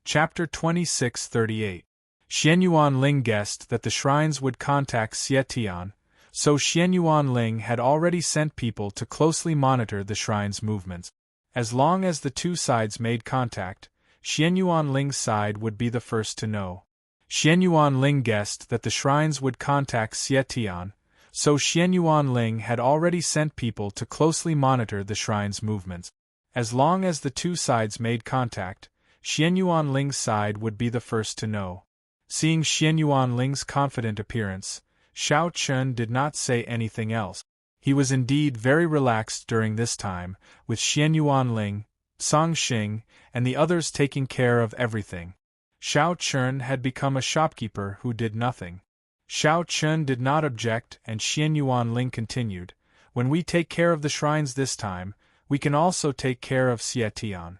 Chapter 26:38. Xianyuan Ling guessed that the shrines would contact Xie Tian, so Xianyuan Ling had already sent people to closely monitor the shrine's movements. As long as the two sides made contact, Xianyuan Ling's side would be the first to know. Xianyuan Ling guessed that the shrines would contact Xie Tian, so Xianyuan Ling had already sent people to closely monitor the shrine's movements. As long as the two sides made contact, Xianyuan Ling's side would be the first to know. Seeing Xianyuan Ling's confident appearance, Xiao Chun did not say anything else. He was indeed very relaxed during this time, with Xianyuan Ling, Song Xing, and the others taking care of everything. Xiao Chun had become a shopkeeper who did nothing. Xiao Chun did not object, and Xianyuan Ling continued, "When we take care of the shrines this time, we can also take care of Xie Tian."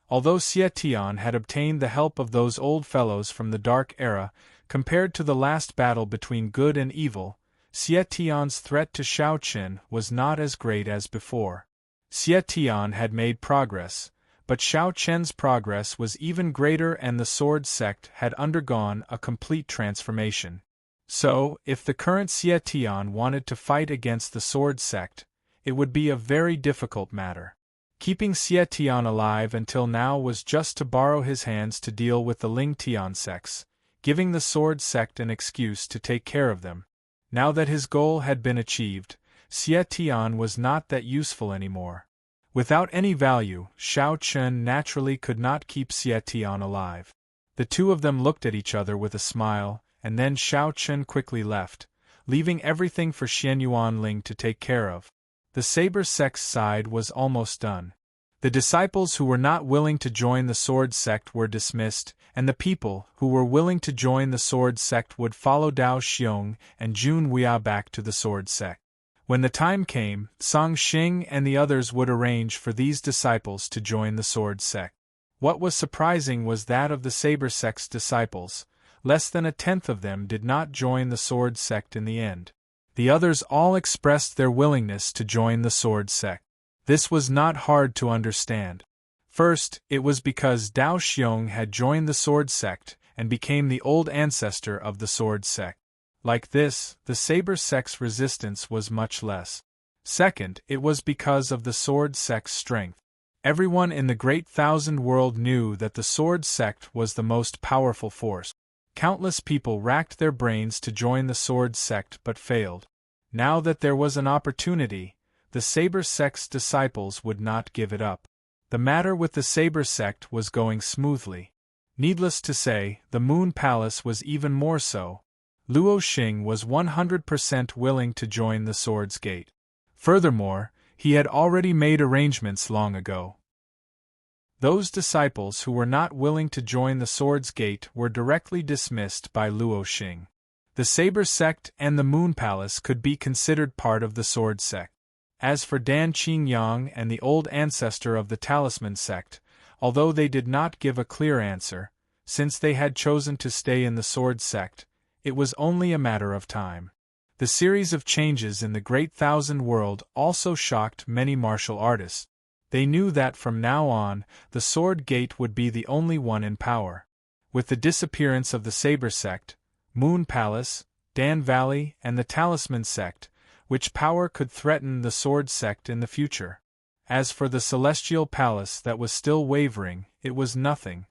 Although Xie Tian had obtained the help of those old fellows from the Dark Era, compared to the last battle between good and evil, Xie Tian's threat to Xiao Qin was not as great as before. Xie Tian had made progress, but Xiao Qian's progress was even greater, and the sword sect had undergone a complete transformation. So, if the current Xie Tian wanted to fight against the sword sect, it would be a very difficult matter. Keeping Xie Tian alive until now was just to borrow his hands to deal with the Ling Tian sects, giving the sword sect an excuse to take care of them. Now that his goal had been achieved, Xie Tian was not that useful anymore. Without any value, Xiao Chun naturally could not keep Xie Tian alive. The two of them looked at each other with a smile, and then Xiao Chun quickly left, leaving everything for Xianyuan Ling to take care of. The Saber sect's side was almost done. The disciples who were not willing to join the sword sect were dismissed, and the people who were willing to join the sword sect would follow Dao Xiong and Jun Huia back to the sword sect. When the time came, Song Xing and the others would arrange for these disciples to join the sword sect. What was surprising was that of the Saber sect's disciples, less than a tenth of them did not join the sword sect in the end. The others all expressed their willingness to join the sword sect. This was not hard to understand. First, it was because Dao Xiong had joined the sword sect and became the old ancestor of the sword sect. Like this, the Saber sect's resistance was much less. Second, it was because of the sword sect's strength. Everyone in the Great Thousand World knew that the sword sect was the most powerful force. Countless people racked their brains to join the sword sect but failed. Now that there was an opportunity, the Saber sect's disciples would not give it up. The matter with the Saber sect was going smoothly. Needless to say, the Moon Palace was even more so. Luo Xing was 100% willing to join the Sword's Gate. Furthermore, he had already made arrangements long ago. Those disciples who were not willing to join the Sword's Gate were directly dismissed by Luo Xing. The Saber sect and the Moon Palace could be considered part of the Sword sect. As for Dan Qingyang and the old ancestor of the Talisman sect, although they did not give a clear answer, since they had chosen to stay in the Sword sect, it was only a matter of time. The series of changes in the Great Thousand World also shocked many martial artists. They knew that from now on, the Sword Gate would be the only one in power. With the disappearance of the Saber sect, Moon Palace, Dan Valley, and the Talisman sect, which power could threaten the Sword sect in the future? As for the Celestial Palace that was still wavering, it was nothing.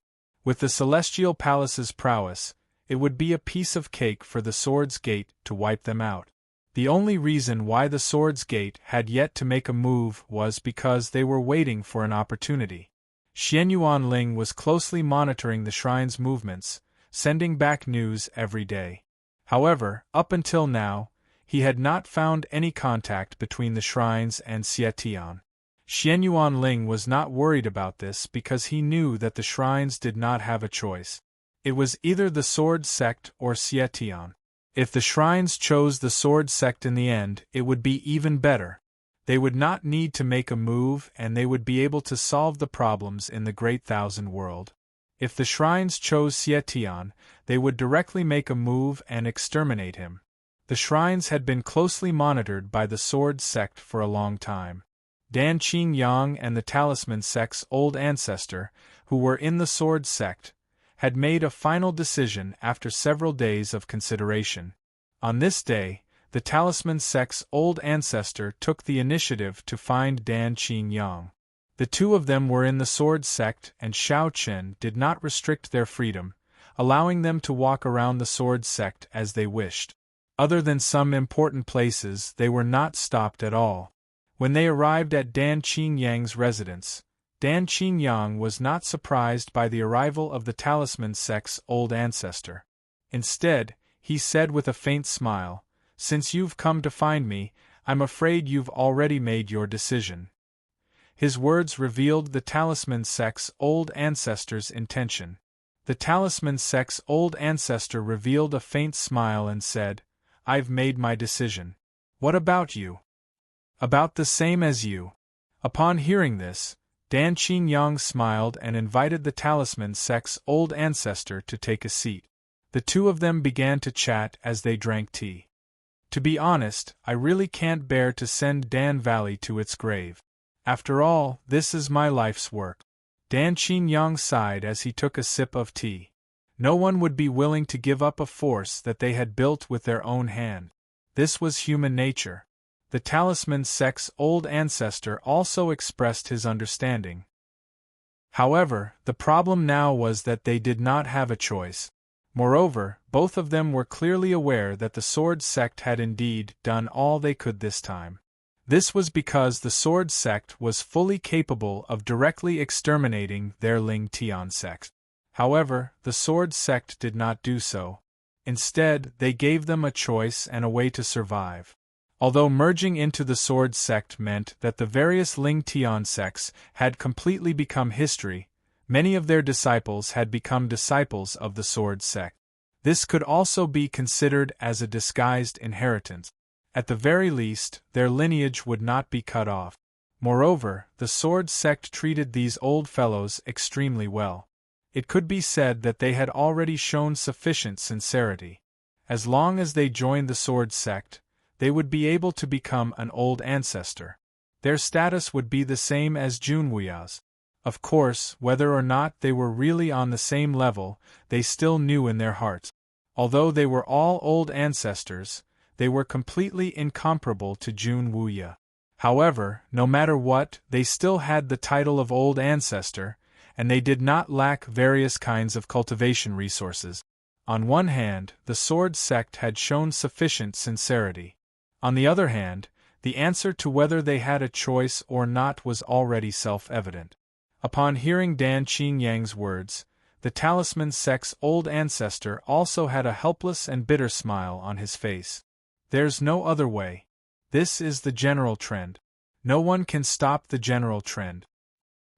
With the Celestial Palace's prowess, it would be a piece of cake for the Sword's Gate to wipe them out. The only reason why the Sword's Gate had yet to make a move was because they were waiting for an opportunity. Xianyuan Ling was closely monitoring the shrine's movements, sending back news every day. However, up until now, he had not found any contact between the shrines and Xie Tian. Xianyuan Ling was not worried about this because he knew that the shrines did not have a choice. It was either the Sword sect or Xie Tian. If the shrines chose the Sword sect in the end, it would be even better. They would not need to make a move, and they would be able to solve the problems in the Great Thousand World. If the shrines chose Xie Tian, they would directly make a move and exterminate him. The shrines had been closely monitored by the Sword sect for a long time. Dan Qingyang and the Talisman sect's old ancestor, who were in the Sword sect, had made a final decision after several days of consideration. On this day, the talisman sect's old ancestor took the initiative to find Dan Qingyang. The two of them were in the sword sect, and Xiao Chen did not restrict their freedom, allowing them to walk around the sword sect as they wished. Other than some important places, they were not stopped at all. When they arrived at Dan Qingyang's residence, Dan Qingyang was not surprised by the arrival of the talisman sect's old ancestor. Instead, he said with a faint smile, "Since you've come to find me, I'm afraid you've already made your decision." His words revealed the talisman sect's old ancestor's intention. The talisman sect's old ancestor revealed a faint smile and said, "I've made my decision. What about you?" "About the same as you." Upon hearing this, Dan Qingyang smiled and invited the talisman sect's old ancestor to take a seat. The two of them began to chat as they drank tea. "To be honest, I really can't bear to send Dan Valley to its grave. After all, this is my life's work." Dan Qingyang sighed as he took a sip of tea. No one would be willing to give up a force that they had built with their own hand. This was human nature. The talisman sect's old ancestor also expressed his understanding. However, the problem now was that they did not have a choice. Moreover, both of them were clearly aware that the sword sect had indeed done all they could this time. This was because the sword sect was fully capable of directly exterminating their Ling Tian sect. However, the sword sect did not do so. Instead, they gave them a choice and a way to survive. Although merging into the sword sect meant that the various Ling Tian sects had completely become history, many of their disciples had become disciples of the sword sect. This could also be considered as a disguised inheritance. At the very least, their lineage would not be cut off. Moreover, the sword sect treated these old fellows extremely well. It could be said that they had already shown sufficient sincerity. As long as they joined the sword sect, they would be able to become an old ancestor. Their status would be the same as Junwuya's. Of course, whether or not they were really on the same level, they still knew in their hearts. Although they were all old ancestors, they were completely incomparable to Junwuya. However, no matter what, they still had the title of old ancestor, and they did not lack various kinds of cultivation resources. On one hand, the sword sect had shown sufficient sincerity. On the other hand, the answer to whether they had a choice or not was already self-evident. Upon hearing Dan Qingyang's words, the talisman sect's old ancestor also had a helpless and bitter smile on his face. "There's no other way. This is the general trend. No one can stop the general trend."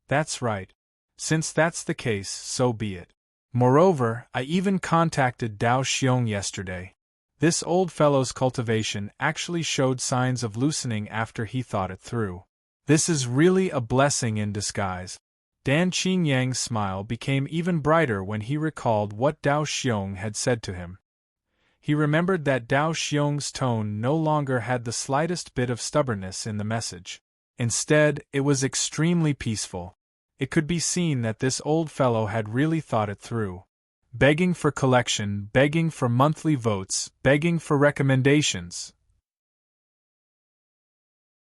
"That's right. Since that's the case, so be it. Moreover, I even contacted Dao Xiong yesterday. This old fellow's cultivation actually showed signs of loosening after he thought it through. This is really a blessing in disguise." Dan Qingyang's smile became even brighter when he recalled what Dao Xiong had said to him. He remembered that Dao Xiong's tone no longer had the slightest bit of stubbornness in the message. Instead, it was extremely peaceful. It could be seen that this old fellow had really thought it through. Begging for collection, begging for monthly votes, begging for recommendations.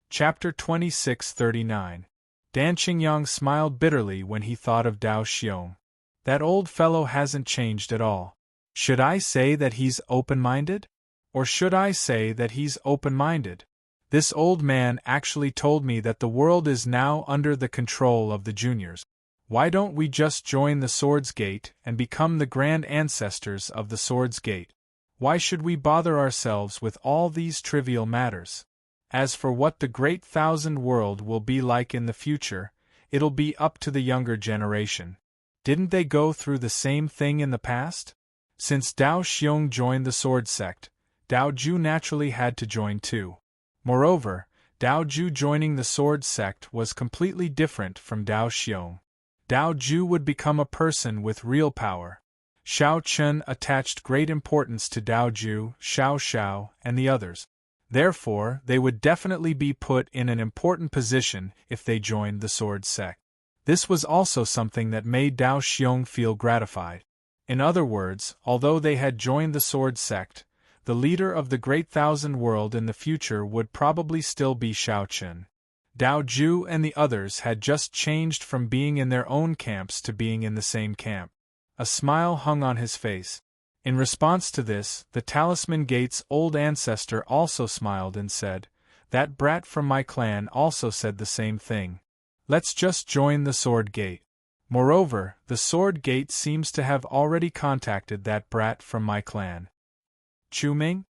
Chapter 2639. Dan Qingyang smiled bitterly when he thought of Dao Xiong. That old fellow hasn't changed at all. Should I say that he's open-minded? Or should I say that he's open-minded? This old man actually told me that the world is now under the control of the juniors. Why don't we just join the Swords Gate and become the grand ancestors of the Swords Gate? Why should we bother ourselves with all these trivial matters? As for what the Great Thousand World will be like in the future, it'll be up to the younger generation. Didn't they go through the same thing in the past? Since Dao Xiong joined the Sword Sect, Dao Ju naturally had to join too. Moreover, Dao Ju joining the Sword Sect was completely different from Dao Xiong. Dao Ju would become a person with real power. Xiao Chen attached great importance to Dao Ju, Xiao Xiao, and the others. Therefore, they would definitely be put in an important position if they joined the Sword Sect. This was also something that made Dao Xiong feel gratified. In other words, although they had joined the sword sect, the leader of the Great Thousand World in the future would probably still be Shao Chen. Dao Ju and the others had just changed from being in their own camps to being in the same camp. A smile hung on his face. In response to this, the Talisman Gate's old ancestor also smiled and said, "That brat from my clan also said the same thing. Let's just join the Sword Gate." Moreover, the Sword Gate seems to have already contacted that brat from my clan. Chu Ming?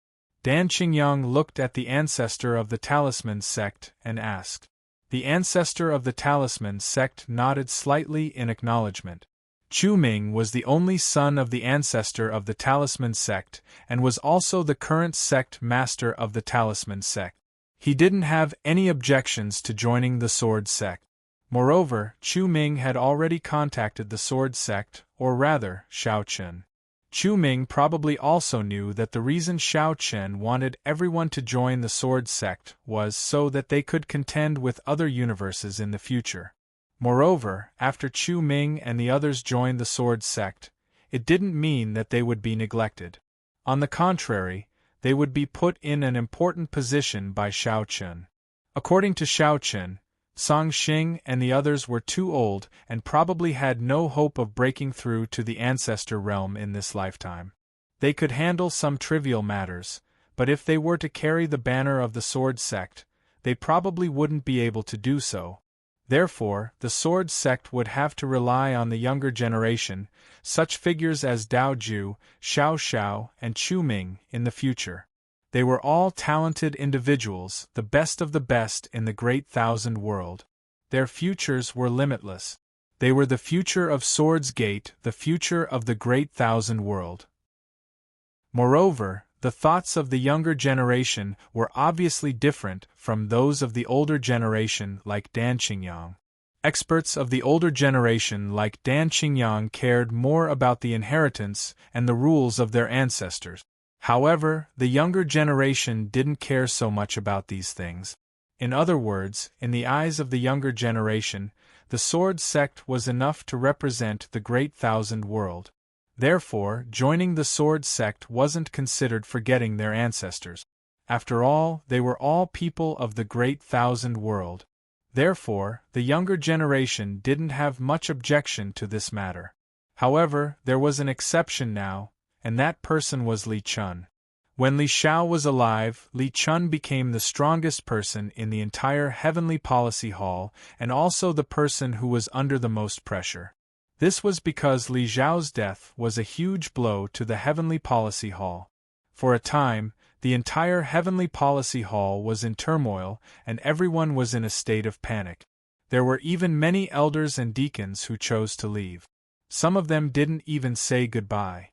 Dan Qingyang looked at the ancestor of the Talisman sect and asked. The ancestor of the Talisman sect nodded slightly in acknowledgement. Chu Ming was the only son of the ancestor of the Talisman sect and was also the current sect master of the Talisman sect. He didn't have any objections to joining the Sword sect. Moreover, Chu Ming had already contacted the Sword sect, or rather, Shao Chen. Chu Ming probably also knew that the reason Shao Chen wanted everyone to join the Sword sect was so that they could contend with other universes in the future. Moreover, after Chu Ming and the others joined the Sword sect, it didn't mean that they would be neglected. On the contrary, they would be put in an important position by Shao Chen. According to Shao Chen, Song Xing and the others were too old and probably had no hope of breaking through to the ancestor realm in this lifetime. They could handle some trivial matters, but if they were to carry the banner of the Sword sect, they probably wouldn't be able to do so. Therefore, the Sword sect would have to rely on the younger generation, such figures as Dao Ju, Xiao Xiao, and Chu Ming, in the future. They were all talented individuals, the best of the best in the Great Thousand World. Their futures were limitless. They were the future of Sword's Gate, the future of the Great Thousand World. Moreover, the thoughts of the younger generation were obviously different from those of the older generation like Dan Qingyang. Experts of the older generation like Dan Qingyang cared more about the inheritance and the rules of their ancestors. However, the younger generation didn't care so much about these things. In other words, in the eyes of the younger generation, the Sword sect was enough to represent the Great Thousand World. Therefore, joining the Sword sect wasn't considered forgetting their ancestors. After all, they were all people of the Great Thousand World. Therefore, the younger generation didn't have much objection to this matter. However, there was an exception now, and that person was Li Chun. When Li Xiao was alive, Li Chun became the strongest person in the entire Heavenly Policy Hall and also the person who was under the most pressure. This was because Li Xiao's death was a huge blow to the Heavenly Policy Hall. For a time, the entire Heavenly Policy Hall was in turmoil and everyone was in a state of panic. There were even many elders and deacons who chose to leave. Some of them didn't even say goodbye.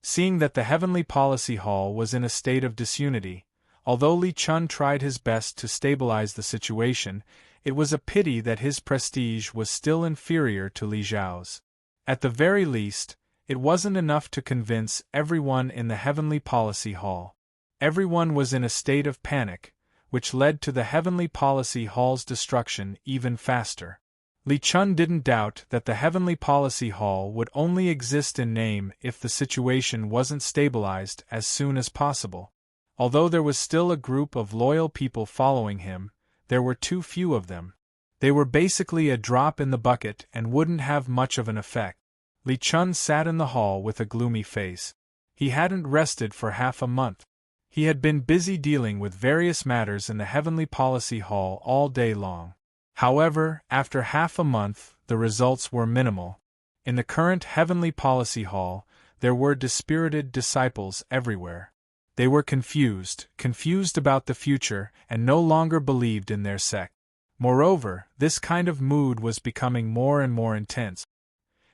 Seeing that the Heavenly Policy Hall was in a state of disunity, although Li Chun tried his best to stabilize the situation, it was a pity that his prestige was still inferior to Li Xiao's. At the very least, it wasn't enough to convince everyone in the Heavenly Policy Hall. Everyone was in a state of panic, which led to the Heavenly Policy Hall's destruction even faster. Li Chun didn't doubt that the Heavenly Policy Hall would only exist in name if the situation wasn't stabilized as soon as possible. Although there was still a group of loyal people following him, there were too few of them. They were basically a drop in the bucket and wouldn't have much of an effect. Li Chun sat in the hall with a gloomy face. He hadn't rested for half a month. He had been busy dealing with various matters in the Heavenly Policy Hall all day long. However, after half a month, the results were minimal. In the current Heavenly Policy Hall, there were dispirited disciples everywhere. They were confused about the future, and no longer believed in their sect. Moreover, this kind of mood was becoming more and more intense.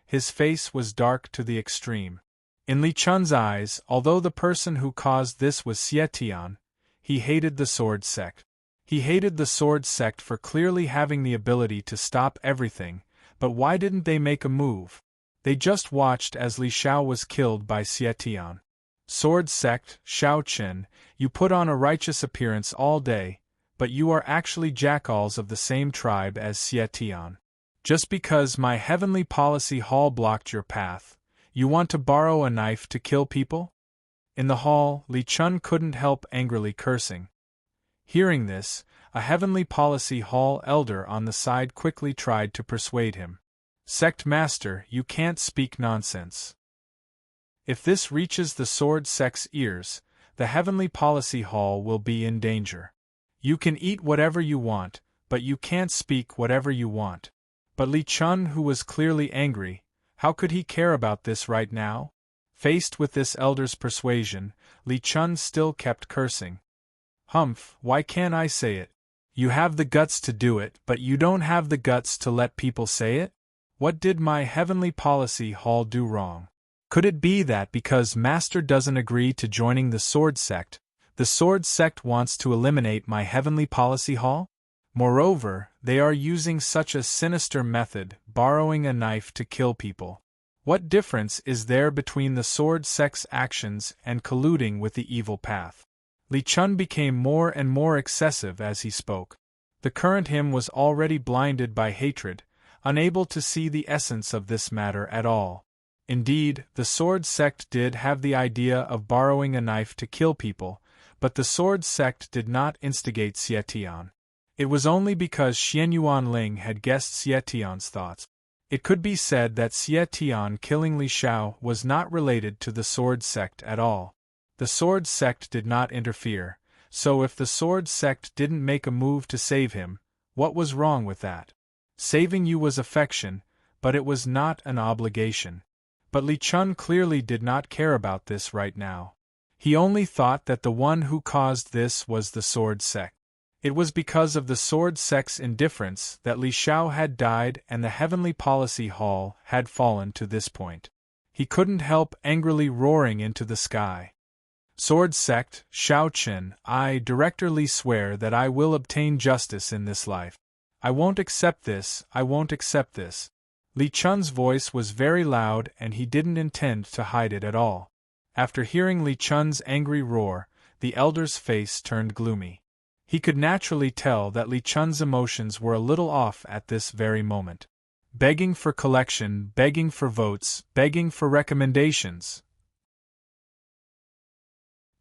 His face was dark to the extreme. In Li Chun's eyes, although the person who caused this was Xie Tian, he hated the Sword sect. He hated the Sword sect for clearly having the ability to stop everything, but why didn't they make a move? They just watched as Li Xiao was killed by Xie Tian. Sword sect, Shao Chen, you put on a righteous appearance all day, but you are actually jackals of the same tribe as Xie Tian. Just because my Heavenly Policy Hall blocked your path, You want to borrow a knife to kill people? In the hall, Li Chun couldn't help angrily cursing. Hearing this, a Heavenly Policy Hall elder on the side quickly tried to persuade him. Sect Master, you can't speak nonsense. If this reaches the Sword Sect's ears, the Heavenly Policy Hall will be in danger. You can eat whatever you want, but you can't speak whatever you want. But Li Chun, who was clearly angry, how could he care about this right now? Faced with this elder's persuasion, Li Chun still kept cursing. Humph, why can't I say it? You have the guts to do it, but you don't have the guts to let people say it? What did my Heavenly Policy Hall do wrong? Could it be that because Master doesn't agree to joining the Sword Sect, the Sword Sect wants to eliminate my Heavenly Policy Hall? Moreover, they are using such a sinister method, borrowing a knife to kill people. What difference is there between the Sword Sect's actions and colluding with the evil path? Li Chun became more and more excessive as he spoke. The current him was already blinded by hatred, unable to see the essence of this matter at all. Indeed, the Sword Sect did have the idea of borrowing a knife to kill people, but the Sword Sect did not instigate Xie Tian. It was only because Xian Yuanling had guessed Xie Tian's thoughts. It could be said that Xie Tian killing Li Xiao was not related to the Sword Sect at all. The Sword Sect did not interfere, so if the Sword Sect didn't make a move to save him, what was wrong with that? Saving you was affection, but it was not an obligation. But Li Chun clearly did not care about this right now. He only thought that the one who caused this was the Sword Sect. It was because of the Sword Sect's indifference that Li Xiao had died and the Heavenly Policy Hall had fallen to this point. He couldn't help angrily roaring into the sky. Sword Sect, Shao Qin, I directly swear that I will obtain justice in this life. I won't accept this, I won't accept this. Li Chun's voice was very loud and he didn't intend to hide it at all. After hearing Li Chun's angry roar, the elder's face turned gloomy. He could naturally tell that Li Chun's emotions were a little off at this very moment. Begging for collection, begging for votes, begging for recommendations.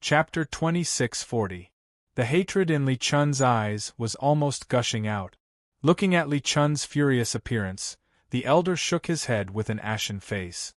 Chapter 2640. The hatred in Li Chun's eyes was almost gushing out. Looking at Li Chun's furious appearance, the elder shook his head with an ashen face.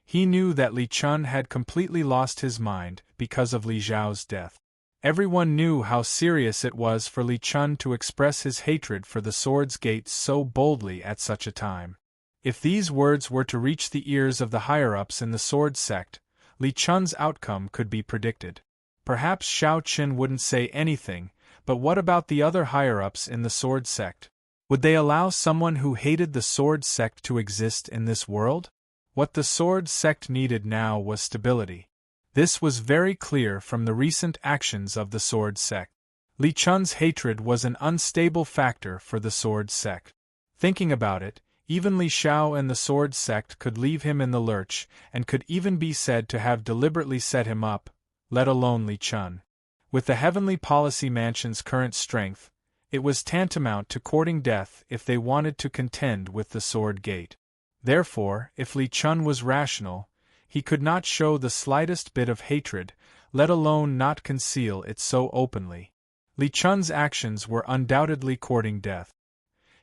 He knew that Li Chun had completely lost his mind because of Li Xiao's death. Everyone knew how serious it was for Li Chun to express his hatred for the Sword's Gate so boldly at such a time. If these words were to reach the ears of the higher-ups in the Sword Sect, Li Chun's outcome could be predicted. Perhaps Shao Qin wouldn't say anything, but what about the other higher-ups in the Sword Sect? Would they allow someone who hated the Sword Sect to exist in this world? What the Sword Sect needed now was stability. This was very clear from the recent actions of the Sword Sect. Li Chun's hatred was an unstable factor for the Sword Sect. Thinking about it, even Li Xiao and the Sword Sect could leave him in the lurch and could even be said to have deliberately set him up, let alone Li Chun. With the Heavenly Policy Mansion's current strength, it was tantamount to courting death if they wanted to contend with the Sword Gate. Therefore, if Li Chun was rational, he could not show the slightest bit of hatred, let alone not conceal it so openly. Li Chun's actions were undoubtedly courting death.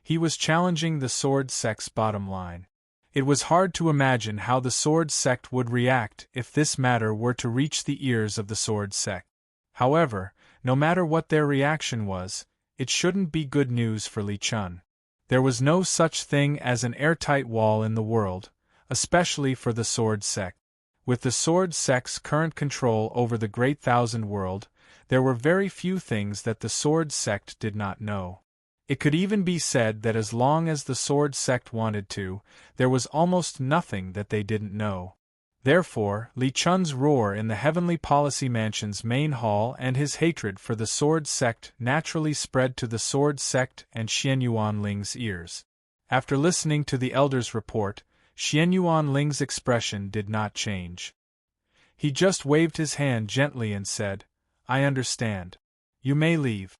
He was challenging the Sword Sect's bottom line. It was hard to imagine how the Sword Sect would react if this matter were to reach the ears of the Sword Sect. However, no matter what their reaction was, it shouldn't be good news for Li Chun. There was no such thing as an airtight wall in the world, especially for the Sword Sect. With the Sword Sect's current control over the Great Thousand World, there were very few things that the Sword Sect did not know. It could even be said that as long as the Sword Sect wanted to, there was almost nothing that they didn't know. Therefore, Li Chun's roar in the Heavenly Policy Mansion's main hall and his hatred for the Sword Sect naturally spread to the Sword Sect and Xian Yuanling's ears. After listening to the elder's report, Xian Yuanling's expression did not change. He just waved his hand gently and said, I understand. You may leave.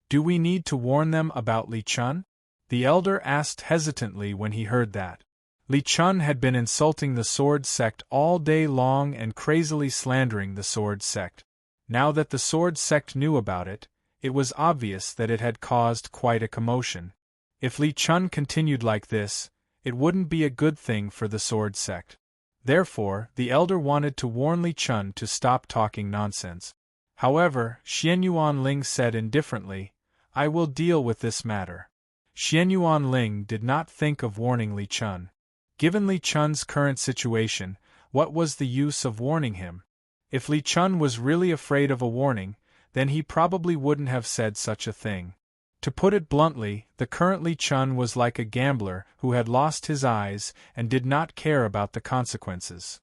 Do we need to warn them about Li Chun? The elder asked hesitantly when he heard that. Li Chun had been insulting the sword sect all day long and crazily slandering the sword sect. Now that the sword sect knew about it, it was obvious that it had caused quite a commotion. If Li Chun continued like this, it wouldn't be a good thing for the sword sect. Therefore, the elder wanted to warn Li Chun to stop talking nonsense. However, Xian Yuanling said indifferently, "I will deal with this matter." Xian Yuanling did not think of warning Li Chun. Given Li Chun's current situation, what was the use of warning him? If Li Chun was really afraid of a warning, then he probably wouldn't have said such a thing. To put it bluntly, the current Li Chun was like a gambler who had lost his eyes and did not care about the consequences.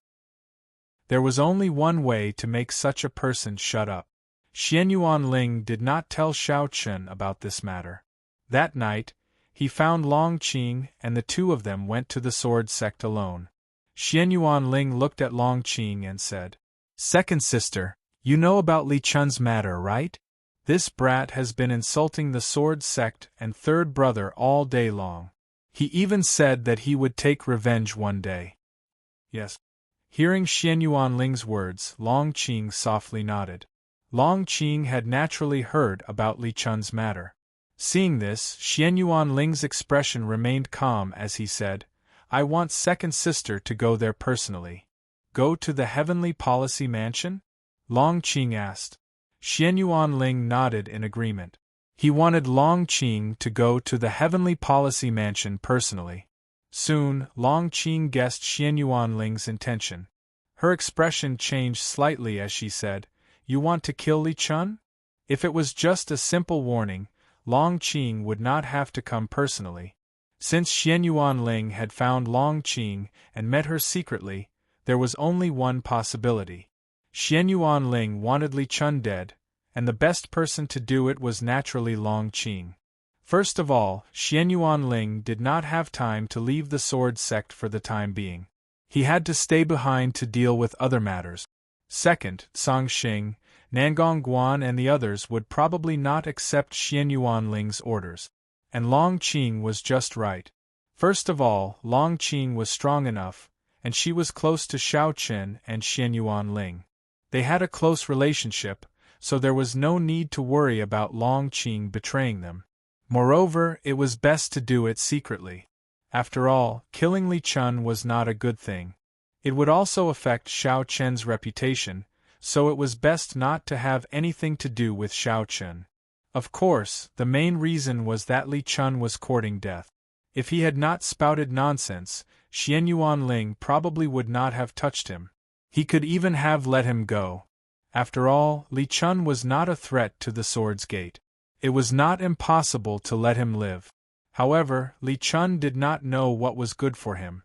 There was only one way to make such a person shut up. Xian Yuanling did not tell Shao Chen about this matter. That night, he found Long Qing and the two of them went to the sword sect alone. Xian Yuanling looked at Long Qing and said, "Second sister, you know about Li Chun's matter, right? This brat has been insulting the sword sect and third brother all day long. He even said that he would take revenge one day." "Yes." Hearing Xian Yuanling's words, Long Qing softly nodded. Long Qing had naturally heard about Li Chun's matter. Seeing this, Xian Yuanling's expression remained calm as he said, "I want second sister to go there personally." "Go to the Heavenly Policy Mansion?" Long Qing asked. Xian Yuanling nodded in agreement. He wanted Long Qing to go to the Heavenly Policy Mansion personally. Soon, Long Qing guessed Xian Yuanling's intention. Her expression changed slightly as she said, "You want to kill Li Chun?" If it was just a simple warning, Long Qing would not have to come personally. Since Xian Yuanling had found Long Qing and met her secretly, there was only one possibility. Xian Yuanling wanted Li Chun dead, and the best person to do it was naturally Long Qing. First of all, Xian Yuanling did not have time to leave the sword sect for the time being. He had to stay behind to deal with other matters. Second, Song Xing, Nangong Guan and the others would probably not accept Xian Yuanling's orders. And Long Qing was just right. First of all, Long Qing was strong enough, and she was close to Shao Chen and Xian Yuanling. They had a close relationship, so there was no need to worry about Long Qing betraying them. Moreover, it was best to do it secretly. After all, killing Li Chun was not a good thing. It would also affect Shao Chen's reputation, so it was best not to have anything to do with Shao Chen. Of course, the main reason was that Li Chun was courting death. If he had not spouted nonsense, Xian Yuanling probably would not have touched him. He could even have let him go. After all, Li Chun was not a threat to the Sword's Gate. It was not impossible to let him live. However, Li Chun did not know what was good for him.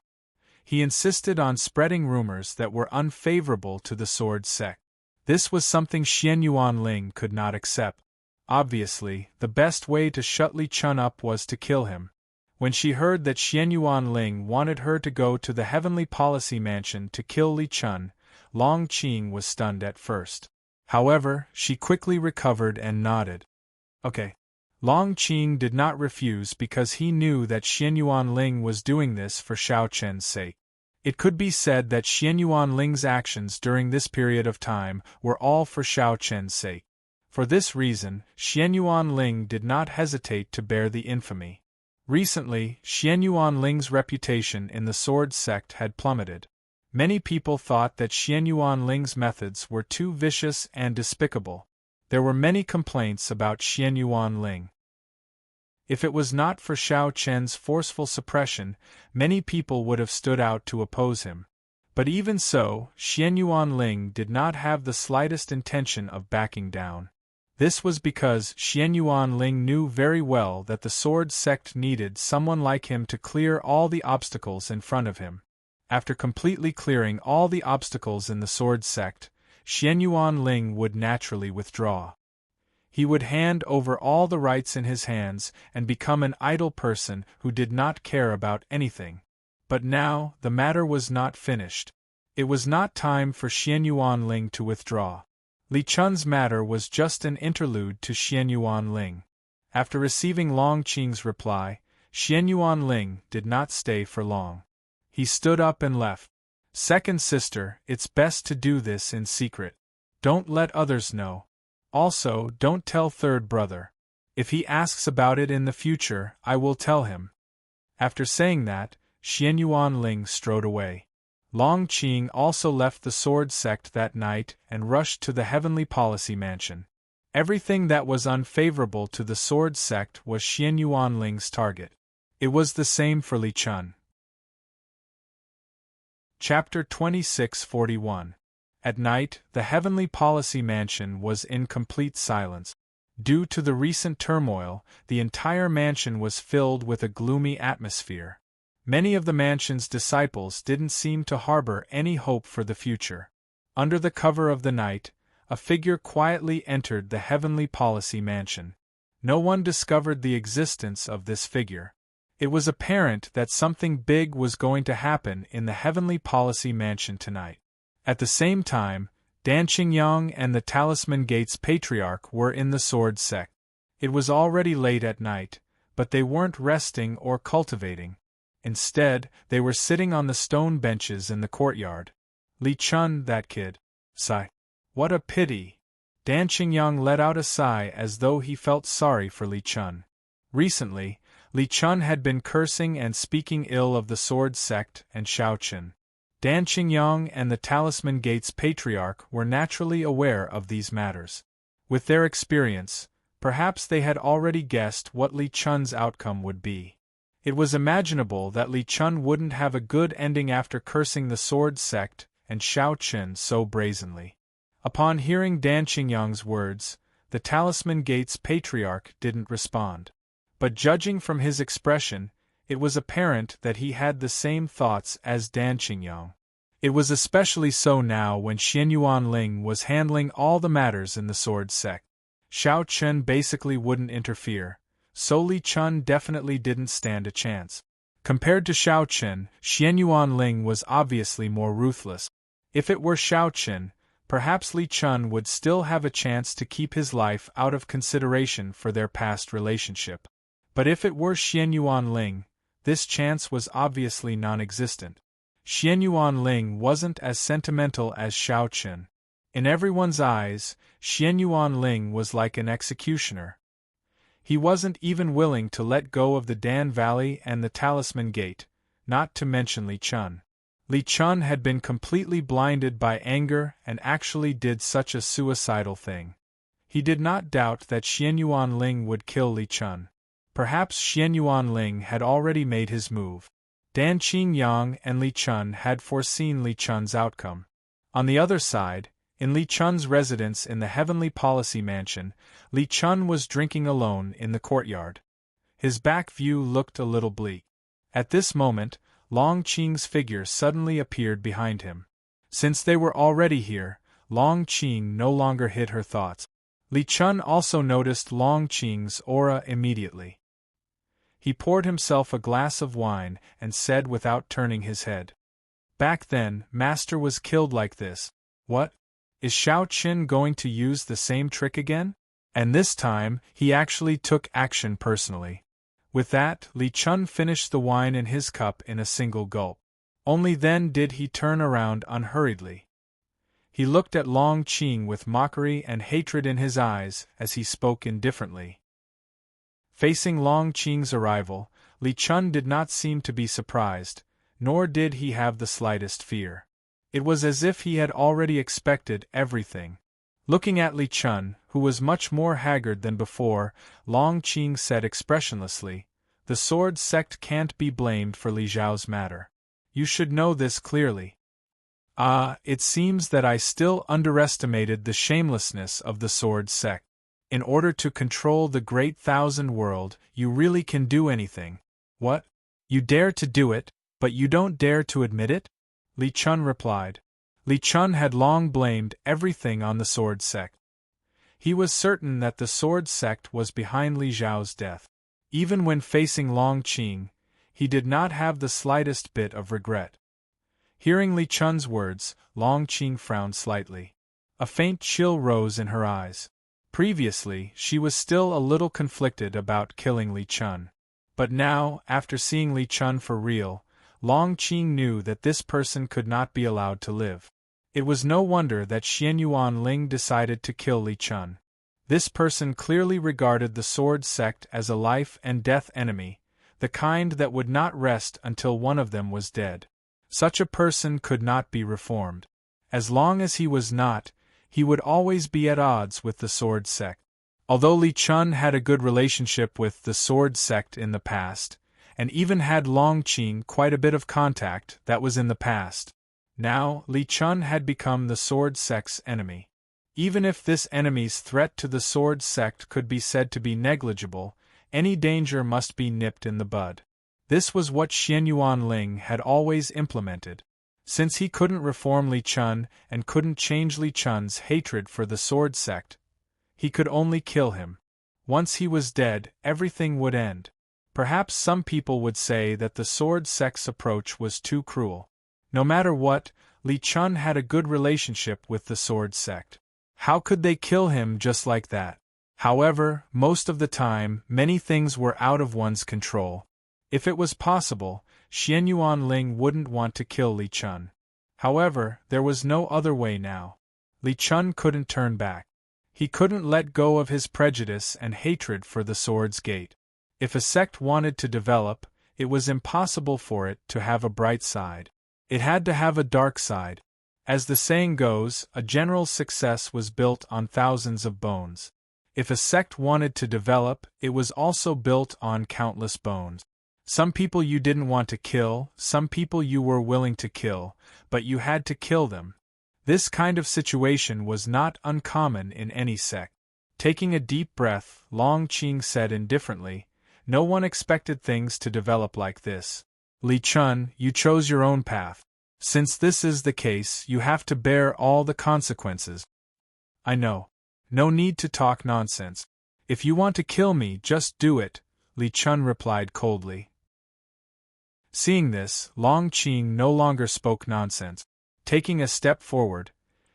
He insisted on spreading rumors that were unfavorable to the sword sect. This was something Xian Yuanling could not accept. Obviously, the best way to shut Li Chun up was to kill him. When she heard that Xian Yuanling wanted her to go to the Heavenly Policy Mansion to kill Li Chun, Long Qing was stunned at first. However, she quickly recovered and nodded. Okay. Long Qing did not refuse because he knew that Xian Yuanling was doing this for Shao Chen's sake. It could be said that Xian Yuanling's actions during this period of time were all for Shao Chen's sake. For this reason, Xian Yuanling did not hesitate to bear the infamy. Recently, Xian Yuanling's reputation in the sword sect had plummeted. Many people thought that Xian Yuanling's methods were too vicious and despicable. There were many complaints about Xian Yuanling. If it was not for Shao Chen's forceful suppression, many people would have stood out to oppose him. But even so, Xian Yuanling did not have the slightest intention of backing down. This was because Xian Yuanling knew very well that the sword sect needed someone like him to clear all the obstacles in front of him. After completely clearing all the obstacles in the sword sect, Xian Yuanling would naturally withdraw. He would hand over all the rights in his hands and become an idle person who did not care about anything. But now, the matter was not finished. It was not time for Xian Yuanling to withdraw. Li Chun's matter was just an interlude to Xian Yuanling. After receiving Long Qing's reply, Xian Yuanling did not stay for long. He stood up and left. Second sister, it's best to do this in secret. Don't let others know. Also, don't tell third brother. If he asks about it in the future, I will tell him. After saying that, Xianyuan Ling strode away. Long Qing also left the sword sect that night and rushed to the Heavenly Policy Mansion. Everything that was unfavorable to the sword sect was Xianyuan Ling's target. It was the same for Li Chun. Chapter 2641. At night, the Heavenly Policy Mansion was in complete silence. Due to the recent turmoil, the entire mansion was filled with a gloomy atmosphere. Many of the mansion's disciples didn't seem to harbor any hope for the future. Under the cover of the night, a figure quietly entered the Heavenly Policy Mansion. No one discovered the existence of this figure. It was apparent that something big was going to happen in the Heavenly Policy Mansion tonight. At the same time, Dan Qingyang and the Talisman Gates Patriarch were in the sword sect. It was already late at night, but they weren't resting or cultivating. Instead, they were sitting on the stone benches in the courtyard. Li Chun, that kid. Sigh. What a pity. Dan Qingyang let out a sigh as though he felt sorry for Li Chun. Recently, Li Chun had been cursing and speaking ill of the sword sect and Shaoqin. Dan Qingyang and the Talisman Gates Patriarch were naturally aware of these matters. With their experience, perhaps they had already guessed what Li Chun's outcome would be. It was imaginable that Li Chun wouldn't have a good ending after cursing the sword sect and Shaoqin so brazenly. Upon hearing Dan Qingyang's words, the Talisman Gates Patriarch didn't respond. But judging from his expression, it was apparent that he had the same thoughts as Dan Qingyang. It was especially so now when Xianyuan Ling was handling all the matters in the sword sect. Xiao Chen basically wouldn't interfere, so Li Chun definitely didn't stand a chance. Compared to Xiao Chen, Xianyuan Ling was obviously more ruthless. If it were Xiao Chen, perhaps Li Chun would still have a chance to keep his life out of consideration for their past relationship. But if it were Xianyuan Ling, this chance was obviously non-existent. Xianyuan Ling wasn't as sentimental as Xiao Chen. In everyone's eyes, Xianyuan Ling was like an executioner. He wasn't even willing to let go of the Dan Valley and the Talisman Gate, not to mention Li Chun. Li Chun had been completely blinded by anger and actually did such a suicidal thing. He did not doubt that Xianyuan Ling would kill Li Chun. Perhaps Xianyuan Ling had already made his move. Dan Qingyang and Li Chun had foreseen Li Chun's outcome. On the other side, in Li Chun's residence in the Heavenly Policy Mansion, Li Chun was drinking alone in the courtyard. His back view looked a little bleak. At this moment, Long Qing's figure suddenly appeared behind him. Since they were already here, Long Qing no longer hid her thoughts. Li Chun also noticed Long Qing's aura immediately. He poured himself a glass of wine and said without turning his head. Back then, Master was killed like this. What? Is Xiao Qin going to use the same trick again? And this time, he actually took action personally. With that, Li Chun finished the wine in his cup in a single gulp. Only then did he turn around unhurriedly. He looked at Long Qing with mockery and hatred in his eyes as he spoke indifferently. Facing Long Qing's arrival, Li Chun did not seem to be surprised, nor did he have the slightest fear. It was as if he had already expected everything. Looking at Li Chun, who was much more haggard than before, Long Qing said expressionlessly, "The sword sect can't be blamed for Li Zhao's matter. You should know this clearly." It seems that I still underestimated the shamelessness of the sword sect. In order to control the great thousand world, you really can do anything. What? You dare to do it, but you don't dare to admit it? Li Chun replied. Li Chun had long blamed everything on the sword sect. He was certain that the sword sect was behind Li Zhao's death. Even when facing Long Qing, he did not have the slightest bit of regret. Hearing Li Chun's words, Long Qing frowned slightly. A faint chill rose in her eyes. Previously, she was still a little conflicted about killing Li Chun. But now, after seeing Li Chun for real, Long Qing knew that this person could not be allowed to live. It was no wonder that Xianyuan Ling decided to kill Li Chun. This person clearly regarded the sword sect as a life and death enemy, the kind that would not rest until one of them was dead. Such a person could not be reformed. As long as he was not, he would always be at odds with the sword sect. Although Li Chun had a good relationship with the sword sect in the past, and even had Long Qing quite a bit of contact, that was in the past. Now, Li Chun had become the sword sect's enemy. Even if this enemy's threat to the sword sect could be said to be negligible, any danger must be nipped in the bud. This was what Xianyuan Ling had always implemented. Since he couldn't reform Li Chun and couldn't change Li Chun's hatred for the sword sect, he could only kill him. Once he was dead, everything would end. Perhaps some people would say that the sword sect's approach was too cruel. No matter what, Li Chun had a good relationship with the sword sect. How could they kill him just like that? However, most of the time, many things were out of one's control. If it was possible, Xianyuan Ling wouldn't want to kill Li Chun. However, there was no other way now. Li Chun couldn't turn back. He couldn't let go of his prejudice and hatred for the Sword's Gate. If a sect wanted to develop, it was impossible for it to have a bright side. It had to have a dark side. As the saying goes, a general's success was built on thousands of bones. If a sect wanted to develop, it was also built on countless bones. Some people you didn't want to kill, some people you were willing to kill, but you had to kill them. This kind of situation was not uncommon in any sect. Taking a deep breath, Long Qing said indifferently, "No one expected things to develop like this. Li Chun, you chose your own path. Since this is the case, you have to bear all the consequences." "I know. No need to talk nonsense. If you want to kill me, just do it," Li Chun replied coldly. Seeing this, Long Qing no longer spoke nonsense. Taking a step forward,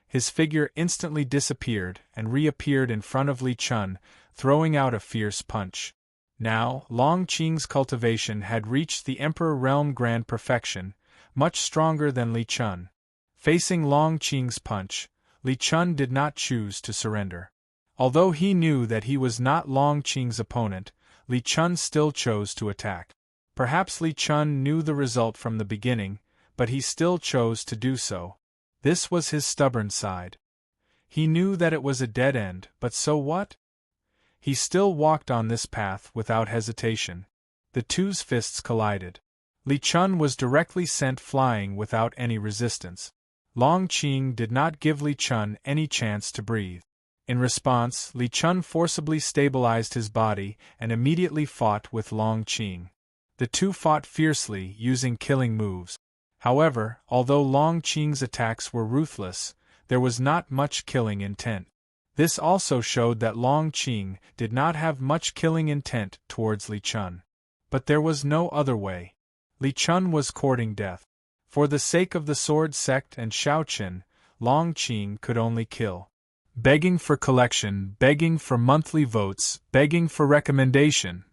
his figure instantly disappeared and reappeared in front of Li Chun, throwing out a fierce punch. Now, Long Qing's cultivation had reached the Emperor Realm Grand Perfection, much stronger than Li Chun. Facing Long Qing's punch, Li Chun did not choose to surrender. Although he knew that he was not Long Qing's opponent, Li Chun still chose to attack. Perhaps Li Chun knew the result from the beginning, but he still chose to do so. This was his stubborn side. He knew that it was a dead end, but so what? He still walked on this path without hesitation. The two's fists collided. Li Chun was directly sent flying without any resistance. Long Qing did not give Li Chun any chance to breathe. In response, Li Chun forcibly stabilized his body and immediately fought with Long Qing. The two fought fiercely, using killing moves. However, although Long Qing's attacks were ruthless, there was not much killing intent. This also showed that Long Qing did not have much killing intent towards Li Chun. But there was no other way. Li Chun was courting death. For the sake of the sword sect and Shaoqin, Long Qing could only kill. Begging for collection, begging for monthly votes, begging for recommendation.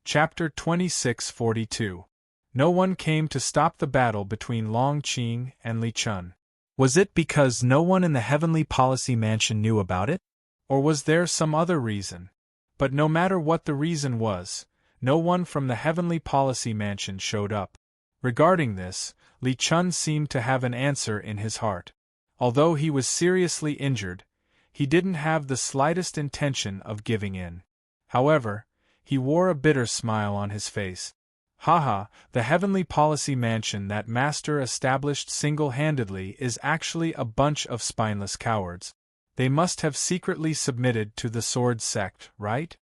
Chapter 2642. No one came to stop the battle between Long Qing and Li Chun. Was it because no one in the Heavenly Policy Mansion knew about it? Or was there some other reason? But no matter what the reason was, no one from the Heavenly Policy Mansion showed up. Regarding this, Li Chun seemed to have an answer in his heart. Although he was seriously injured, he didn't have the slightest intention of giving in. However, he wore a bitter smile on his face. Haha, the Heavenly Policy Mansion that Master established single-handedly is actually a bunch of spineless cowards. They must have secretly submitted to the Sword Sect, right?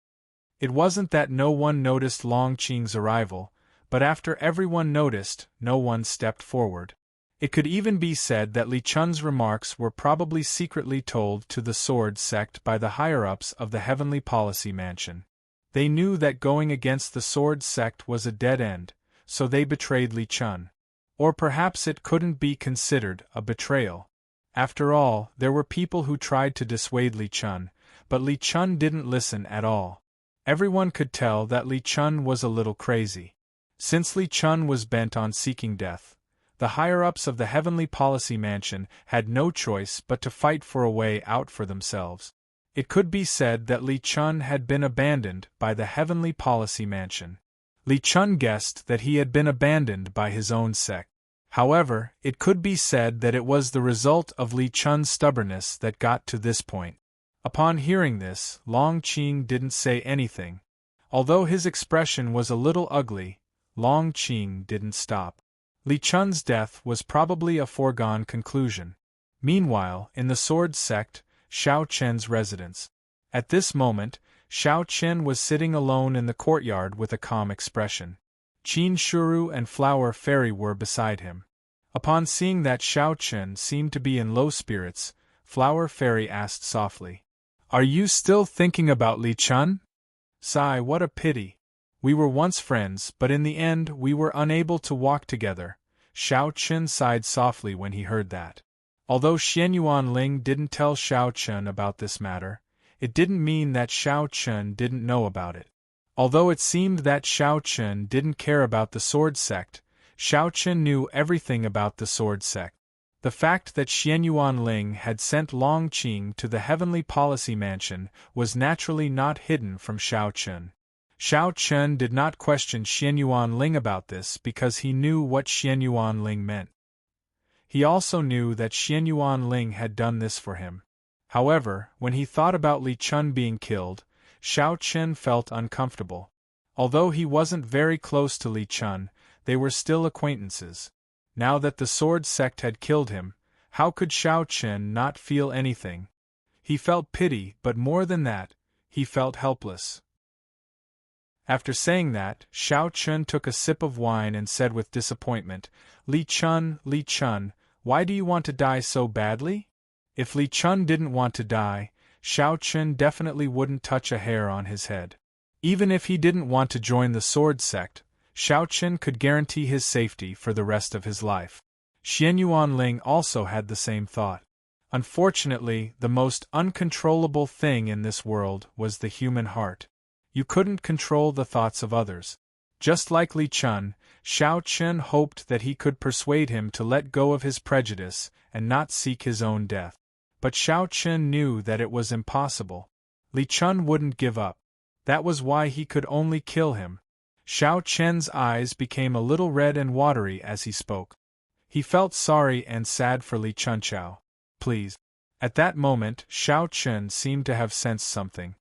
It wasn't that no one noticed Long Qing's arrival, but after everyone noticed, no one stepped forward. It could even be said that Li Chun's remarks were probably secretly told to the Sword Sect by the higher-ups of the Heavenly Policy Mansion. They knew that going against the Sword Sect was a dead end, so they betrayed Li Chun. Or perhaps it couldn't be considered a betrayal. After all, there were people who tried to dissuade Li Chun, but Li Chun didn't listen at all. Everyone could tell that Li Chun was a little crazy. Since Li Chun was bent on seeking death, the higher-ups of the Heavenly Policy Mansion had no choice but to fight for a way out for themselves. It could be said that Li Chun had been abandoned by the Heavenly Policy Mansion. Li Chun guessed that he had been abandoned by his own sect. However, it could be said that it was the result of Li Chun's stubbornness that got to this point. Upon hearing this, Long Qing didn't say anything. Although his expression was a little ugly, Long Qing didn't stop. Li Chun's death was probably a foregone conclusion. Meanwhile, in the Sword Sect, Xiao Chen's residence. At this moment, Xiao Chen was sitting alone in the courtyard with a calm expression. Qin Shuru and Flower Fairy were beside him. Upon seeing that Xiao Chen seemed to be in low spirits, Flower Fairy asked softly, "Are you still thinking about Li Chun?" "Sigh, what a pity. We were once friends, but in the end we were unable to walk together." Xiao Chen sighed softly when he heard that. Although Xianyuan Ling didn't tell Xiao Chen about this matter, it didn't mean that Xiao Chen didn't know about it. Although it seemed that Xiao Chen didn't care about the Sword Sect, Xiao Chen knew everything about the Sword Sect. The fact that Xianyuan Ling had sent Long Qing to the Heavenly Policy Mansion was naturally not hidden from Xiao Chen. Xiao Chen did not question Xianyuan Ling about this because he knew what Xianyuan Ling meant. He also knew that Xianyuan Ling had done this for him. However, when he thought about Li Chun being killed, Xiao Chen felt uncomfortable. Although he wasn't very close to Li Chun, they were still acquaintances. Now that the Sword Sect had killed him, how could Xiao Chen not feel anything? He felt pity, but more than that, he felt helpless. After saying that, Xiao Chen took a sip of wine and said with disappointment, Li Chun, why do you want to die so badly?" If Li Chun didn't want to die, Xiao Chen definitely wouldn't touch a hair on his head. Even if he didn't want to join the Sword Sect, Xiao Chen could guarantee his safety for the rest of his life. Xianyuan Ling also had the same thought. Unfortunately, the most uncontrollable thing in this world was the human heart. You couldn't control the thoughts of others. Just like Li Chun, Xiao Chen hoped that he could persuade him to let go of his prejudice and not seek his own death. But Xiao Chen knew that it was impossible. Li Chun wouldn't give up. That was why he could only kill him. Xiao Chen's eyes became a little red and watery as he spoke. He felt sorry and sad for Li Chunqiao. "Please." At that moment, Xiao Chen seemed to have sensed something.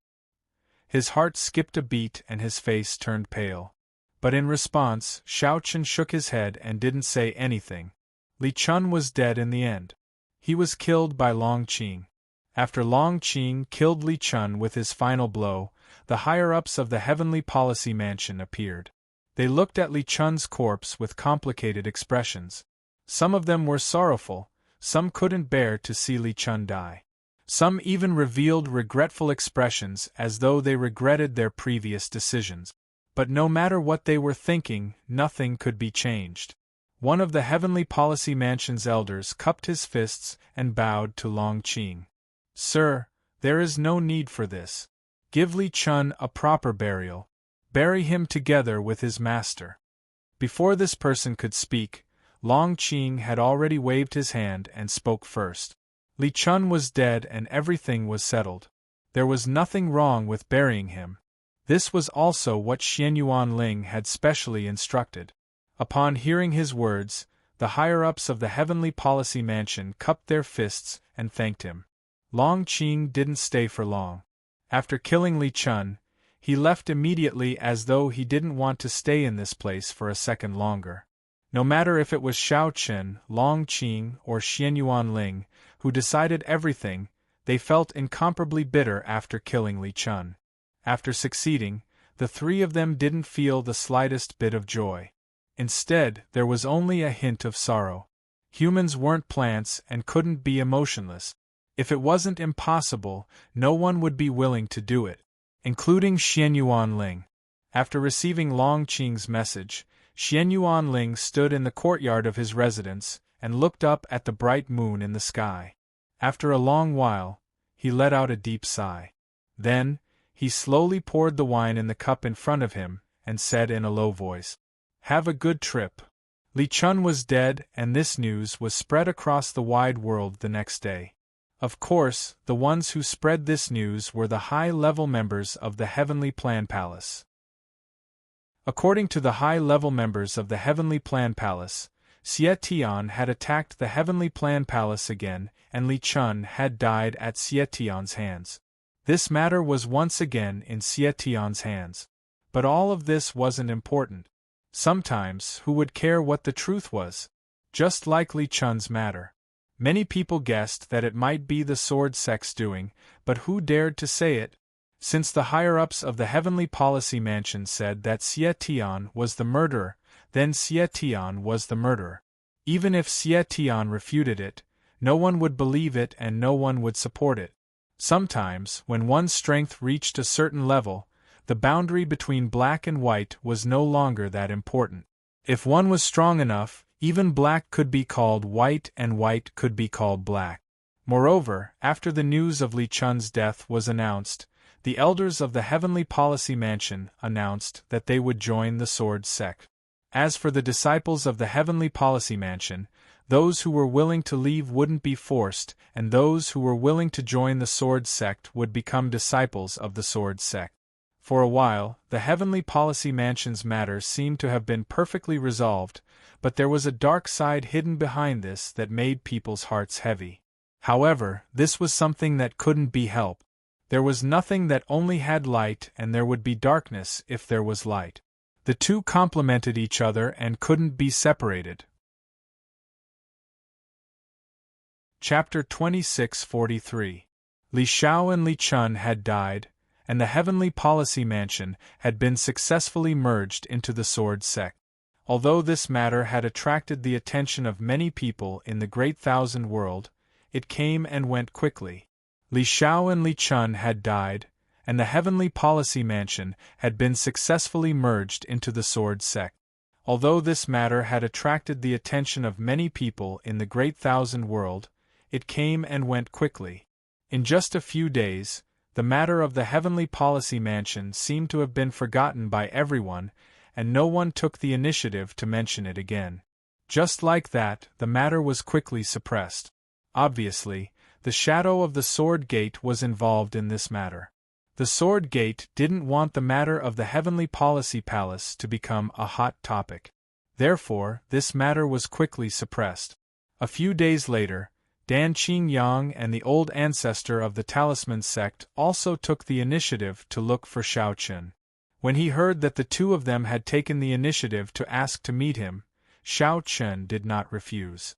His heart skipped a beat and his face turned pale. But in response, Xiao Chen shook his head and didn't say anything. Li Chun was dead in the end. He was killed by Long Qing. After Long Qing killed Li Chun with his final blow, the higher-ups of the Heavenly Policy Mansion appeared. They looked at Li Chun's corpse with complicated expressions. Some of them were sorrowful, some couldn't bear to see Li Chun die. Some even revealed regretful expressions as though they regretted their previous decisions. But no matter what they were thinking, nothing could be changed. One of the Heavenly Policy Mansion's elders cupped his fists and bowed to Long Qing. "Sir, there is no need for this. Give Li Chun a proper burial. Bury him together with his master." Before this person could speak, Long Qing had already waved his hand and spoke first. Li Chun was dead and everything was settled. There was nothing wrong with burying him. This was also what Xianyuan Ling had specially instructed. Upon hearing his words, the higher-ups of the Heavenly Policy Mansion cupped their fists and thanked him. Long Qing didn't stay for long. After killing Li Chun, he left immediately as though he didn't want to stay in this place for a second longer. No matter if it was Xiao Chen, Long Qing, or Xianyuan Ling, who decided everything, they felt incomparably bitter after killing Li Chun. After succeeding, the three of them didn't feel the slightest bit of joy. Instead, there was only a hint of sorrow. Humans weren't plants and couldn't be emotionless. If it wasn't impossible, no one would be willing to do it, including Xianyuan Ling. After receiving Long Qing's message, Xianyuan Ling stood in the courtyard of his residence and looked up at the bright moon in the sky. After a long while, he let out a deep sigh. Then, he slowly poured the wine in the cup in front of him and said in a low voice, Have a good trip. Li Chun was dead, and this news was spread across the wide world the next day. Of course, the ones who spread this news were the high-level members of the Heavenly Plan Palace. According to the high-level members of the Heavenly Plan Palace, Xie Tian had attacked the Heavenly Plan Palace again, and Li Chun had died at Xie Tian's hands. This matter was once again in Xie Tian's hands. But all of this wasn't important. Sometimes, who would care what the truth was? Just like Li Chun's matter. Many people guessed that it might be the Sword Sect's doing, but who dared to say it? Since the higher-ups of the Heavenly Policy Mansion said that Xie Tian was the murderer, then Xie Tian was the murderer. Even if Xie Tian refuted it, no one would believe it and no one would support it. Sometimes, when one's strength reached a certain level, the boundary between black and white was no longer that important. If one was strong enough, even black could be called white and white could be called black. Moreover, after the news of Li Chun's death was announced, the elders of the Heavenly Policy Mansion announced that they would join the Sword Sect. As for the disciples of the Heavenly Policy Mansion, those who were willing to leave wouldn't be forced, and those who were willing to join the Sword Sect would become disciples of the Sword Sect. For a while, the Heavenly Policy Mansion's matters seemed to have been perfectly resolved, but there was a dark side hidden behind this that made people's hearts heavy. However, this was something that couldn't be helped. There was nothing that only had light, and there would be darkness if there was light. The two complemented each other and couldn't be separated. Chapter 2643. Li Xiao and Li Chun had died, and the Heavenly Policy Mansion had been successfully merged into the Sword Sect. Although this matter had attracted the attention of many people in the Great Thousand World, it came and went quickly. Li Xiao and Li Chun had died, and the Heavenly Policy Mansion had been successfully merged into the Sword Sect. Although this matter had attracted the attention of many people in the Great Thousand World, it came and went quickly. In just a few days, the matter of the Heavenly Policy Mansion seemed to have been forgotten by everyone, and no one took the initiative to mention it again. Just like that, the matter was quickly suppressed. Obviously, the shadow of the Sword Gate was involved in this matter. The Sword Gate didn't want the matter of the Heavenly Policy Palace to become a hot topic. Therefore, this matter was quickly suppressed. A few days later, Dan Qingyang and the old ancestor of the Talisman sect also took the initiative to look for Xiao Chen. When he heard that the two of them had taken the initiative to ask to meet him, Xiao Chen did not refuse.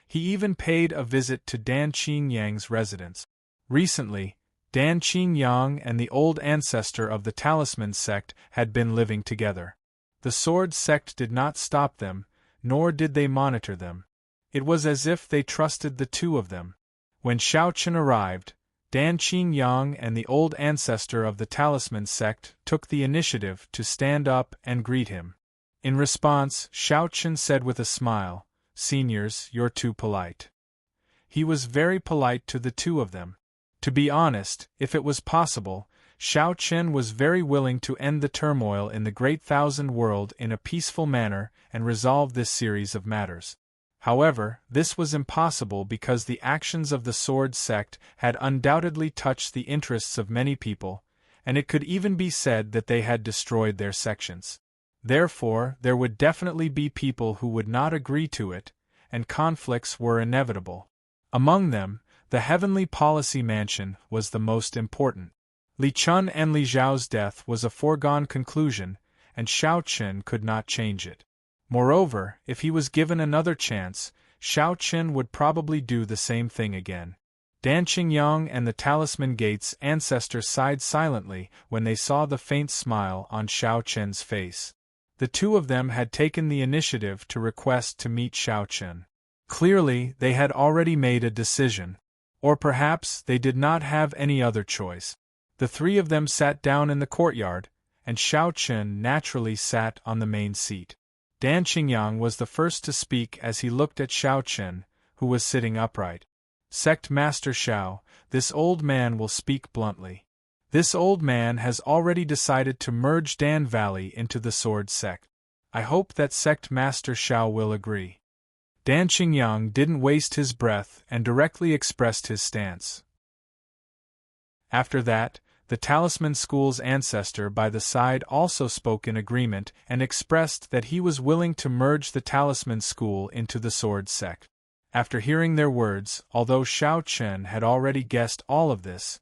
He even paid a visit to Dan Qingyang's residence. Recently, Dan Qingyang and the old ancestor of the Talisman sect had been living together. The Sword Sect did not stop them, nor did they monitor them. It was as if they trusted the two of them. When Xiao Chen arrived, Dan Qingyang and the old ancestor of the Talisman sect took the initiative to stand up and greet him. In response, Xiao Chen said with a smile, "Seniors, you're too polite." He was very polite to the two of them. To be honest, if it was possible, Xiao Chen was very willing to end the turmoil in the Great Thousand World in a peaceful manner and resolve this series of matters. However, this was impossible because the actions of the Sword Sect had undoubtedly touched the interests of many people, and it could even be said that they had destroyed their sections. Therefore, there would definitely be people who would not agree to it, and conflicts were inevitable. Among them, the Heavenly Policy Mansion was the most important. Li Chun and Li Xiao's death was a foregone conclusion, and Xiao Chen could not change it. Moreover, if he was given another chance, Xiao Chen would probably do the same thing again. Dan Qingyang and the Talisman Gate's ancestor sighed silently when they saw the faint smile on Xiao Chen's face. The two of them had taken the initiative to request to meet Xiao Chen. Clearly, they had already made a decision. Or perhaps they did not have any other choice. The three of them sat down in the courtyard, and Xiao Chen naturally sat on the main seat. Dan Qingyang was the first to speak as he looked at Xiao Chen, who was sitting upright. "Sect Master Xiao, this old man will speak bluntly. This old man has already decided to merge Dan Valley into the Sword Sect. I hope that sect master Xiao will agree. Dan Qingyang didn't waste his breath and directly expressed his stance. After that, the Talisman School's ancestor by the side also spoke in agreement and expressed that he was willing to merge the Talisman School into the Sword Sect. After hearing their words, although Xiao Chen had already guessed all of this,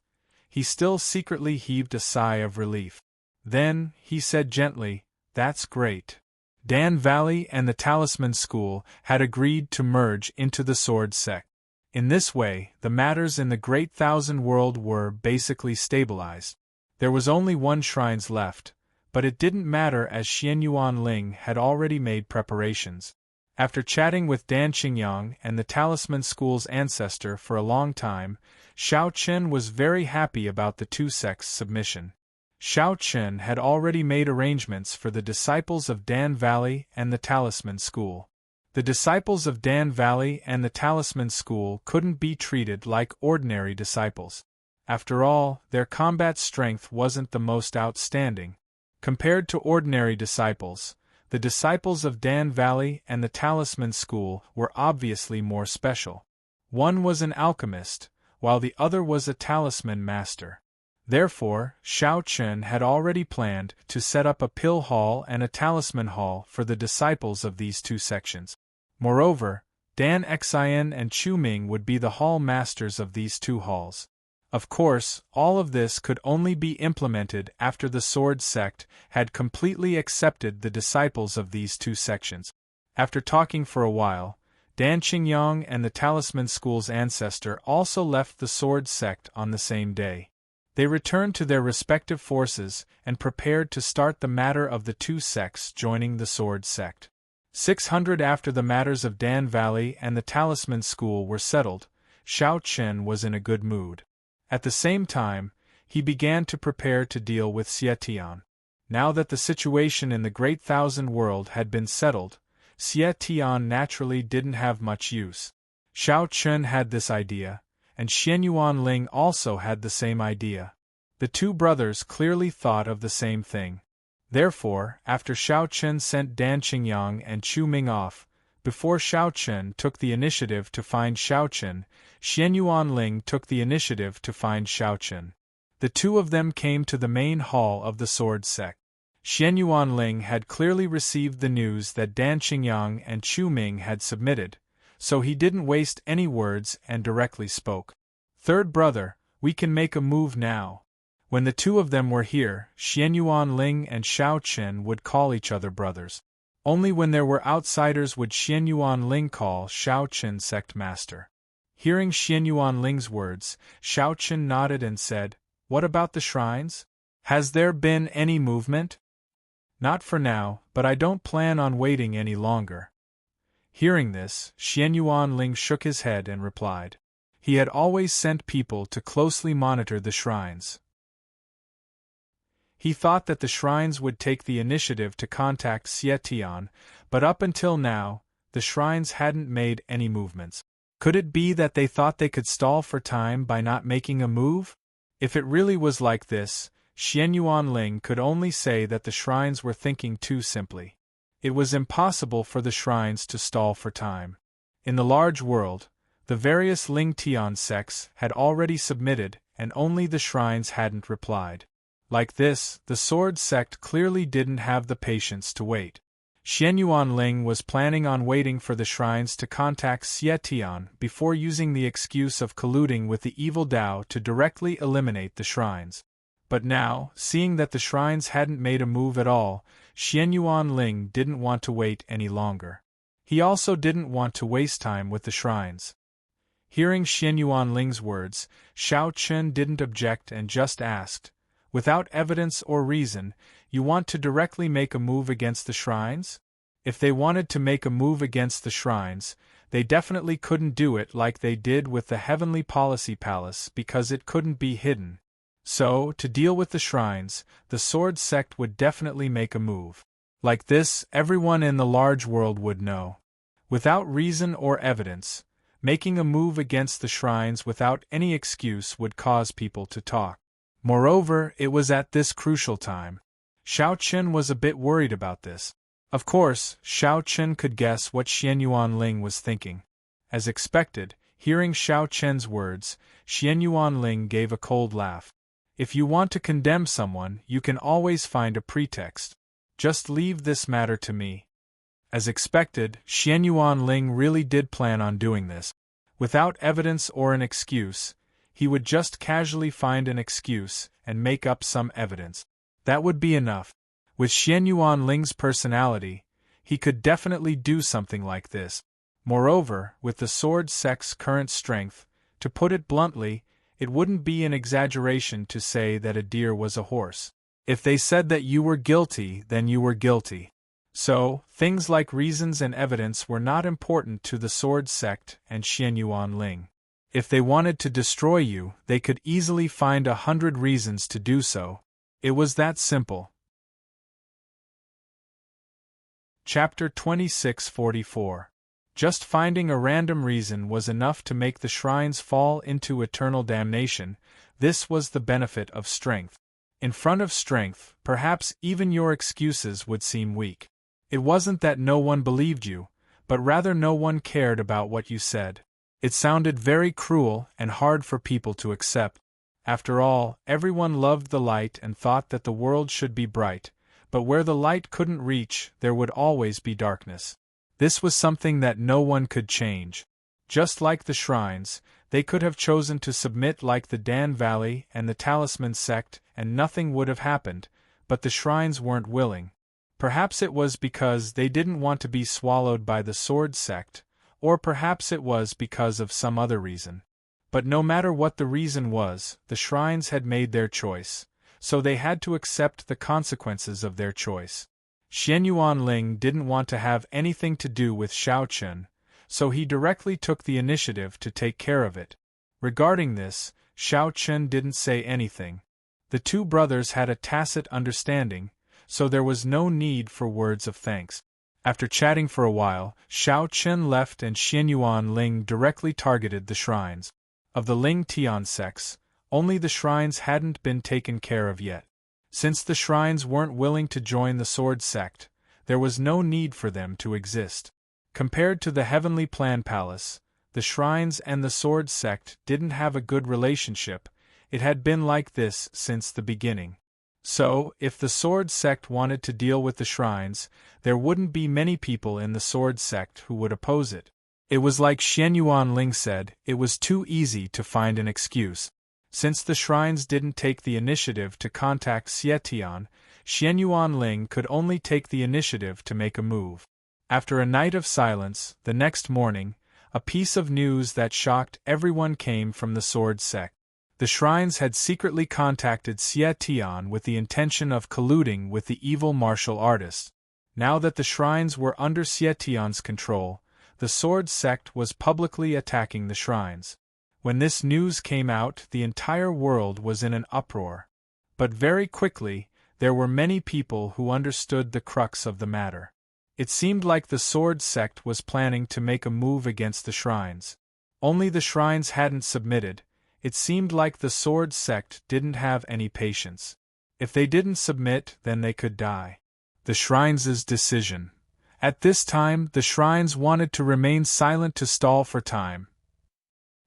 he still secretly heaved a sigh of relief. Then, he said gently, "That's great." Dan Valley and the Talisman School had agreed to merge into the Sword Sect. In this way, the matters in the Great Thousand World were basically stabilized. There was only one shrine left, but it didn't matter as Xianyuan Ling had already made preparations. After chatting with Dan Qingyang and the Talisman School's ancestor for a long time, Xiao Chen was very happy about the two sects' submission. Xiao Chen had already made arrangements for the disciples of Dan Valley and the Talisman School. The disciples of Dan Valley and the Talisman School couldn't be treated like ordinary disciples. After all, their combat strength wasn't the most outstanding. Compared to ordinary disciples, the disciples of Dan Valley and the Talisman School were obviously more special. One was an alchemist, while the other was a talisman master. Therefore, Xiao Chen had already planned to set up a pill hall and a talisman hall for the disciples of these two sections. Moreover, Dan Xian and Chu Ming would be the hall masters of these two halls. Of course, all of this could only be implemented after the Sword Sect had completely accepted the disciples of these two sections. After talking for a while, Dan Qingyang and the Talisman School's ancestor also left the Sword Sect on the same day. They returned to their respective forces and prepared to start the matter of the two sects joining the Sword Sect. 600 after the matters of Dan Valley and the Talisman School were settled, Xiao Chen was in a good mood. At the same time, he began to prepare to deal with Xie Tian. Now that the situation in the Great Thousand World had been settled, Xie Tian naturally didn't have much use. Xiao Chen had this idea, and Xianyuan Ling also had the same idea. The two brothers clearly thought of the same thing. Therefore, after Xiao Chen sent Dan Qingyang and Chu Ming off, before Xiao Chen took the initiative to find Xiao Chen, Xianyuan Ling took the initiative to find Xiao Chen. The two of them came to the main hall of the Sword Sect. Xianyuan Ling had clearly received the news that Dan Qingyang and Chu Ming had submitted, so he didn't waste any words and directly spoke. "Third brother, we can make a move now." When the two of them were here, Xianyuan Ling and Xiao Chen would call each other brothers. Only when there were outsiders would Xianyuan Ling call Xiao Chen sect master. Hearing Xianyuan Ling's words, Xiao Chen nodded and said, "What about the shrines? Has there been any movement?" "Not for now, but I don't plan on waiting any longer." Hearing this, Xianyuan Ling shook his head and replied. He had always sent people to closely monitor the shrines. He thought that the shrines would take the initiative to contact Xie Tian, but up until now, the shrines hadn't made any movements. Could it be that they thought they could stall for time by not making a move? If it really was like this, Xianyuan Ling could only say that the shrines were thinking too simply. It was impossible for the shrines to stall for time. In the large world, the various Ling Tian sects had already submitted, and only the shrines hadn't replied. Like this, the Sword Sect clearly didn't have the patience to wait. Xianyuan Ling was planning on waiting for the shrines to contact Xie Tian before using the excuse of colluding with the evil Dao to directly eliminate the shrines. But now, seeing that the shrines hadn't made a move at all, Xianyuan Ling didn't want to wait any longer. He also didn't want to waste time with the shrines. Hearing Xianyuan Ling's words, Xiao Chen didn't object and just asked, "Without evidence or reason, you want to directly make a move against the shrines?" If they wanted to make a move against the shrines, they definitely couldn't do it like they did with the Heavenly Policy Palace because it couldn't be hidden. So, to deal with the shrines, the Sword Sect would definitely make a move. Like this, everyone in the large world would know. Without reason or evidence, making a move against the shrines without any excuse would cause people to talk. Moreover, it was at this crucial time. Xiao Chen was a bit worried about this. Of course, Xiao Chen could guess what Xianyuan Ling was thinking. As expected, hearing Xiao Chen's words, Xianyuan Ling gave a cold laugh. If you want to condemn someone, you can always find a pretext. Just leave this matter to me. As expected, Xianyuan Ling really did plan on doing this. Without evidence or an excuse, he would just casually find an excuse and make up some evidence. That would be enough. With Xianyuan Ling's personality, he could definitely do something like this. Moreover, with the sword sect's current strength, to put it bluntly, it wouldn't be an exaggeration to say that a deer was a horse. If they said that you were guilty, then you were guilty. So, things like reasons and evidence were not important to the sword sect and Xianyuan Ling. If they wanted to destroy you, they could easily find 100 reasons to do so. It was that simple. Chapter 2644. Just finding a random reason was enough to make the shrines fall into eternal damnation. This was the benefit of strength. In front of strength, perhaps even your excuses would seem weak. It wasn't that no one believed you, but rather no one cared about what you said. It sounded very cruel and hard for people to accept. After all, everyone loved the light and thought that the world should be bright, but where the light couldn't reach, there would always be darkness. This was something that no one could change. Just like the shrines, they could have chosen to submit like the Dan Valley and the Talisman sect and nothing would have happened, but the shrines weren't willing. Perhaps it was because they didn't want to be swallowed by the sword sect, or perhaps it was because of some other reason. But no matter what the reason was, the shrines had made their choice, so they had to accept the consequences of their choice. Xianyuan Ling didn't want to have anything to do with Xiao Chen, so he directly took the initiative to take care of it. Regarding this, Xiao Chen didn't say anything. The two brothers had a tacit understanding, so there was no need for words of thanks. After chatting for a while, Xiao Chen left and Xianyuan Ling directly targeted the shrines. Of the Ling Tian sects, only the shrines hadn't been taken care of yet. Since the shrines weren't willing to join the sword sect, there was no need for them to exist. Compared to the Heavenly Plan Palace, the shrines and the sword sect didn't have a good relationship. It had been like this since the beginning. So, if the sword sect wanted to deal with the shrines, there wouldn't be many people in the sword sect who would oppose it. It was like Xianyuan Ling said, it was too easy to find an excuse. Since the shrines didn't take the initiative to contact Xietian, Xianyuan Ling could only take the initiative to make a move. After a night of silence, the next morning, a piece of news that shocked everyone came from the sword sect. The shrines had secretly contacted Xietian with the intention of colluding with the evil martial artists. Now that the shrines were under Xietian's control, the sword sect was publicly attacking the shrines. When this news came out, the entire world was in an uproar. But very quickly, there were many people who understood the crux of the matter. It seemed like the sword sect was planning to make a move against the shrines. Only the shrines hadn't submitted. It seemed like the sword sect didn't have any patience. If they didn't submit, then they could die. The shrines' decision. At this time, the shrines wanted to remain silent to stall for time.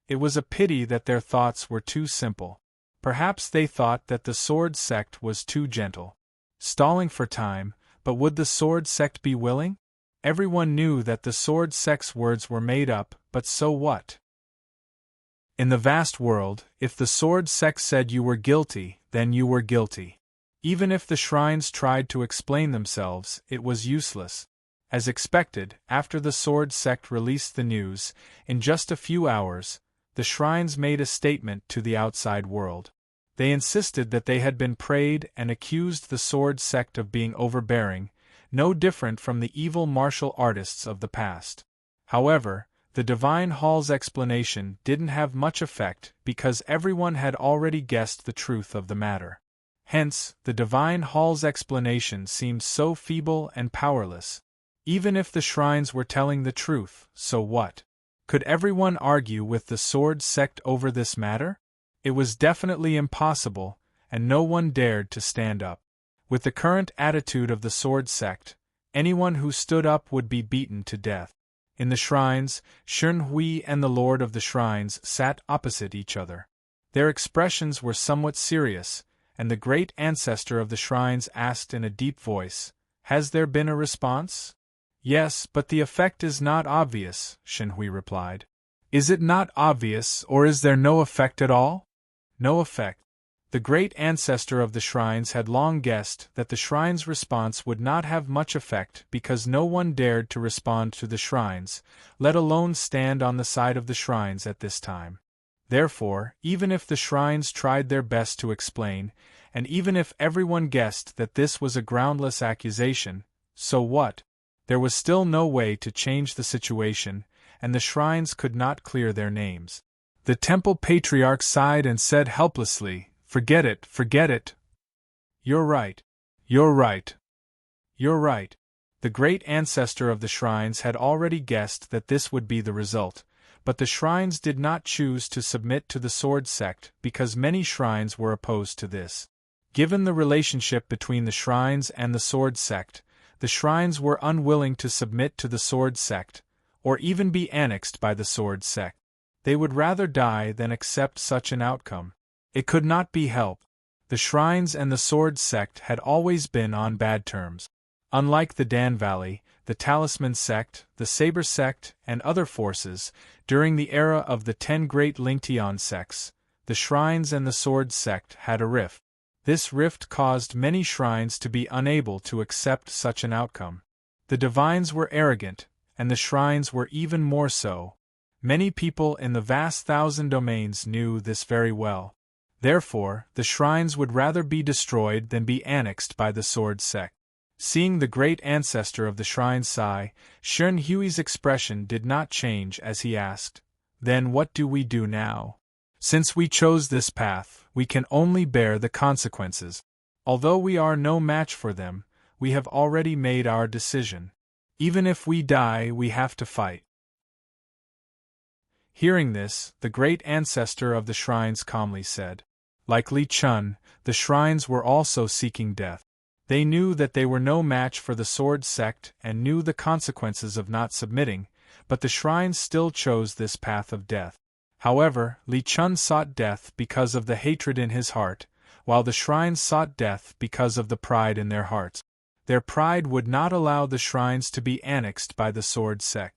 It was a pity that their thoughts were too simple. Perhaps they thought that the sword sect was too gentle. Stalling for time, but would the sword sect be willing? Everyone knew that the sword sect's words were made up, but so what? In the vast world, if the sword sect said you were guilty, then you were guilty. Even if the shrines tried to explain themselves, it was useless. As expected, after the sword sect released the news, in just a few hours, the shrines made a statement to the outside world. They insisted that they had been prayed and accused the sword sect of being overbearing, no different from the evil martial artists of the past. However, the Divine Hall's explanation didn't have much effect because everyone had already guessed the truth of the matter. Hence, the Divine Hall's explanation seemed so feeble and powerless. Even if the shrines were telling the truth, so what? Could everyone argue with the sword sect over this matter? It was definitely impossible, and no one dared to stand up. With the current attitude of the sword sect, Anyone who stood up would be beaten to death. In the shrines, Shen Hui and the Lord of the Shrines sat opposite each other. Their expressions were somewhat serious, and the great ancestor of the shrines asked in a deep voice, "Has there been a response?" "Yes, but the effect is not obvious," Shen Hui replied. "Is it not obvious, or is there no effect at all?" "No effect." The great ancestor of the shrines had long guessed that the shrine's response would not have much effect because no one dared to respond to the shrines, let alone stand on the side of the shrines at this time. Therefore, even if the shrines tried their best to explain, and even if everyone guessed that this was a groundless accusation, so what? There was still no way to change the situation, and the shrines could not clear their names. The temple patriarch sighed and said helplessly, "Forget it, forget it." "You're right. You're right. You're right." The great ancestor of the shrines had already guessed that this would be the result, but the shrines did not choose to submit to the sword sect because many shrines were opposed to this. Given the relationship between the shrines and the sword sect, the shrines were unwilling to submit to the sword sect, or even be annexed by the sword sect. They would rather die than accept such an outcome. It could not be helped. The shrines and the sword sect had always been on bad terms. Unlike the Dan Valley, the Talisman sect, the Saber sect, and other forces, during the era of the 10 great Lingtian sects, the shrines and the sword sect had a rift. This rift caused many shrines to be unable to accept such an outcome. The divines were arrogant, and the shrines were even more so. Many people in the vast thousand domains knew this very well. Therefore, the shrines would rather be destroyed than be annexed by the sword sect. Seeing the great ancestor of the shrine sigh, Shen Hui's expression did not change as he asked, "Then what do we do now? Since we chose this path, we can only bear the consequences. Although we are no match for them, we have already made our decision. Even if we die, we have to fight." Hearing this, the great ancestor of the shrines calmly said, "Like Li Chun, the shrines were also seeking death. They knew that they were no match for the sword sect and knew the consequences of not submitting, but the shrines still chose this path of death. However, Li Chun sought death because of the hatred in his heart, while the shrines sought death because of the pride in their hearts. Their pride would not allow the shrines to be annexed by the sword sect."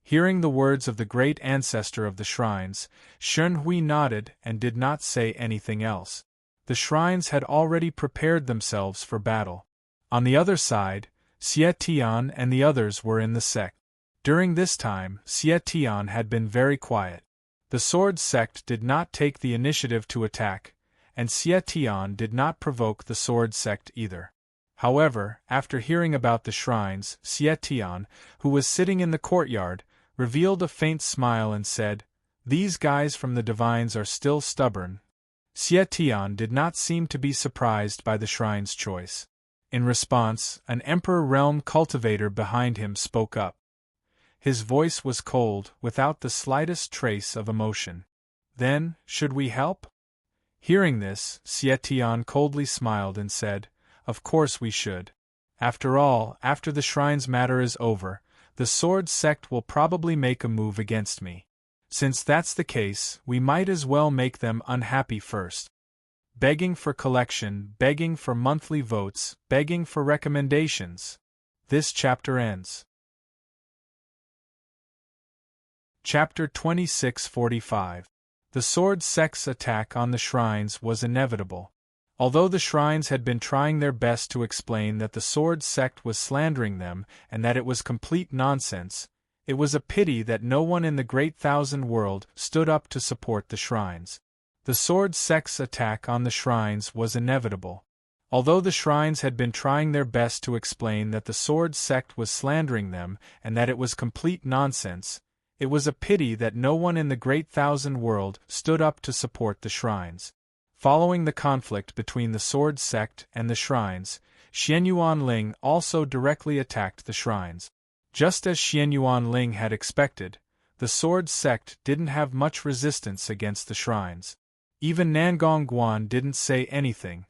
Hearing the words of the great ancestor of the shrines, Shen Hui nodded and did not say anything else. The shrines had already prepared themselves for battle. On the other side, Xie Tian and the others were in the sect. During this time, Xie Tian had been very quiet. The sword sect did not take the initiative to attack, and Xie Tian did not provoke the sword sect either. However, after hearing about the shrines, Xie Tian, who was sitting in the courtyard, revealed a faint smile and said, "These guys from the divines are still stubborn." Xie Tian did not seem to be surprised by the shrine's choice. In response, an Emperor Realm cultivator behind him spoke up. His voice was cold, without the slightest trace of emotion. "Then, should we help?" Hearing this, Xie Tian coldly smiled and said, "Of course we should. After all, after the shrine's matter is over, the sword sect will probably make a move against me. Since that's the case, we might as well make them unhappy first. Begging for collection, begging for monthly votes, begging for recommendations. This chapter ends. Chapter 2645. The sword sect's attack on the shrines was inevitable. Although the shrines had been trying their best to explain that the sword sect was slandering them and that it was complete nonsense, it was a pity that no one in the great thousand world stood up to support the shrines. The sword sect's attack on the shrines was inevitable. Although the shrines had been trying their best to explain that the sword sect was slandering them and that it was complete nonsense, it was a pity that no one in the great thousand world stood up to support the shrines. Following the conflict between the sword sect and the shrines, Xianyuan Ling also directly attacked the shrines. Just as Xianyuan Ling had expected, the sword sect didn't have much resistance against the shrines. Even Nangong Guan didn't say anything.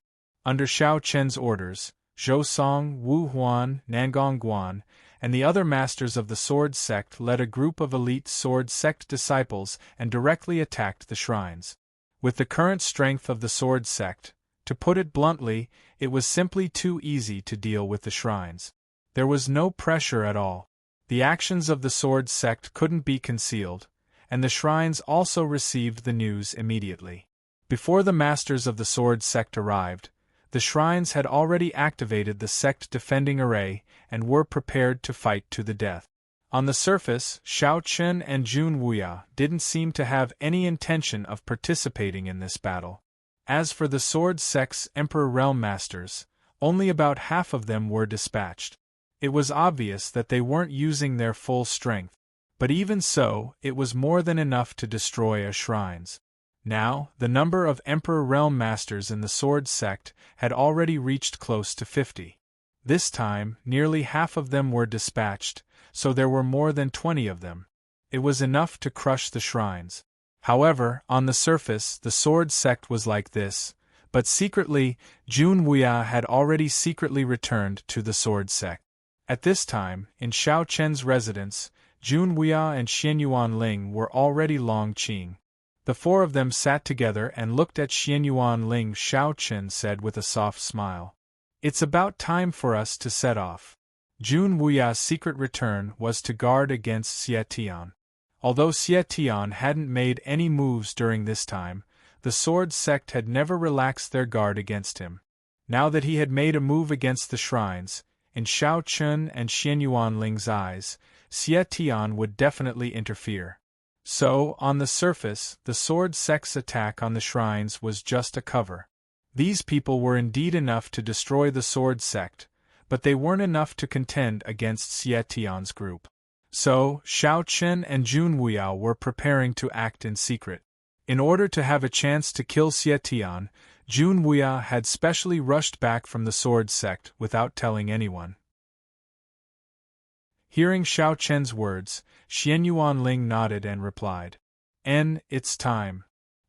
Under Xiao Chen's orders, Zhou Song, Wu Huan, Nangong Guan, and the other masters of the sword sect led a group of elite sword sect disciples and directly attacked the shrines. With the current strength of the sword sect, to put it bluntly, it was simply too easy to deal with the shrines. There was no pressure at all. The actions of the sword sect couldn't be concealed, and the shrines also received the news immediately. Before the masters of the sword sect arrived, the shrines had already activated the sect-defending array and were prepared to fight to the death. On the surface, Xiao Chen and Jun Wuya didn't seem to have any intention of participating in this battle. As for the sword sect's Emperor Realm Masters, only about half of them were dispatched. It was obvious that they weren't using their full strength, but even so, it was more than enough to destroy a shrines. Now, the number of Emperor Realm Masters in the sword sect had already reached close to 50. This time, nearly half of them were dispatched, so there were more than 20 of them. It was enough to crush the shrines. However, on the surface, the sword sect was like this, but secretly, Jun Wuya had already secretly returned to the sword sect. At this time, in Xiao Chen's residence, Jun Wuya and Xianyuan Ling were already long qing. The four of them sat together and looked at Xianyuan Ling. Xiao Chen said with a soft smile, "It's about time for us to set off." Jun Wuya's secret return was to guard against Xie Tian. Although Xie Tian hadn't made any moves during this time, the sword sect had never relaxed their guard against him. Now that he had made a move against the shrines, in Xiao Chen and Xianyuan Ling's eyes, Xie Tian would definitely interfere. So, on the surface, the sword sect's attack on the shrines was just a cover. These people were indeed enough to destroy the sword sect, but they weren't enough to contend against Xie Tian's group. So, Xiao Chen and Jun Wuya were preparing to act in secret. In order to have a chance to kill Xie Tian, Jun Wuya had specially rushed back from the sword sect without telling anyone. Hearing Xiao Chen's words, Xianyuan Ling nodded and replied, It's time."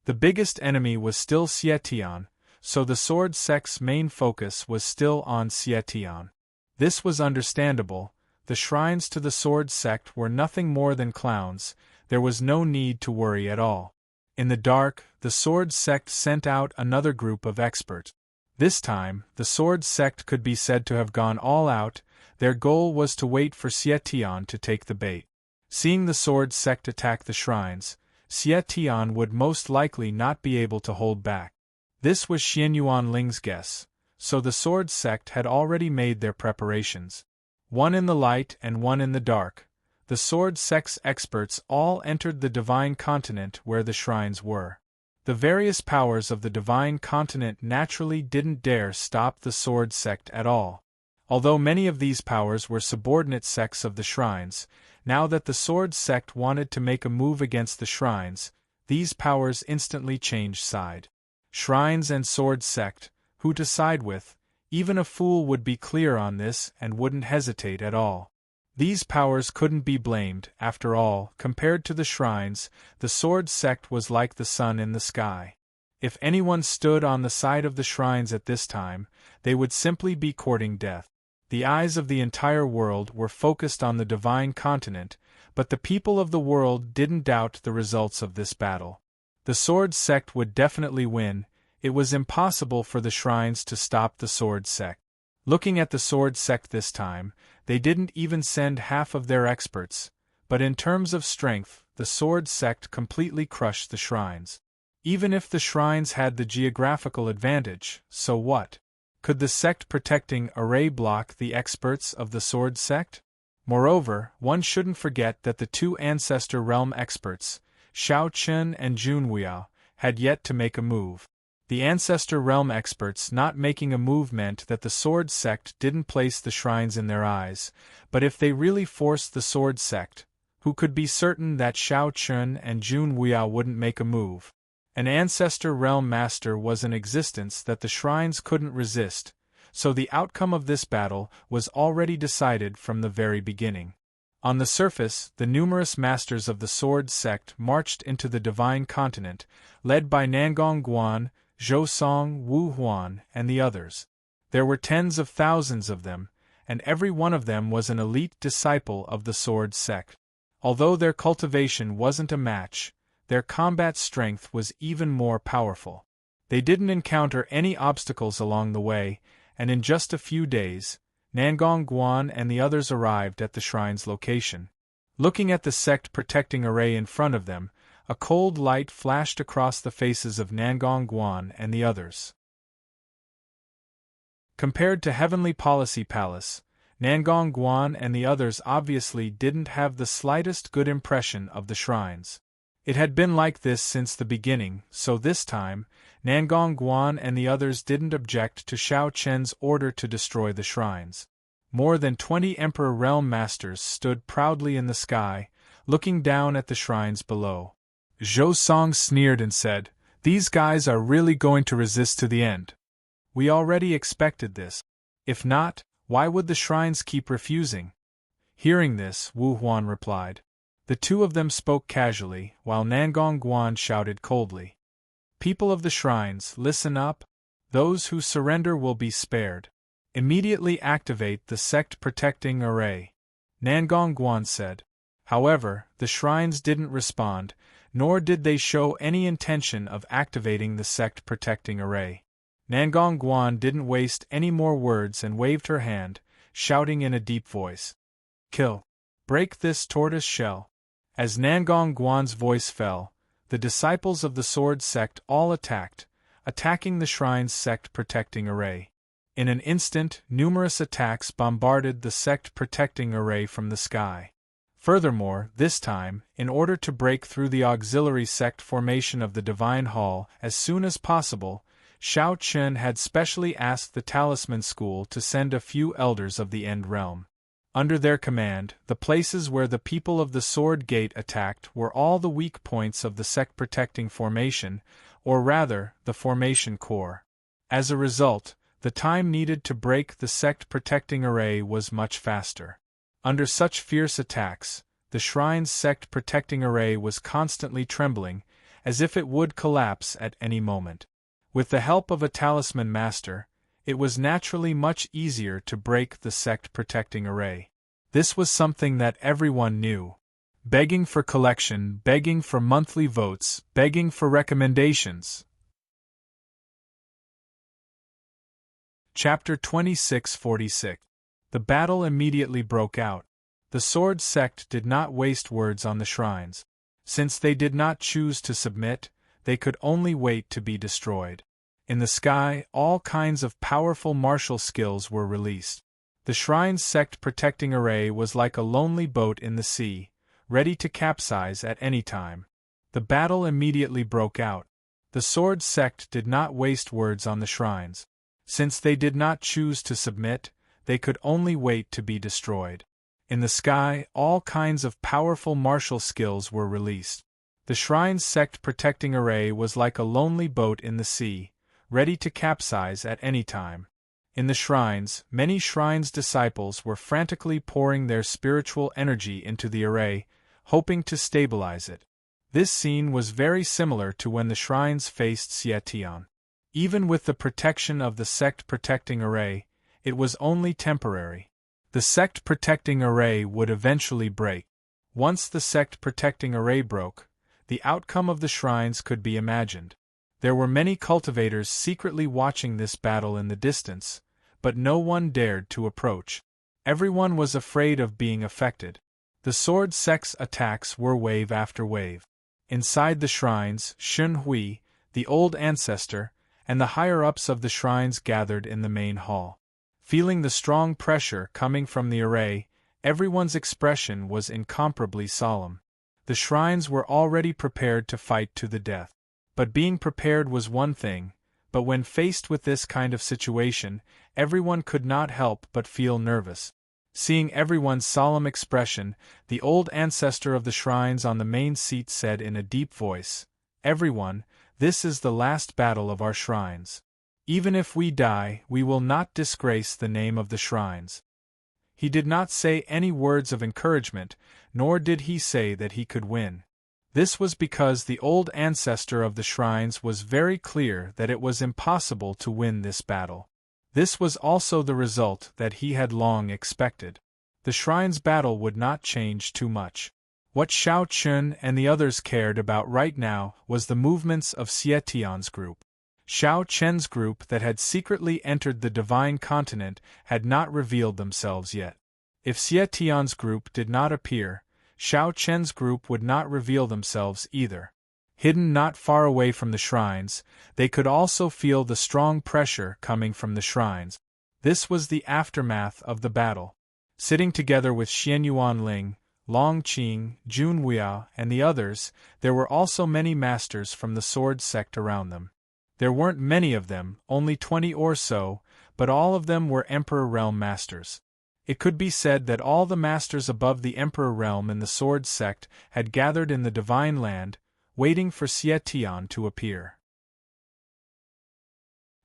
The biggest enemy was still Xie Tian, so the sword sect's main focus was still on Xie Tian. This was understandable. The shrines to the sword sect were nothing more than clowns. There was no need to worry at all. In the dark, the sword sect sent out another group of experts. This time, the sword sect could be said to have gone all out. Their goal was to wait for Xie Tian to take the bait. Seeing the sword sect attack the shrines, Xie Tian would most likely not be able to hold back. This was Xianyuan Ling's guess, so the sword sect had already made their preparations. One in the light and one in the dark, the sword sect's experts all entered the divine continent where the shrines were. The various powers of the divine continent naturally didn't dare stop the sword sect at all. Although many of these powers were subordinate sects of the shrines, now that the sword sect wanted to make a move against the shrines, these powers instantly changed side. Shrines and sword sect, who to side with? Even a fool would be clear on this and wouldn't hesitate at all. These powers couldn't be blamed. After all, compared to the shrines, the sword sect was like the sun in the sky. If anyone stood on the side of the shrines at this time, they would simply be courting death. The eyes of the entire world were focused on the divine continent, but the people of the world didn't doubt the results of this battle. The sword sect would definitely win. It was impossible for the shrines to stop the sword sect. Looking at the sword sect this time, they didn't even send half of their experts, but in terms of strength, the sword sect completely crushed the shrines. Even if the shrines had the geographical advantage, so what? Could the sect protecting array block the experts of the sword sect? Moreover, one shouldn't forget that the two ancestor realm experts, Xiao Chen and Jun Wuya, had yet to make a move. The ancestor realm experts not making a move meant that the sword sect didn't place the shrines in their eyes, but if they really forced the sword sect, who could be certain that Xiao Chen and Jun Wuya wouldn't make a move? An ancestor realm master was in existence that the shrines couldn't resist, so the outcome of this battle was already decided from the very beginning. On the surface, the numerous masters of the sword sect marched into the divine continent, led by Nangong Guan, Zhou Song, Wu Huan, and the others. There were tens of thousands of them, and every one of them was an elite disciple of the sword sect. Although their cultivation wasn't a match, their combat strength was even more powerful. They didn't encounter any obstacles along the way, and in just a few days, Nangong Guan and the others arrived at the shrine's location. Looking at the sect protecting array in front of them, a cold light flashed across the faces of Nangong Guan and the others. Compared to Heavenly Policy Palace, Nangong Guan and the others obviously didn't have the slightest good impression of the shrines. It had been like this since the beginning, so this time, Nangong Guan and the others didn't object to Xiao Chen's order to destroy the shrines. More than 20 Emperor Realm Masters stood proudly in the sky, looking down at the shrines below. Zhou Song sneered and said, "These guys are really going to resist to the end. We already expected this. If not, why would the shrines keep refusing?" Hearing this, Wu Huan replied. The two of them spoke casually, while Nangong Guan shouted coldly. "People of the shrines, listen up. Those who surrender will be spared. Immediately activate the sect protecting array," Nangong Guan said. However, the shrines didn't respond, nor did they show any intention of activating the sect protecting array. Nangong Guan didn't waste any more words and waved her hand, shouting in a deep voice. "Kill! Break this tortoise shell!" As Nangong Guan's voice fell, the disciples of the sword sect all attacking the shrine's sect protecting array. In an instant, numerous attacks bombarded the sect protecting array from the sky. Furthermore, this time, in order to break through the auxiliary sect formation of the Divine Hall as soon as possible, Xiao Chen had specially asked the Talisman School to send a few elders of the End Realm. Under their command, the places where the people of the Sword Gate attacked were all the weak points of the sect-protecting formation, or rather, the formation core. As a result, the time needed to break the sect-protecting array was much faster. Under such fierce attacks, the shrine's sect-protecting array was constantly trembling, as if it would collapse at any moment. With the help of a talisman master, it was naturally much easier to break the sect-protecting array. This was something that everyone knew. Begging for collection, begging for monthly votes, begging for recommendations. Chapter 2646. The battle immediately broke out. The sword sect did not waste words on the shrines. Since they did not choose to submit, they could only wait to be destroyed. In the sky, all kinds of powerful martial skills were released. The shrine's sect-protecting array was like a lonely boat in the sea, ready to capsize at any time. The battle immediately broke out. The sword sect did not waste words on the shrines. Since they did not choose to submit, they could only wait to be destroyed. In the sky, all kinds of powerful martial skills were released. The shrine's sect-protecting array was like a lonely boat in the sea, ready to capsize at any time. In the shrines, many shrines' disciples were frantically pouring their spiritual energy into the array, hoping to stabilize it. This scene was very similar to when the shrines faced Xietian. Even with the protection of the sect-protecting array, it was only temporary. The sect-protecting array would eventually break. Once the sect-protecting array broke, the outcome of the shrines could be imagined. There were many cultivators secretly watching this battle in the distance, but no one dared to approach. Everyone was afraid of being affected. The sword sect's attacks were wave after wave. Inside the shrines, Shun Hui, the old ancestor, and the higher-ups of the shrines gathered in the main hall. Feeling the strong pressure coming from the array, everyone's expression was incomparably solemn. The shrines were already prepared to fight to the death. But being prepared was one thing, but when faced with this kind of situation, everyone could not help but feel nervous. Seeing everyone's solemn expression, the old ancestor of the shrines on the main seat said in a deep voice, "Everyone, this is the last battle of our shrines. Even if we die, we will not disgrace the name of the shrines." He did not say any words of encouragement, nor did he say that he could win. This was because the old ancestor of the shrines was very clear that it was impossible to win this battle. This was also the result that he had long expected. The shrine's battle would not change too much. What Xiao Chun and the others cared about right now was the movements of Xie Tian's group. Xiao Chen's group that had secretly entered the divine continent had not revealed themselves yet. If Xie Tian's group did not appear, Xiao Chen's group would not reveal themselves either. Hidden not far away from the shrines, they could also feel the strong pressure coming from the shrines. This was the aftermath of the battle. Sitting together with Xianyuan Ling, Long Qing, Jun Huiao, and the others, there were also many masters from the sword sect around them. There weren't many of them, only 20 or so, but all of them were Emperor Realm masters. It could be said that all the masters above the Emperor Realm in the sword sect had gathered in the Divine Land, waiting for Xie Tian to appear.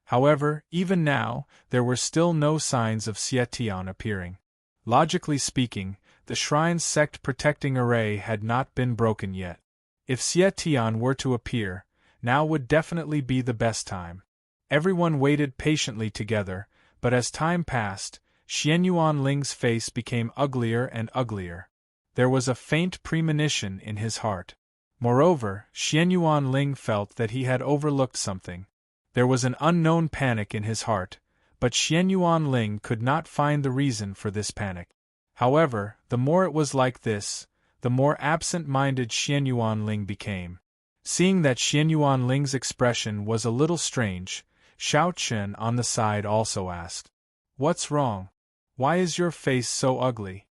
However, even now, there were still no signs of Xie Tian appearing. Logically speaking, the shrine's sect protecting array had not been broken yet. If Xie Tian were to appear, now would definitely be the best time. Everyone waited patiently together, but as time passed, Xianyuan Ling's face became uglier and uglier. There was a faint premonition in his heart. Moreover, Xianyuan Ling felt that he had overlooked something. There was an unknown panic in his heart, but Xianyuan Ling could not find the reason for this panic. However, the more it was like this, the more absent-minded Xianyuan Ling became. Seeing that Xianyuan Ling's expression was a little strange, Xiao Chen on the side also asked, "What's wrong? Why is your face so ugly?"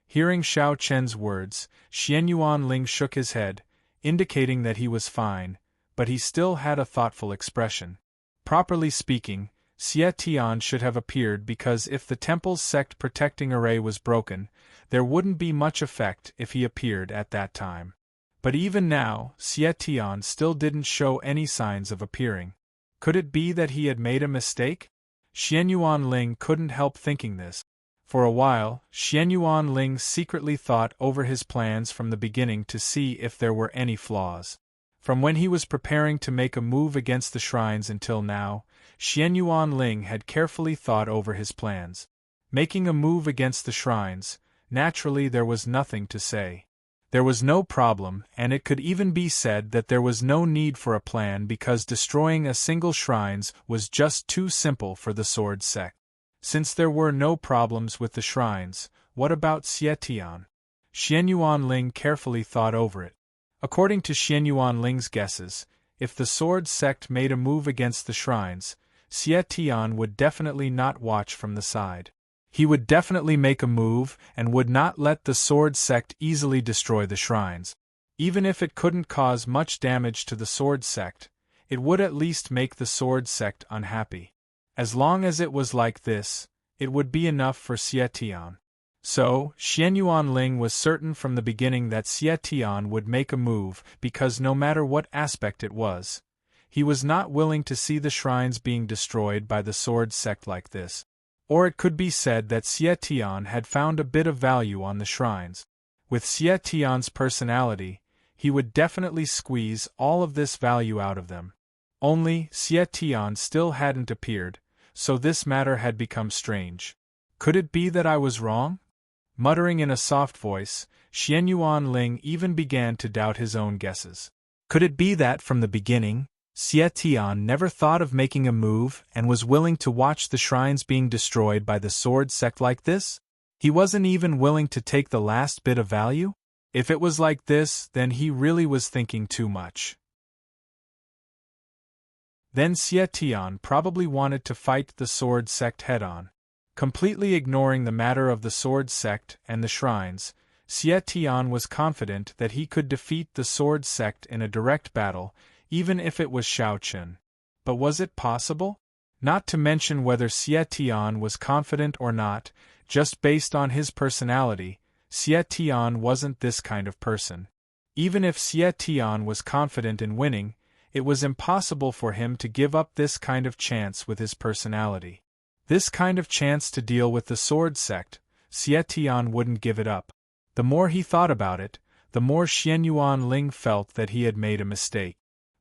Hearing Xiao Chen's words, Xianyuan Ling shook his head, indicating that he was fine, but he still had a thoughtful expression. Properly speaking, Xie Tian should have appeared because if the temple's sect protecting array was broken, there wouldn't be much effect if he appeared at that time. But even now, Xie Tian still didn't show any signs of appearing. Could it be that he had made a mistake? Xianyuan Ling couldn't help thinking this. For a while, Xianyuan Ling secretly thought over his plans from the beginning to see if there were any flaws. From when he was preparing to make a move against the shrines until now, Xianyuan Ling had carefully thought over his plans. Making a move against the shrines, naturally there was nothing to say. There was no problem, and it could even be said that there was no need for a plan because destroying a single shrines was just too simple for the sword sect. Since there were no problems with the shrines, what about Xie Tian? Xianyuan Ling carefully thought over it. According to Xianyuan Ling's guesses, if the sword sect made a move against the shrines, Xie Tian would definitely not watch from the side. He would definitely make a move and would not let the sword sect easily destroy the shrines. Even if it couldn't cause much damage to the sword sect, it would at least make the sword sect unhappy. As long as it was like this, it would be enough for Xie Tian. So, Xianyuan Ling was certain from the beginning that Xie Tian would make a move because no matter what aspect it was, he was not willing to see the shrines being destroyed by the sword sect like this. Or it could be said that Xie Tian had found a bit of value on the shrines. With Xie Tian's personality, he would definitely squeeze all of this value out of them. Only, Xie Tian still hadn't appeared, so this matter had become strange. Could it be that I was wrong? Muttering in a soft voice, Xianyuan Ling even began to doubt his own guesses. Could it be that from the beginning, Xie Tian never thought of making a move and was willing to watch the shrines being destroyed by the sword sect like this? He wasn't even willing to take the last bit of value? If it was like this, then he really was thinking too much. Then Xie Tian probably wanted to fight the sword sect head-on. Completely ignoring the matter of the sword sect and the shrines, Xie Tian was confident that he could defeat the sword sect in a direct battle, even if it was Xiao Chen. But was it possible? Not to mention whether Xie Tian was confident or not, just based on his personality, Xie Tian wasn't this kind of person. Even if Xie Tian was confident in winning, it was impossible for him to give up this kind of chance with his personality. This kind of chance to deal with the sword sect, Xie Tian wouldn't give it up. The more he thought about it, the more Xianyuan Ling felt that he had made a mistake.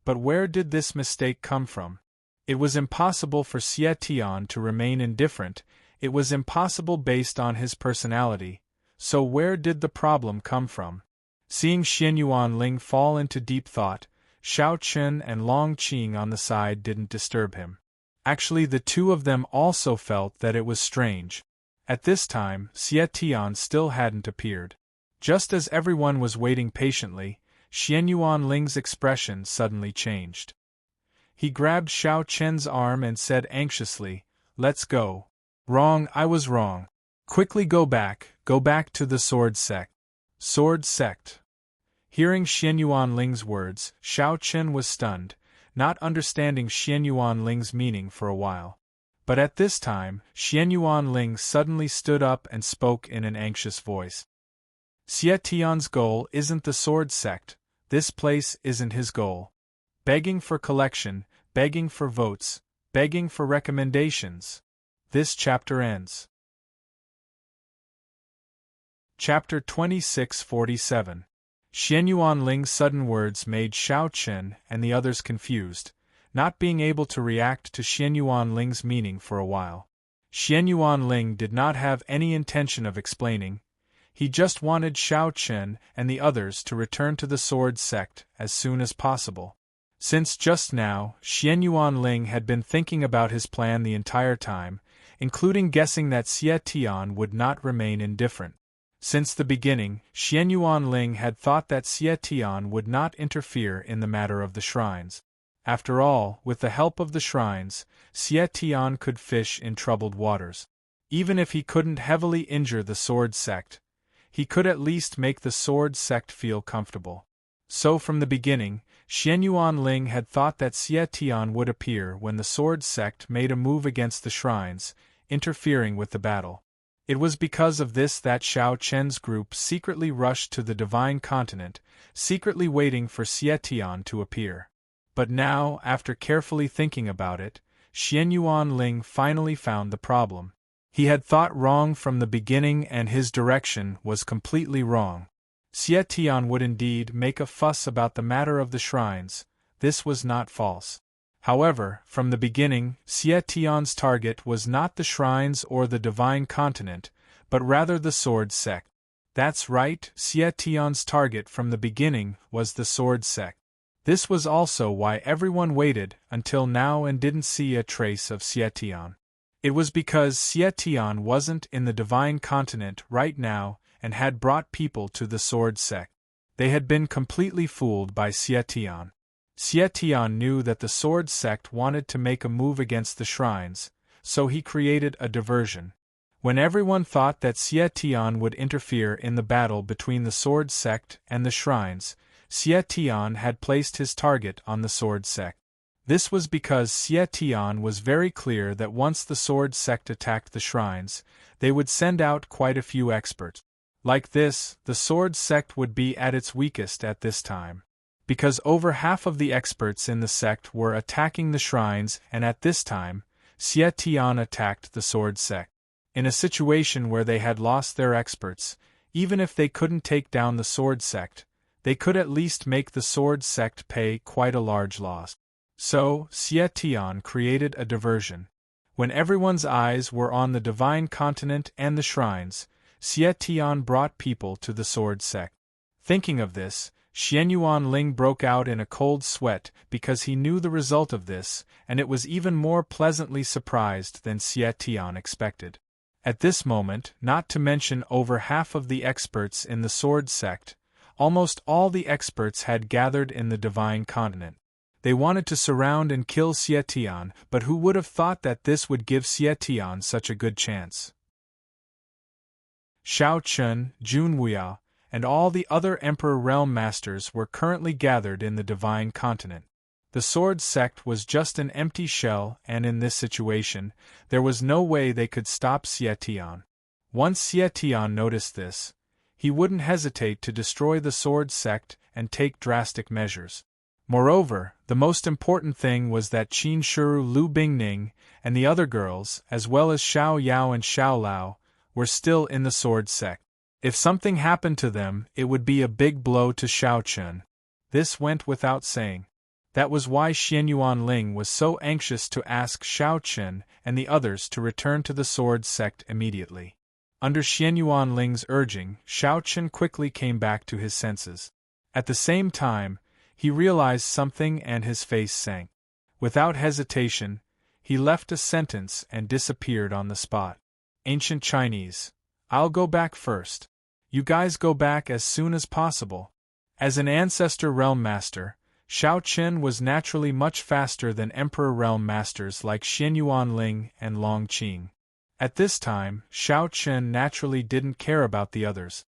But where did this mistake come from? It was impossible for Xie Tian to remain indifferent, it was impossible based on his personality, so where did the problem come from? Seeing Xianyuan Ling fall into deep thought, Shao Chen and Long Qing on the side didn't disturb him. Actually, the two of them also felt that it was strange. At this time, Xie Tian still hadn't appeared. Just as everyone was waiting patiently, Xianyuan Ling's expression suddenly changed. He grabbed Shao Chen's arm and said anxiously, "Let's go." "Wrong, I was wrong. Quickly go back to the sword sect." Sword sect. Hearing Xianyuan Ling's words, Shao Chen was stunned, not understanding Xianyuan Ling's meaning for a while. But at this time, Xianyuan Ling suddenly stood up and spoke in an anxious voice. "Xie Tian's goal isn't the sword sect, this place isn't his goal. Begging for collection, begging for votes, begging for recommendations. This chapter ends." Chapter 2647. Xianyuan Ling's sudden words made Shao Chen and the others confused, not being able to react to Xianyuan Ling's meaning for a while. Xianyuan Ling did not have any intention of explaining, he just wanted Shao Chen and the others to return to the sword sect as soon as possible. Since just now, Xianyuan Ling had been thinking about his plan the entire time, including guessing that Xie Tian would not remain indifferent. Since the beginning, Xianyuan Ling had thought that Xie Tian would not interfere in the matter of the shrines. After all, with the help of the shrines, Xie Tian could fish in troubled waters. Even if he couldn't heavily injure the sword sect, he could at least make the sword sect feel comfortable. So from the beginning, Xianyuan Ling had thought that Xie Tian would appear when the sword sect made a move against the shrines, interfering with the battle. It was because of this that Shao Chen's group secretly rushed to the Divine Continent, secretly waiting for Xie Tian to appear. But now, after carefully thinking about it, Xianyuan Ling finally found the problem. He had thought wrong from the beginning and his direction was completely wrong. Xie Tian would indeed make a fuss about the matter of the shrines, this was not false. However, from the beginning, Xie Tian's target was not the shrines or the Divine Continent, but rather the sword sect. That's right, Xie Tian's target from the beginning was the sword sect. This was also why everyone waited until now and didn't see a trace of Xie Tian. It was because Xie Tian wasn't in the Divine Continent right now and had brought people to the sword sect. They had been completely fooled by Xie Tian. Xie Tian knew that the sword sect wanted to make a move against the shrines, so he created a diversion. When everyone thought that Xie Tian would interfere in the battle between the sword sect and the shrines, Xie Tian had placed his target on the sword sect. This was because Xie Tian was very clear that once the sword sect attacked the shrines, they would send out quite a few experts. Like this, the sword sect would be at its weakest at this time. Because over half of the experts in the sect were attacking the shrines and at this time, Xie Tian attacked the sword sect. In a situation where they had lost their experts, even if they couldn't take down the sword sect, they could at least make the sword sect pay quite a large loss. So, Xie Tian created a diversion. When everyone's eyes were on the Divine Continent and the shrines, Xie Tian brought people to the sword sect. Thinking of this, Xianyuan Ling broke out in a cold sweat because he knew the result of this, and it was even more pleasantly surprised than Xie Tian expected. At this moment, not to mention over half of the experts in the sword sect, almost all the experts had gathered in the Divine Continent. They wanted to surround and kill Xie Tian, but who would have thought that this would give Xie Tian such a good chance? Shao Chun, Jun Wuya, and all the other Emperor Realm Masters were currently gathered in the Divine Continent. The sword sect was just an empty shell, and in this situation, there was no way they could stop Xie Tian. Once Xie Tian noticed this, he wouldn't hesitate to destroy the sword sect and take drastic measures. Moreover, the most important thing was that Qin Shuru Lu Bingning and the other girls, as well as Xiao Yao and Xiao Lao, were still in the sword sect. If something happened to them, it would be a big blow to Shao Chun. This went without saying. That was why Xianyuan Ling was so anxious to ask Shao Chen and the others to return to the sword sect immediately. Under Xianyuan Ling's urging, Shao Chen quickly came back to his senses. At the same time, he realized something and his face sank. Without hesitation, he left a sentence and disappeared on the spot. Ancient Chinese. I'll go back first. You guys go back as soon as possible. As an ancestor realm master, Shao Chen was naturally much faster than Emperor realm masters like Xianyuan Ling and Long Qing. At this time, Shao Chen naturally didn't care about the others.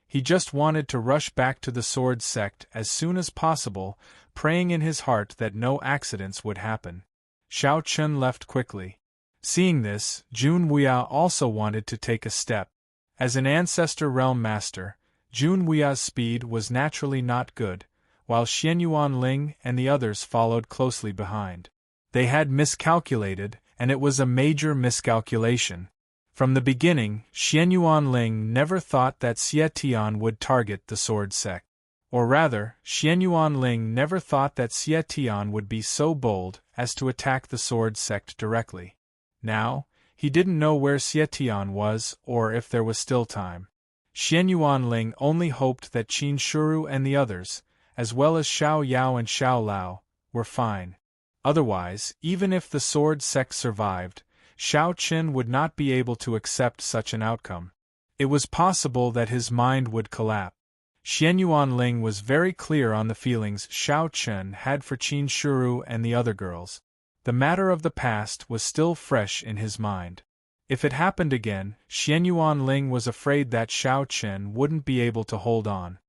He just wanted to rush back to the sword sect as soon as possible, praying in his heart that no accidents would happen. Shao Chen left quickly. Seeing this, Jun Wuya also wanted to take a step. As an ancestor realm master, Jun Wuya's speed was naturally not good, while Xianyuan Ling and the others followed closely behind. They had miscalculated, and it was a major miscalculation. From the beginning, Xianyuan Ling never thought that Xie Tian would target the sword sect. Or rather, Xianyuan Ling never thought that Xie Tian would be so bold as to attack the sword sect directly. Now, he didn't know where Xie Tian was or if there was still time. Xianyuan Ling only hoped that Qin Shuru and the others, as well as Xiao Yao and Xiao Lao, were fine. Otherwise, even if the sword sect survived, Shao Chen would not be able to accept such an outcome. It was possible that his mind would collapse. Xianyuan Ling was very clear on the feelings Shao Chen had for Qin Shuru and the other girls. The matter of the past was still fresh in his mind. If it happened again, Xianyuan Ling was afraid that Shao Chen wouldn't be able to hold on.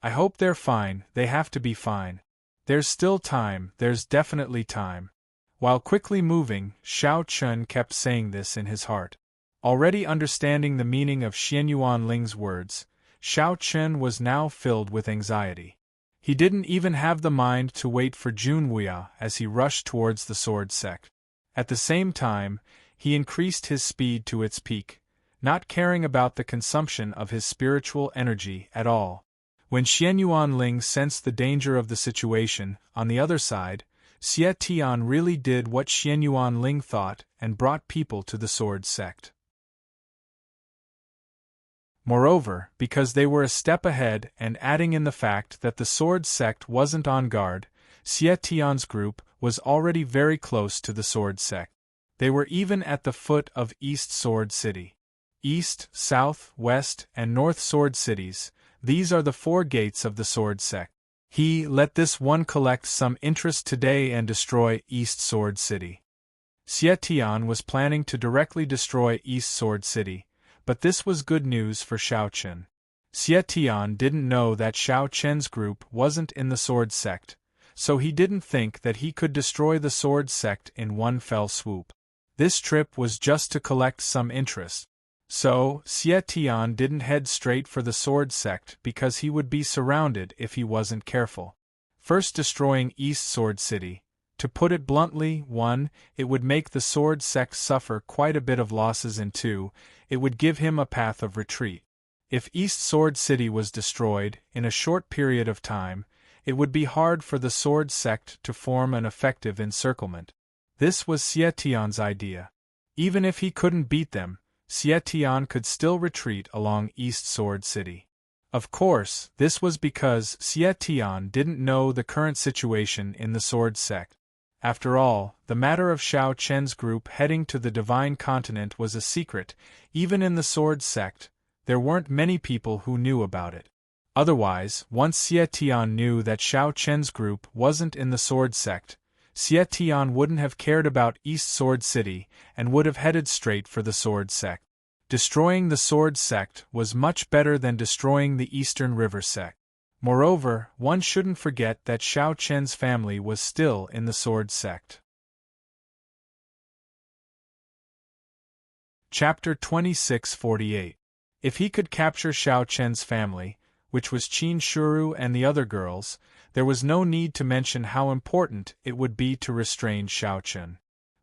I hope they're fine, they have to be fine. There's still time, there's definitely time. While quickly moving, Shao Chen kept saying this in his heart. Already understanding the meaning of Xianyuan Ling's words, Shao Chen was now filled with anxiety. He didn't even have the mind to wait for Jun Wuya as he rushed towards the sword sect. At the same time, he increased his speed to its peak, not caring about the consumption of his spiritual energy at all. When Xianyuan Ling sensed the danger of the situation, on the other side, Xie Tian really did what Xianyuan Ling thought and brought people to the sword sect. Moreover, because they were a step ahead and adding in the fact that the sword sect wasn't on guard, Xie Tian's group was already very close to the sword sect. They were even at the foot of East Sword City. East, South, West, and North Sword Cities, these are the 4 gates of the sword sect. Let this one collect some interest today and destroy East Sword City. Xie Tian was planning to directly destroy East Sword City, but this was good news for Shao Chen. Xie Tian didn't know that Shao Chen's group wasn't in the sword sect, so he didn't think that he could destroy the sword sect in one fell swoop. This trip was just to collect some interest. So, Xie Tian didn't head straight for the sword sect because he would be surrounded if he wasn't careful. First destroying East Sword City. To put it bluntly, 1, it would make the sword sect suffer quite a bit of losses, and 2, it would give him a path of retreat. If East Sword City was destroyed, in a short period of time, it would be hard for the sword sect to form an effective encirclement. This was Xie Tian's idea. Even if he couldn't beat them, Xie Tian could still retreat along East Sword City. Of course, this was because Xie Tian didn't know the current situation in the sword sect. After all, the matter of Shao Chen's group heading to the Divine Continent was a secret. Even in the sword sect, there weren't many people who knew about it. Otherwise, once Xie Tian knew that Shao Chen's group wasn't in the sword sect, Xie Tian wouldn't have cared about East Sword City and would have headed straight for the sword sect. Destroying the sword sect was much better than destroying the Eastern River sect. Moreover, one shouldn't forget that Shao Chen's family was still in the sword sect. Chapter 2648. If he could capture Shao Chen's family, which was Qin Shuru and the other girls, there was no need to mention how important it would be to restrain Shao Chen.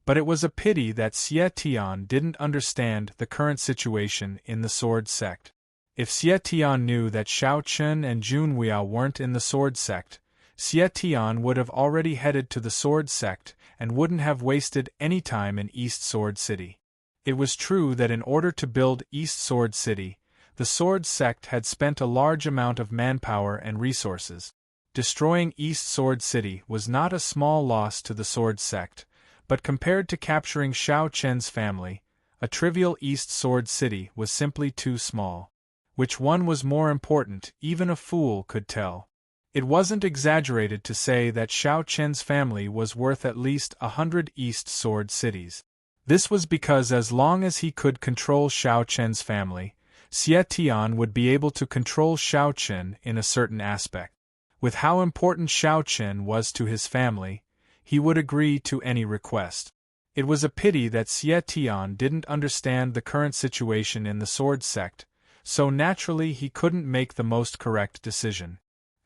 But it was a pity that Xie Tian didn't understand the current situation in the sword sect. If Xie Tian knew that Shao Chen and Jun Wuya weren't in the sword sect, Xietian would have already headed to the Sword Sect and wouldn't have wasted any time in East Sword City. It was true that in order to build East Sword City, the Sword Sect had spent a large amount of manpower and resources. Destroying East Sword City was not a small loss to the Sword Sect, but compared to capturing Xiao Chen's family, a trivial East Sword City was simply too small. Which one was more important, even a fool could tell. It wasn't exaggerated to say that Xiao Chen's family was worth at least 100 East Sword cities. This was because as long as he could control Xiao Chen's family, Xietian would be able to control Xiao Chen in a certain aspect. With how important Xiao Chen was to his family, he would agree to any request. It was a pity that Xietian didn't understand the current situation in the Sword Sect, so naturally he couldn't make the most correct decision.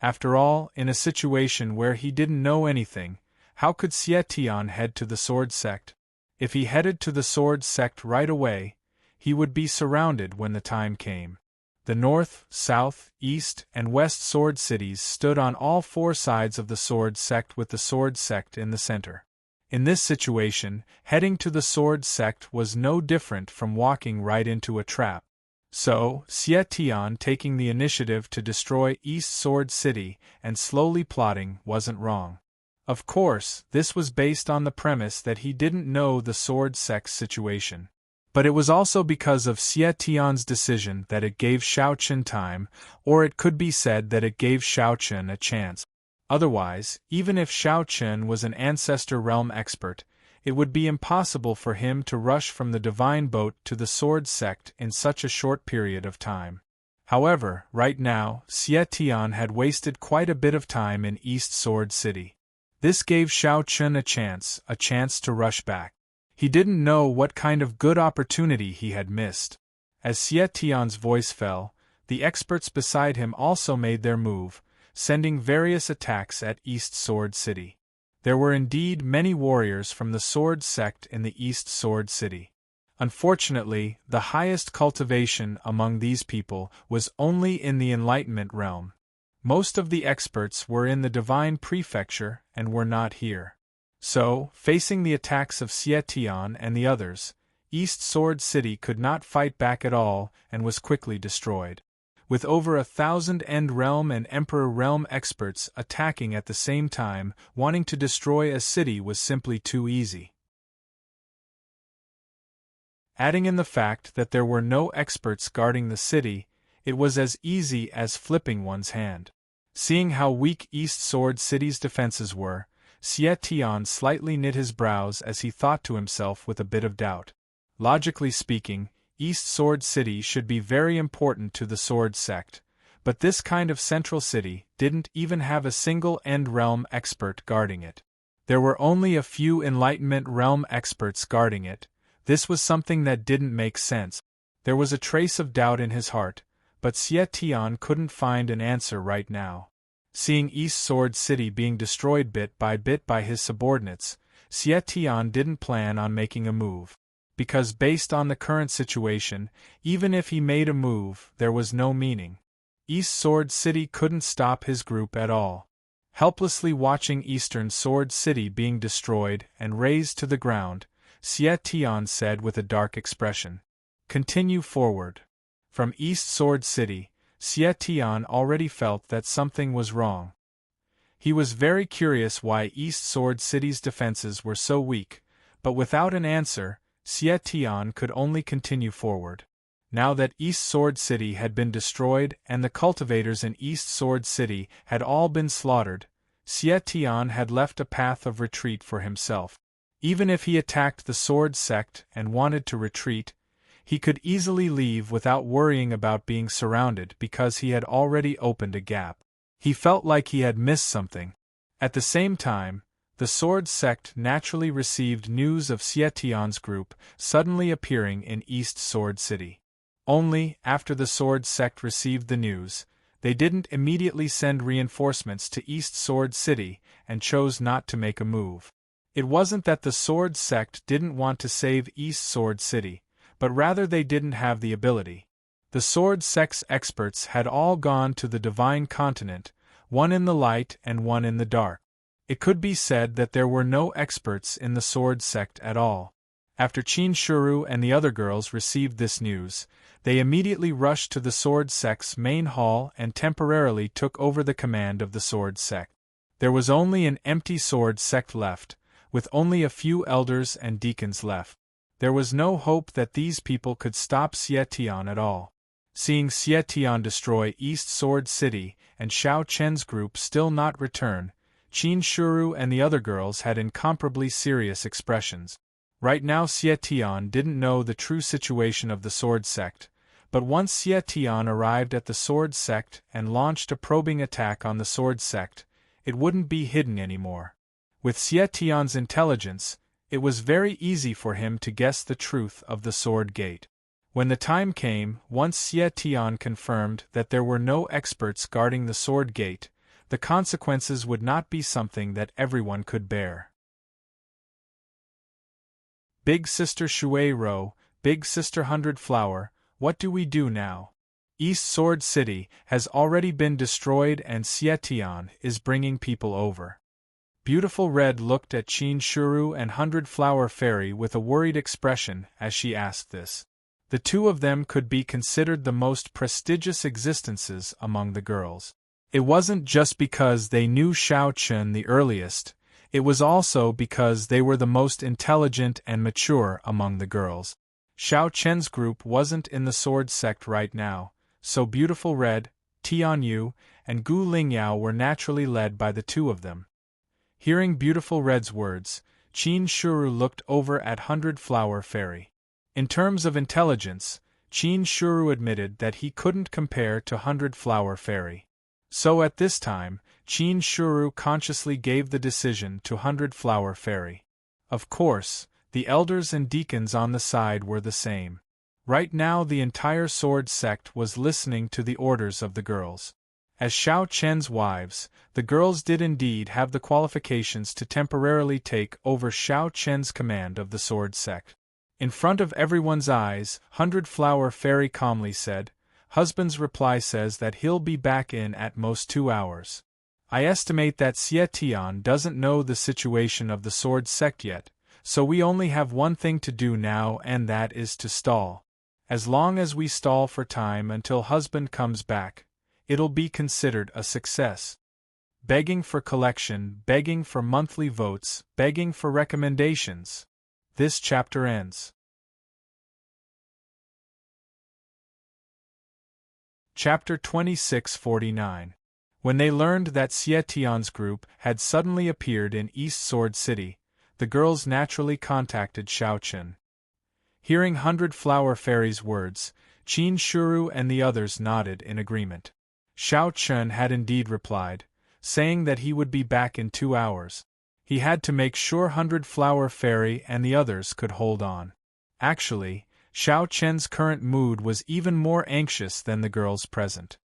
After all, in a situation where he didn't know anything, how could Xietian head to the Sword Sect? If he headed to the Sword Sect right away, he would be surrounded when the time came. The North, South, East, and West Sword cities stood on all four sides of the Sword Sect with the Sword Sect in the center. In this situation, heading to the Sword Sect was no different from walking right into a trap. So, Xietian taking the initiative to destroy East Sword City and slowly plotting wasn't wrong. Of course, this was based on the premise that he didn't know the Sword Sect's situation. But it was also because of Xietian's decision that it gave Xiao Chen time, or it could be said that it gave Xiao Chen a chance. Otherwise, even if Xiao Chen was an Ancestor Realm expert, it would be impossible for him to rush from the Divine Boat to the Sword Sect in such a short period of time. However, right now, Xietian had wasted quite a bit of time in East Sword City. This gave Xiao Chen a chance to rush back. He didn't know what kind of good opportunity he had missed. As Xietian's voice fell, the experts beside him also made their move, sending various attacks at East Sword City. There were indeed many warriors from the Sword Sect in the East Sword City. Unfortunately, the highest cultivation among these people was only in the Enlightenment realm. Most of the experts were in the Divine Prefecture and were not here. So, facing the attacks of Xietian and the others, East Sword City could not fight back at all and was quickly destroyed. With over 1,000 End Realm and Emperor Realm experts attacking at the same time, wanting to destroy a city was simply too easy. Adding in the fact that there were no experts guarding the city, it was as easy as flipping one's hand. Seeing how weak East Sword City's defenses were, Xietian slightly knit his brows as he thought to himself with a bit of doubt. Logically speaking, East Sword City should be very important to the Sword Sect, but this kind of central city didn't even have a single End Realm expert guarding it. There were only a few Enlightenment Realm experts guarding it. This was something that didn't make sense. There was a trace of doubt in his heart, but Xietian couldn't find an answer right now. Seeing East Sword City being destroyed bit by his subordinates, Xietian didn't plan on making a move. Because based on the current situation, even if he made a move, there was no meaning. East Sword City couldn't stop his group at all. Helplessly watching Eastern Sword City being destroyed and razed to the ground, Xietian said with a dark expression, "Continue forward." From East Sword City, Xietian already felt that something was wrong. He was very curious why East Sword City's defenses were so weak, but without an answer, Xietian could only continue forward. Now that East Sword City had been destroyed and the cultivators in East Sword City had all been slaughtered, Xietian had left a path of retreat for himself. Even if he attacked the Sword Sect and wanted to retreat, he could easily leave without worrying about being surrounded because he had already opened a gap. He felt like he had missed something. At the same time, the Sword Sect naturally received news of Xietian's group suddenly appearing in East Sword City. Only, after the Sword Sect received the news, they didn't immediately send reinforcements to East Sword City and chose not to make a move. It wasn't that the Sword Sect didn't want to save East Sword City, but rather they didn't have the ability. The Sword Sect's experts had all gone to the Divine Continent, one in the light and one in the dark. It could be said that there were no experts in the sword sect at all. After Chin Shuru and the other girls received this news, they immediately rushed to the sword sect's main hall and temporarily took over the command of the sword sect. There was only an empty sword sect left, with only a few elders and deacons left. There was no hope that these people could stop Xie Tian at all. Seeing Xie Tian destroy East Sword City and Xiao Chen's group still not return, Qin Shuru and the other girls had incomparably serious expressions. Right now Xie Tian didn't know the true situation of the sword sect, but once Xie Tian arrived at the sword sect and launched a probing attack on the sword sect, it wouldn't be hidden anymore. With Xie Tian's intelligence, it was very easy for him to guess the truth of the sword gate. When the time came, once Xie Tian confirmed that there were no experts guarding the sword gate, the consequences would not be something that everyone could bear. Big Sister Shui Ro, Big Sister 100 Flower, what do we do now? East Sword City has already been destroyed and Xie Tian is bringing people over. Beautiful Red looked at Qin Shuru and 100 Flower Fairy with a worried expression as she asked this. The two of them could be considered the most prestigious existences among the girls. It wasn't just because they knew Xiao Chen the earliest, it was also because they were the most intelligent and mature among the girls. Xiao Chen's group wasn't in the sword sect right now, so Beautiful Red, Tian Yu, and Gu Lingyao were naturally led by the two of them. Hearing Beautiful Red's words, Qin Shuru looked over at 100 Flower Fairy. In terms of intelligence, Qin Shuru admitted that he couldn't compare to 100 Flower Fairy. So at this time, Qin Shuru consciously gave the decision to 100 Flower Fairy. Of course, the elders and deacons on the side were the same. Right now the entire sword sect was listening to the orders of the girls. As Xiao Chen's wives, the girls did indeed have the qualifications to temporarily take over Xiao Chen's command of the sword sect. In front of everyone's eyes, 100 Flower Fairy calmly said, "Husband's reply says that he'll be back in at most 2 hours. I estimate that Xie Tian doesn't know the situation of the sword sect yet, so we only have one thing to do now and that is to stall. As long as we stall for time until husband comes back, it'll be considered a success. Begging for collection, begging for monthly votes, begging for recommendations. This chapter ends." Chapter 2649. When they learned that Xie Tian's group had suddenly appeared in East Sword City, the girls naturally contacted Xiao Chen. Hearing 100 Flower Fairy's words, Qin Shuru and the others nodded in agreement. Xiao Chen had indeed replied, saying that he would be back in 2 hours. He had to make sure 100 Flower Fairy and the others could hold on. Actually, Xiao Chen's current mood was even more anxious than the girls present.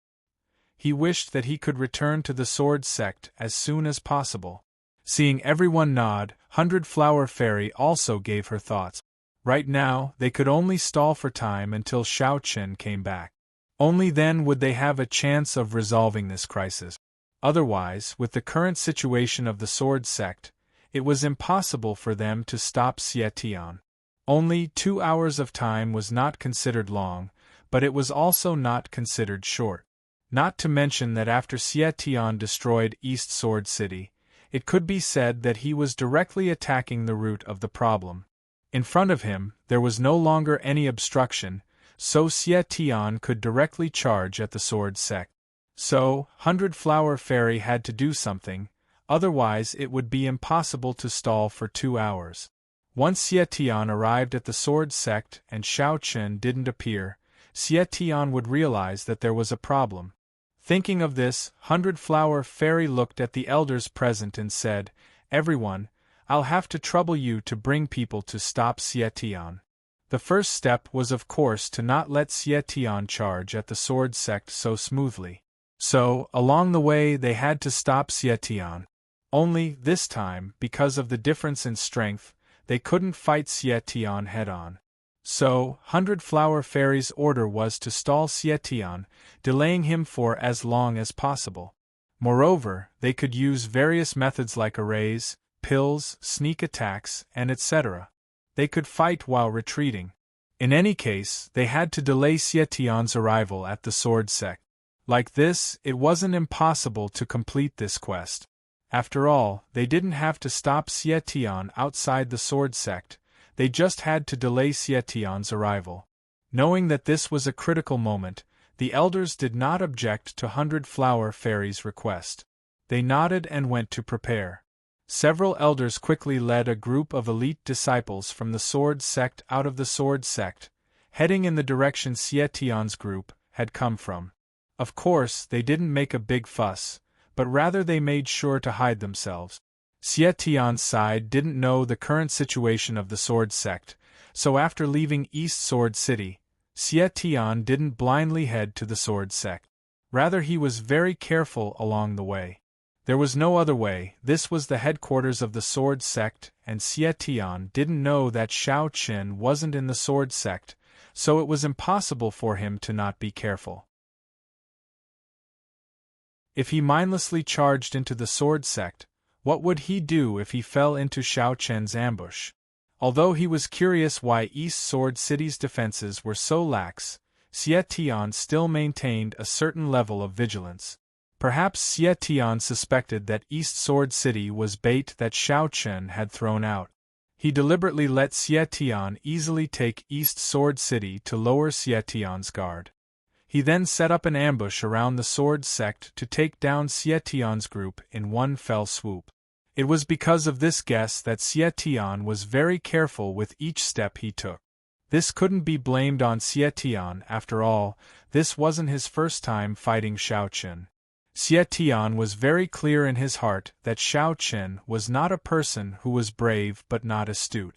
He wished that he could return to the sword sect as soon as possible. Seeing everyone nod, 100 Flower Fairy also gave her thoughts. Right now, they could only stall for time until Xiao Chen came back. Only then would they have a chance of resolving this crisis. Otherwise, with the current situation of the sword sect, it was impossible for them to stop Xie Tian. Only 2 hours of time was not considered long, but it was also not considered short. Not to mention that after Xie Tian destroyed East Sword City, it could be said that he was directly attacking the root of the problem. In front of him, there was no longer any obstruction, so Xie Tian could directly charge at the sword sect. So, 100 Flower Fairy had to do something, otherwise it would be impossible to stall for 2 hours. Once Xie Tian arrived at the sword sect and Xiao Chen didn't appear, Xie Tian would realize that there was a problem. Thinking of this, 100 Flower Fairy looked at the elders present and said, "Everyone, I'll have to trouble you to bring people to stop Xie Tian." The first step was of course to not let Xie Tian charge at the sword sect so smoothly. So, along the way they had to stop Xie Tian. Only, this time, because of the difference in strength, they couldn't fight Xie Tian head-on. So, 100 Flower Fairy's order was to stall Xie Tian, delaying him for as long as possible. Moreover, they could use various methods like arrays, pills, sneak attacks, and etc. They could fight while retreating. In any case, they had to delay Xietian's arrival at the sword sect. Like this, it wasn't impossible to complete this quest. After all, they didn't have to stop Xietian outside the sword sect, they just had to delay Xietian's arrival. Knowing that this was a critical moment, the elders did not object to 100 Flower Fairy's request. They nodded and went to prepare. Several elders quickly led a group of elite disciples from the sword sect out of the sword sect, heading in the direction Xietian's group had come from. Of course, they didn't make a big fuss, but rather they made sure to hide themselves. Xietian's side didn't know the current situation of the sword sect, so after leaving East Sword City, Xietian didn't blindly head to the sword sect. Rather, he was very careful along the way. There was no other way. This was the headquarters of the sword sect, and Xietian didn't know that Shao Qin wasn't in the sword sect, so it was impossible for him to not be careful. If he mindlessly charged into the sword sect, what would he do if he fell into Shao Qin's ambush? Although he was curious why East Sword City's defenses were so lax, Xietian still maintained a certain level of vigilance. Perhaps Xietian suspected that East Sword City was bait that Shao Qin had thrown out. He deliberately let Xietian easily take East Sword City to lower Xietian's guard. He then set up an ambush around the sword sect to take down Xietian's group in one fell swoop. It was because of this guess that Xietian was very careful with each step he took. This couldn't be blamed on Xietian, after all, this wasn't his first time fighting Shao Qin. Xietian was very clear in his heart that Shao Qin was not a person who was brave but not astute.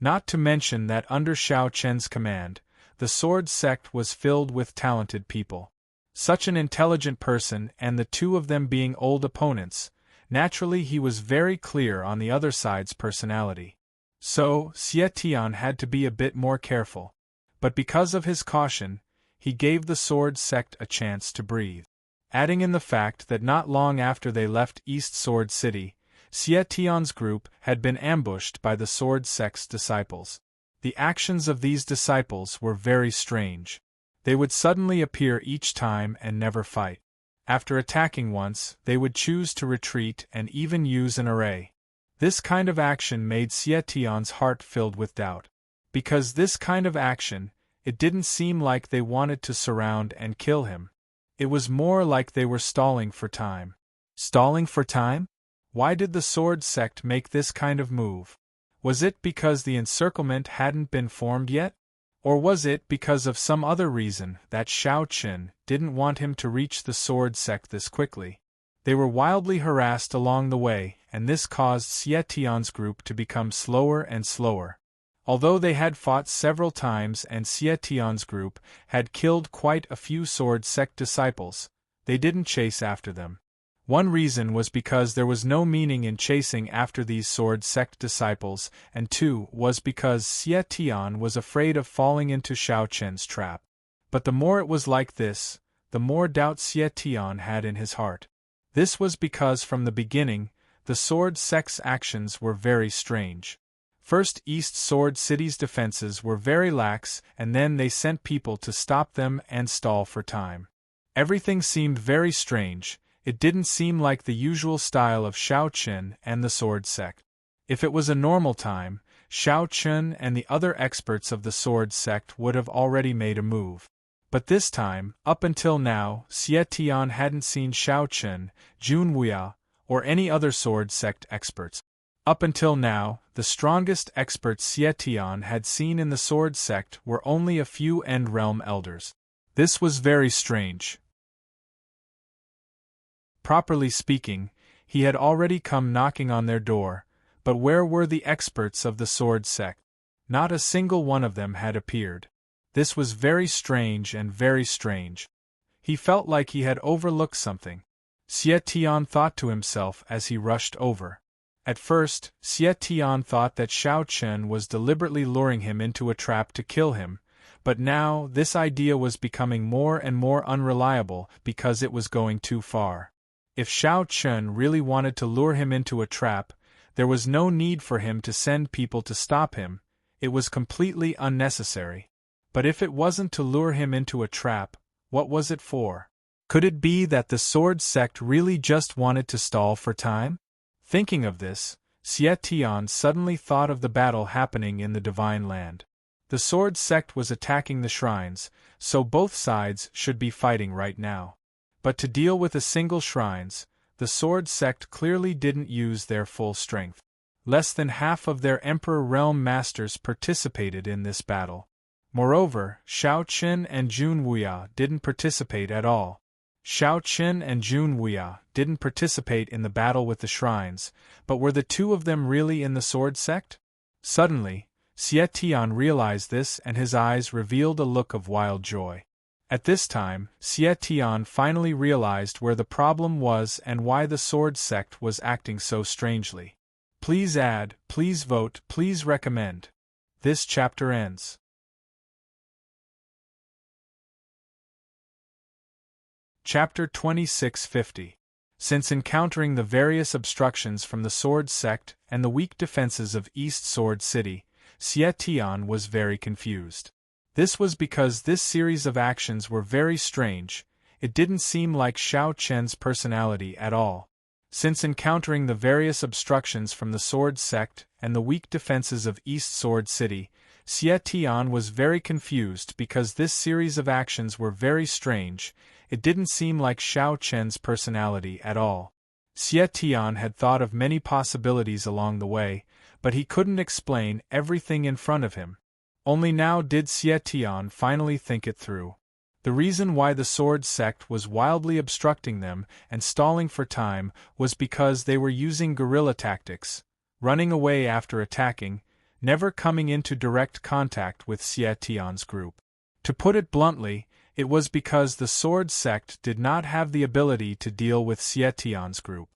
Not to mention that under Shao Qin's command, the sword sect was filled with talented people. Such an intelligent person, and the two of them being old opponents, naturally he was very clear on the other side's personality. So, Xietian had to be a bit more careful. But because of his caution, he gave the sword sect a chance to breathe. Adding in the fact that not long after they left East Sword City, Xietian's group had been ambushed by the sword sect's disciples. The actions of these disciples were very strange. They would suddenly appear each time and never fight. After attacking once, they would choose to retreat and even use an array. This kind of action made Xietian's heart filled with doubt. Because this kind of action, it didn't seem like they wanted to surround and kill him. It was more like they were stalling for time. Stalling for time? Why did the sword sect make this kind of move? Was it because the encirclement hadn't been formed yet? Or was it because of some other reason that Shao Qin didn't want him to reach the sword sect this quickly? They were wildly harassed along the way, and this caused Xietian's group to become slower and slower. Although they had fought several times and Xietian's group had killed quite a few sword sect disciples, they didn't chase after them. One reason was because there was no meaning in chasing after these sword sect disciples, and two was because Xietian was afraid of falling into Shao Qin's trap. But the more it was like this, the more doubt Xietian had in his heart. This was because from the beginning, the sword sect's actions were very strange. First, East Sword City's defenses were very lax, and then they sent people to stop them and stall for time. Everything seemed very strange. It didn't seem like the usual style of Shao Qin and the sword sect. If it was a normal time, Shao Qin and the other experts of the sword sect would have already made a move. But this time, up until now, Xietian hadn't seen Shao Qin, Junwuya, or any other sword sect experts. Up until now, the strongest experts Xietian had seen in the sword sect were only a few End Realm elders. This was very strange. Properly speaking, he had already come knocking on their door, but where were the experts of the sword sect? Not a single one of them had appeared. This was very strange and very strange. He felt like he had overlooked something. Xietian thought to himself as he rushed over. At first, Xietian thought that Shao Qin was deliberately luring him into a trap to kill him, but now this idea was becoming more and more unreliable because it was going too far. If Xiao Chun really wanted to lure him into a trap, there was no need for him to send people to stop him, it was completely unnecessary. But if it wasn't to lure him into a trap, what was it for? Could it be that the sword sect really just wanted to stall for time? Thinking of this, Xie Tian suddenly thought of the battle happening in the Divine Land. The sword sect was attacking the shrines, so both sides should be fighting right now. But to deal with a single shrines, the sword sect clearly didn't use their full strength. Less than half of their Emperor Realm Masters participated in this battle. Moreover, Shao Qin and Jun Wuya didn't participate at all. Shao Qin and Jun Wuya didn't participate in the battle with the shrines, but were the two of them really in the sword sect? Suddenly, Xie Tian realized this and his eyes revealed a look of wild joy. At this time, Xie Tian finally realized where the problem was and why the sword sect was acting so strangely. Please add, please vote, please recommend. This chapter ends. Chapter 2650. Since encountering the various obstructions from the sword sect and the weak defenses of East Sword City, Xie Tian was very confused. This was because this series of actions were very strange, it didn't seem like Xiao Chen's personality at all. Since encountering the various obstructions from the sword sect and the weak defenses of East Sword City, Xie Tian was very confused because this series of actions were very strange, it didn't seem like Xiao Chen's personality at all. Xie Tian had thought of many possibilities along the way, but he couldn't explain everything in front of him. Only now did Xie Tian finally think it through. The reason why the sword sect was wildly obstructing them and stalling for time was because they were using guerrilla tactics, running away after attacking, never coming into direct contact with Xie Tian's group. To put it bluntly, it was because the sword sect did not have the ability to deal with Xie Tian's group.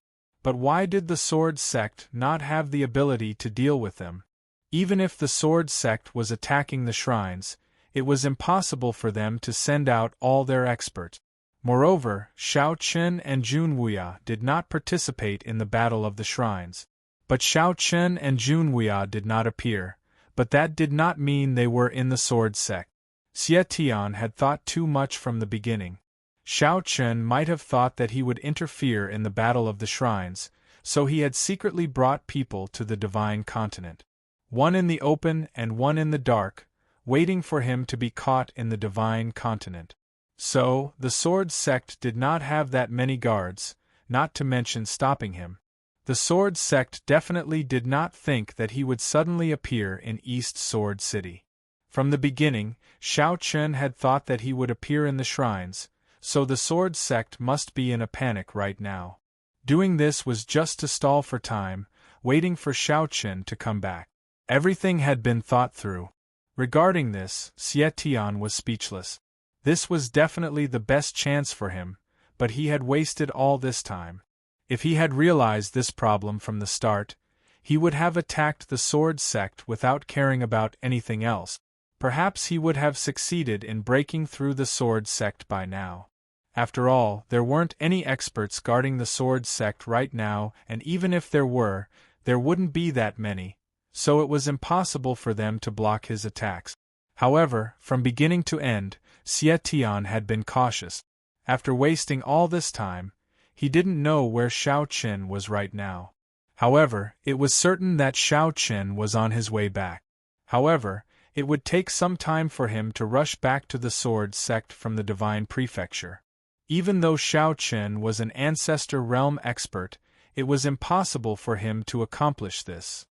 But why did the sword sect not have the ability to deal with them? Even if the sword sect was attacking the shrines, it was impossible for them to send out all their experts. Moreover, Shao Qin and Jun Wuya did not participate in the battle of the shrines. But Shao Qin and Jun Wuya did not appear, but that did not mean they were in the sword sect. Xie Tian had thought too much from the beginning. Shao Qin might have thought that he would interfere in the battle of the shrines, so he had secretly brought people to the divine continent. One in the open and one in the dark, waiting for him to be caught in the divine continent. So, the sword sect did not have that many guards, not to mention stopping him. The sword sect definitely did not think that he would suddenly appear in East Sword City. From the beginning, Shao Qin had thought that he would appear in the shrines, so the sword sect must be in a panic right now. Doing this was just to stall for time, waiting for Shao Qin to come back. Everything had been thought through. Regarding this, Xie Tian was speechless. This was definitely the best chance for him, but he had wasted all this time. If he had realized this problem from the start, he would have attacked the sword sect without caring about anything else. Perhaps he would have succeeded in breaking through the sword sect by now. After all, there weren't any experts guarding the sword sect right now, and even if there were, there wouldn't be that many, so it was impossible for them to block his attacks. However, from beginning to end, Xie Tian had been cautious. After wasting all this time, he didn't know where Shao Qin was right now. However, it was certain that Shao Qin was on his way back. However, it would take some time for him to rush back to the sword sect from the divine prefecture. Even though Shao Qin was an ancestor realm expert, it was impossible for him to accomplish this.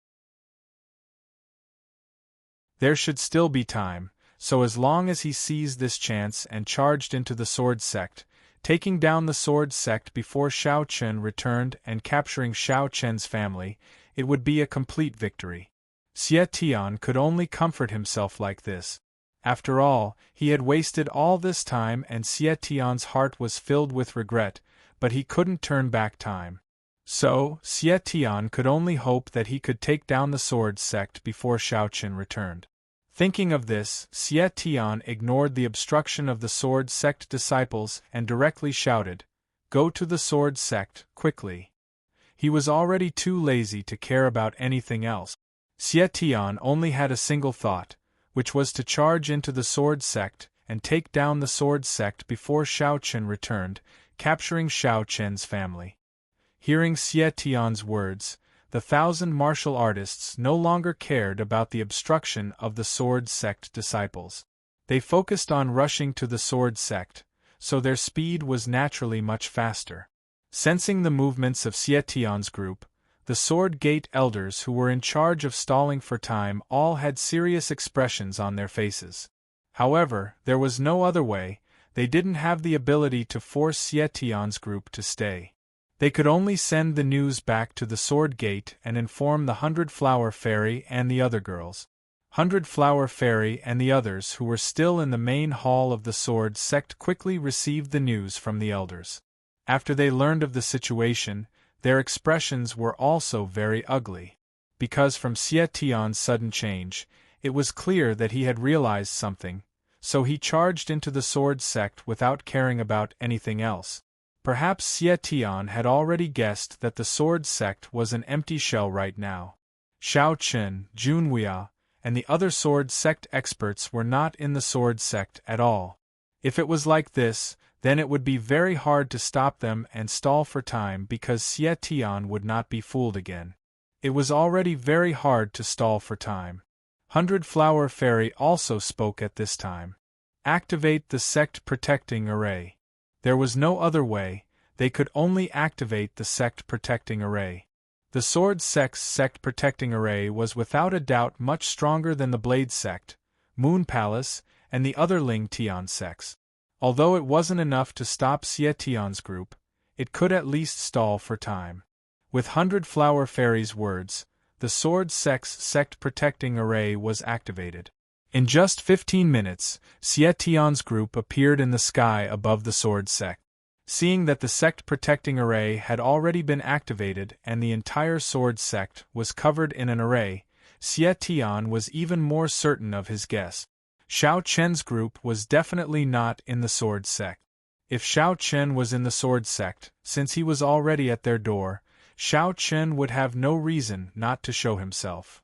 There should still be time, so as long as he seized this chance and charged into the sword sect, taking down the sword sect before Shao Qin returned and capturing Shao Qin's family, it would be a complete victory. Xie Tian could only comfort himself like this. After all, he had wasted all this time and Xie Tian's heart was filled with regret, but he couldn't turn back time. So, Xie Tian could only hope that he could take down the sword sect before Shao Qin returned. Thinking of this, Xie Tian ignored the obstruction of the sword sect disciples and directly shouted, go to the sword sect, quickly. He was already too lazy to care about anything else. Xie Tian only had a single thought, which was to charge into the sword sect and take down the sword sect before Xiao Chen returned, capturing Xiao Chen's family. Hearing Xie Tian's words, the 1,000 martial artists no longer cared about the obstruction of the sword sect disciples. They focused on rushing to the sword sect, so their speed was naturally much faster. Sensing the movements of Xie Tian's group, the Sword Gate elders who were in charge of stalling for time all had serious expressions on their faces. However, there was no other way. They didn't have the ability to force Xie Tian's group to stay. They could only send the news back to the Sword Gate and inform the 100-Flower Fairy and the other girls. 100-Flower Fairy and the others who were still in the main hall of the sword sect quickly received the news from the elders. After they learned of the situation, their expressions were also very ugly. Because from Xie Tian's sudden change, it was clear that he had realized something, so he charged into the sword sect without caring about anything else. Perhaps Xie Tian had already guessed that the sword sect was an empty shell right now. Xiao Chen, Junwia, and the other sword sect experts were not in the sword sect at all. If it was like this, then it would be very hard to stop them and stall for time because Xie Tian would not be fooled again. It was already very hard to stall for time. 100-Flower Fairy also spoke at this time. Activate the sect protecting array. There was no other way, they could only activate the sect protecting array. The sword sect's sect protecting array was without a doubt much stronger than the blade sect, Moon Palace, and the other Ling Tian sects. Although it wasn't enough to stop Xie Tian's group, it could at least stall for time. With 100-Flower Fairy's words, the sword sect's sect protecting array was activated. In just 15 minutes, Xie Tian's group appeared in the sky above the sword sect. Seeing that the sect protecting array had already been activated and the entire sword sect was covered in an array, Xie Tian was even more certain of his guess. Xiao Chen's group was definitely not in the sword sect. If Xiao Chen was in the sword sect, since he was already at their door, Xiao Chen would have no reason not to show himself.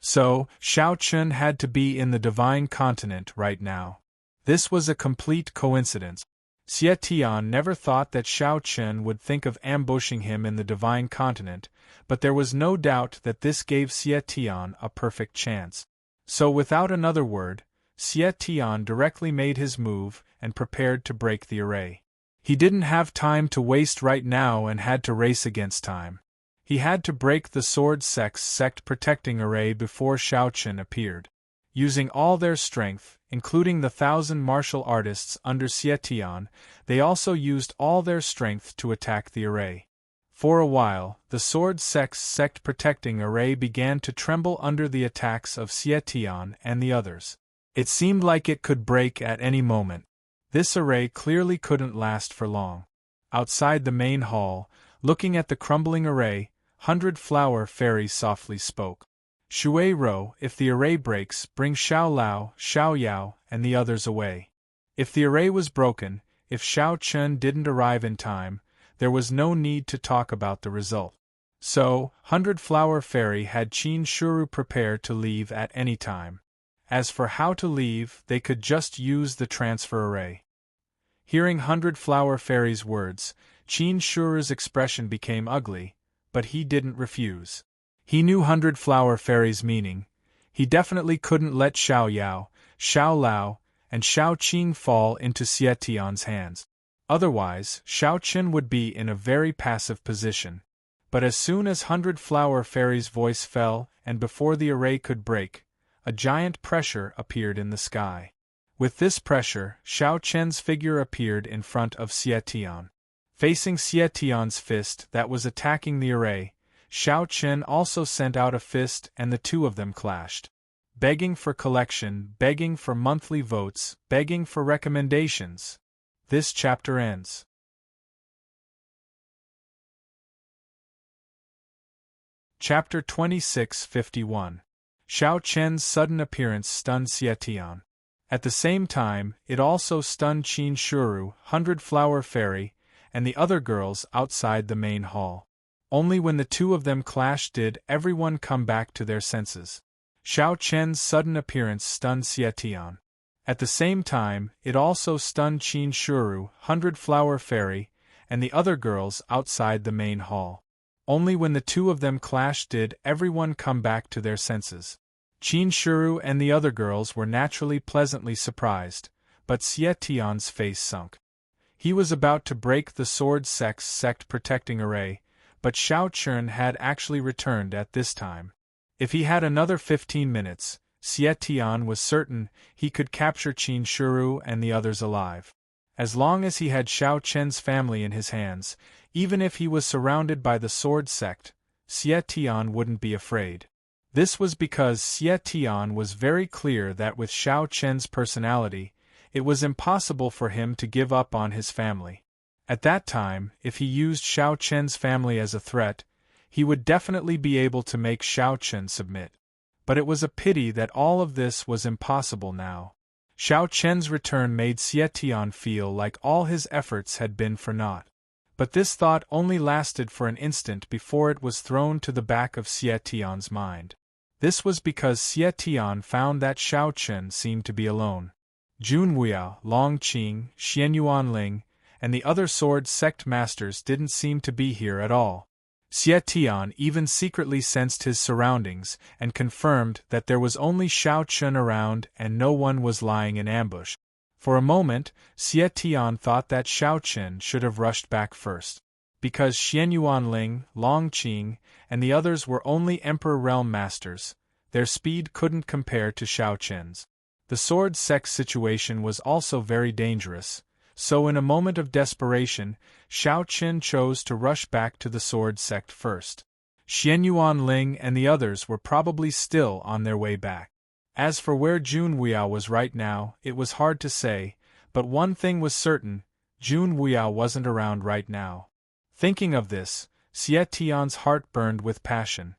So, Xiao Chen had to be in the Divine Continent right now. This was a complete coincidence. Xie Tian never thought that Xiao Chen would think of ambushing him in the Divine Continent, but there was no doubt that this gave Xie Tian a perfect chance. So without another word, Xie Tian directly made his move and prepared to break the array. He didn't have time to waste right now and had to race against time. He had to break the sword sect's sect protecting array before Xiao Chen appeared. Using all their strength, including the 1,000 martial artists under Xie Tian, they also used all their strength to attack the array. For a while, the sword sect's sect protecting array began to tremble under the attacks of Xie Tian and the others. It seemed like it could break at any moment. This array clearly couldn't last for long. Outside the main hall, looking at the crumbling array, 100-Flower Fairy softly spoke. Shui Ro, if the array breaks, bring Xiao Lao, Xiao Yao, and the others away. If the array was broken, if Xiao Chen didn't arrive in time, there was no need to talk about the result. So, 100-Flower Fairy had Qin Shuru prepare to leave at any time. As for how to leave, they could just use the transfer array. Hearing 100-Flower Fairy's words, Qin Shuru's expression became ugly, but he didn't refuse. He knew 100-Flower Fairy's meaning. He definitely couldn't let Xiao Yao, Xiao Lao, and Xiao Qing fall into Xie Tian's hands. Otherwise, Xiao Qin would be in a very passive position. But as soon as 100-Flower Fairy's voice fell, and before the array could break, a giant pressure appeared in the sky. With this pressure, Xiao Chen's figure appeared in front of Xie Tian. Facing Xie Tian's fist that was attacking the array, Xiao Chen also sent out a fist and the two of them clashed. Begging for collection, begging for monthly votes, begging for recommendations. This chapter ends. Chapter 26:51. Xiao Chen's sudden appearance stunned Xie Tian. At the same time, it also stunned Qin Shuru, 100-Flower Fairy, and the other girls outside the main hall. Only when the two of them clashed did everyone come back to their senses. Xiao Chen's sudden appearance stunned Xie Tian. At the same time, it also stunned Qin Shuru, 100-Flower Fairy, and the other girls outside the main hall. Only when the two of them clashed did everyone come back to their senses. Qin Shuru and the other girls were naturally pleasantly surprised, but Xie Tian's face sunk. He was about to break the sword sect protecting array, but Xiao Chun had actually returned at this time. If he had another 15 minutes, Xie Tian was certain he could capture Qin Shuru and the others alive. As long as he had Xiao Chen's family in his hands, even if he was surrounded by the sword sect, Xie Tian wouldn't be afraid. This was because Xie Tian was very clear that with Xiao Chen's personality, it was impossible for him to give up on his family. At that time, if he used Xiao Chen's family as a threat, he would definitely be able to make Xiao Chen submit. But it was a pity that all of this was impossible now. Xiao Chen's return made Xie Tian feel like all his efforts had been for naught. But this thought only lasted for an instant before it was thrown to the back of Xie Tian's mind. This was because Xie Tian found that Xiao Chen seemed to be alone. Jun Wuya, Long Qing, Xianyuan Ling, and the other sword sect masters didn't seem to be here at all. Xie Tian even secretly sensed his surroundings and confirmed that there was only Xiao Chen around and no one was lying in ambush. For a moment, Xie Tian thought that Xiao Chen should have rushed back first. Because Xianyuan Ling, Long Qing, and the others were only Emperor Realm Masters, their speed couldn't compare to Xiao Chen's. The sword sect situation was also very dangerous, so in a moment of desperation, Xiao Chen chose to rush back to the sword sect first. Xianyuan Ling and the others were probably still on their way back. As for where Jun Wuya was right now, it was hard to say, but one thing was certain, Jun Wuya wasn't around right now. Thinking of this, Xie Tian's heart burned with passion.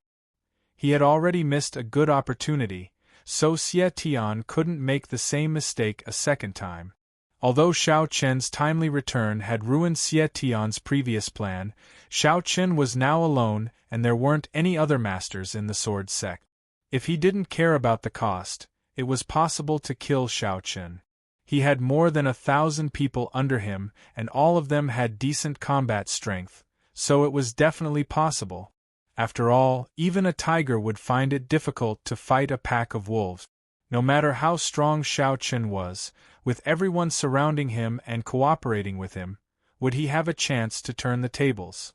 He had already missed a good opportunity, so Xie Tian couldn't make the same mistake a second time. Although Xiao Chen's timely return had ruined Xie Tian's previous plan, Xiao Chen was now alone and there weren't any other masters in the sword sect. If he didn't care about the cost, it was possible to kill Xiao Chen. He had more than 1,000 people under him and all of them had decent combat strength, so it was definitely possible. After all, even a tiger would find it difficult to fight a pack of wolves. No matter how strong Xiao Chen was, with everyone surrounding him and cooperating with him, would he have a chance to turn the tables?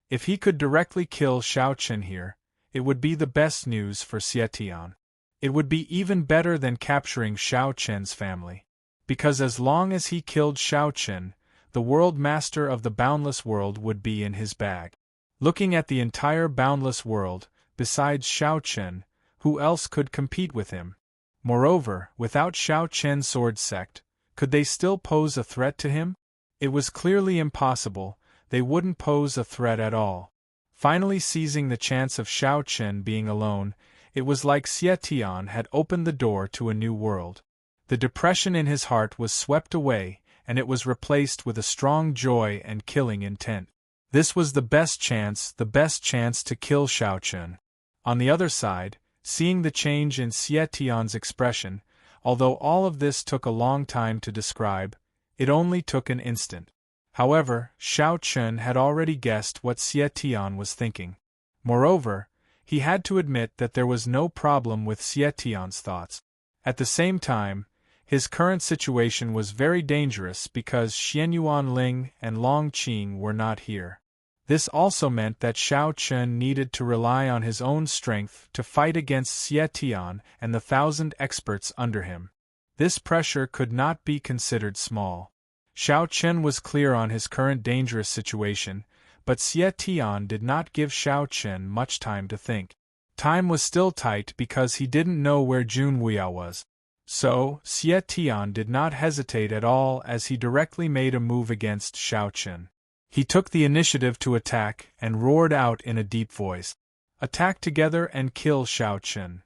If he could directly kill Xiao Chen here, it would be the best news for Xie Tian. It would be even better than capturing Xiao Chen's family. Because as long as he killed Xiao Chen, the world master of the boundless world would be in his bag. Looking at the entire boundless world, besides Xiao Chen, who else could compete with him? Moreover, without Xiao Chen's sword sect, could they still pose a threat to him? It was clearly impossible, they wouldn't pose a threat at all. Finally seizing the chance of Xiao Chen being alone, it was like Xie Tian had opened the door to a new world. The depression in his heart was swept away, and it was replaced with a strong joy and killing intent. This was the best chance to kill Xiao Chen. On the other side, seeing the change in Xie Tian's expression, although all of this took a long time to describe, it only took an instant. However, Xiao Chen had already guessed what Xie Tian was thinking. Moreover, he had to admit that there was no problem with Xie Tian's thoughts. At the same time, his current situation was very dangerous because Xianyuan Ling and Long Qing were not here. This also meant that Xiao Chen needed to rely on his own strength to fight against Xie Tian and the 1,000 experts under him. This pressure could not be considered small. Xiao Chen was clear on his current dangerous situation, but Xie Tian did not give Xiao Chen much time to think. Time was still tight because he didn't know where Jun Wuya was. So, Xie Tian did not hesitate at all as he directly made a move against Xiao Chen. He took the initiative to attack and roared out in a deep voice, "Attack together and kill Xiao Chen."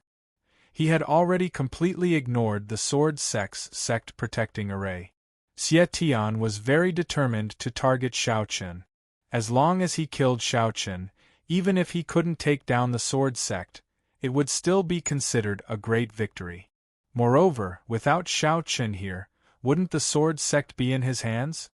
He had already completely ignored the sword sect protecting array. Xie Tian was very determined to target Xiao Chen. As long as he killed Xiao Chen, even if he couldn't take down the sword sect, it would still be considered a great victory. Moreover, without Xiao Chen here, wouldn't the sword sect be in his hands?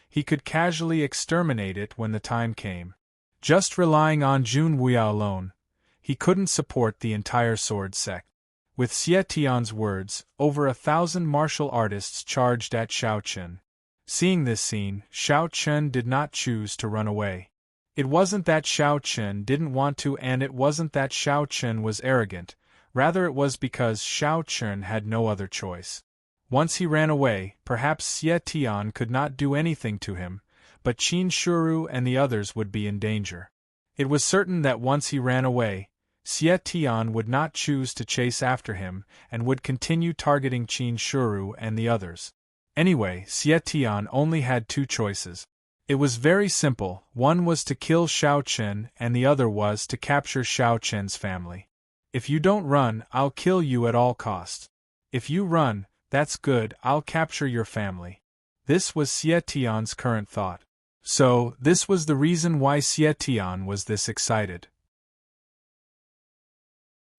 He could casually exterminate it when the time came. Just relying on Jun Wuya alone, he couldn't support the entire sword sect. With Xie Tian's words, over 1,000 martial artists charged at Xiao Chen. Seeing this scene, Xiao Chen did not choose to run away. It wasn't that Xiao Chen didn't want to, and it wasn't that Xiao Chen was arrogant, rather it was because Xiao Chen had no other choice. Once he ran away, perhaps Xie Tian could not do anything to him, but Qin Shuru and the others would be in danger. It was certain that once he ran away, Xie Tian would not choose to chase after him and would continue targeting Qin Shuru and the others. Anyway, Xie Tian only had two choices. It was very simple, one was to kill Xiao Chen and the other was to capture Xiao Chen's family. If you don't run, I'll kill you at all costs. If you run, that's good, I'll capture your family. This was Xie Tian's current thought. So, this was the reason why Xie Tian was this excited.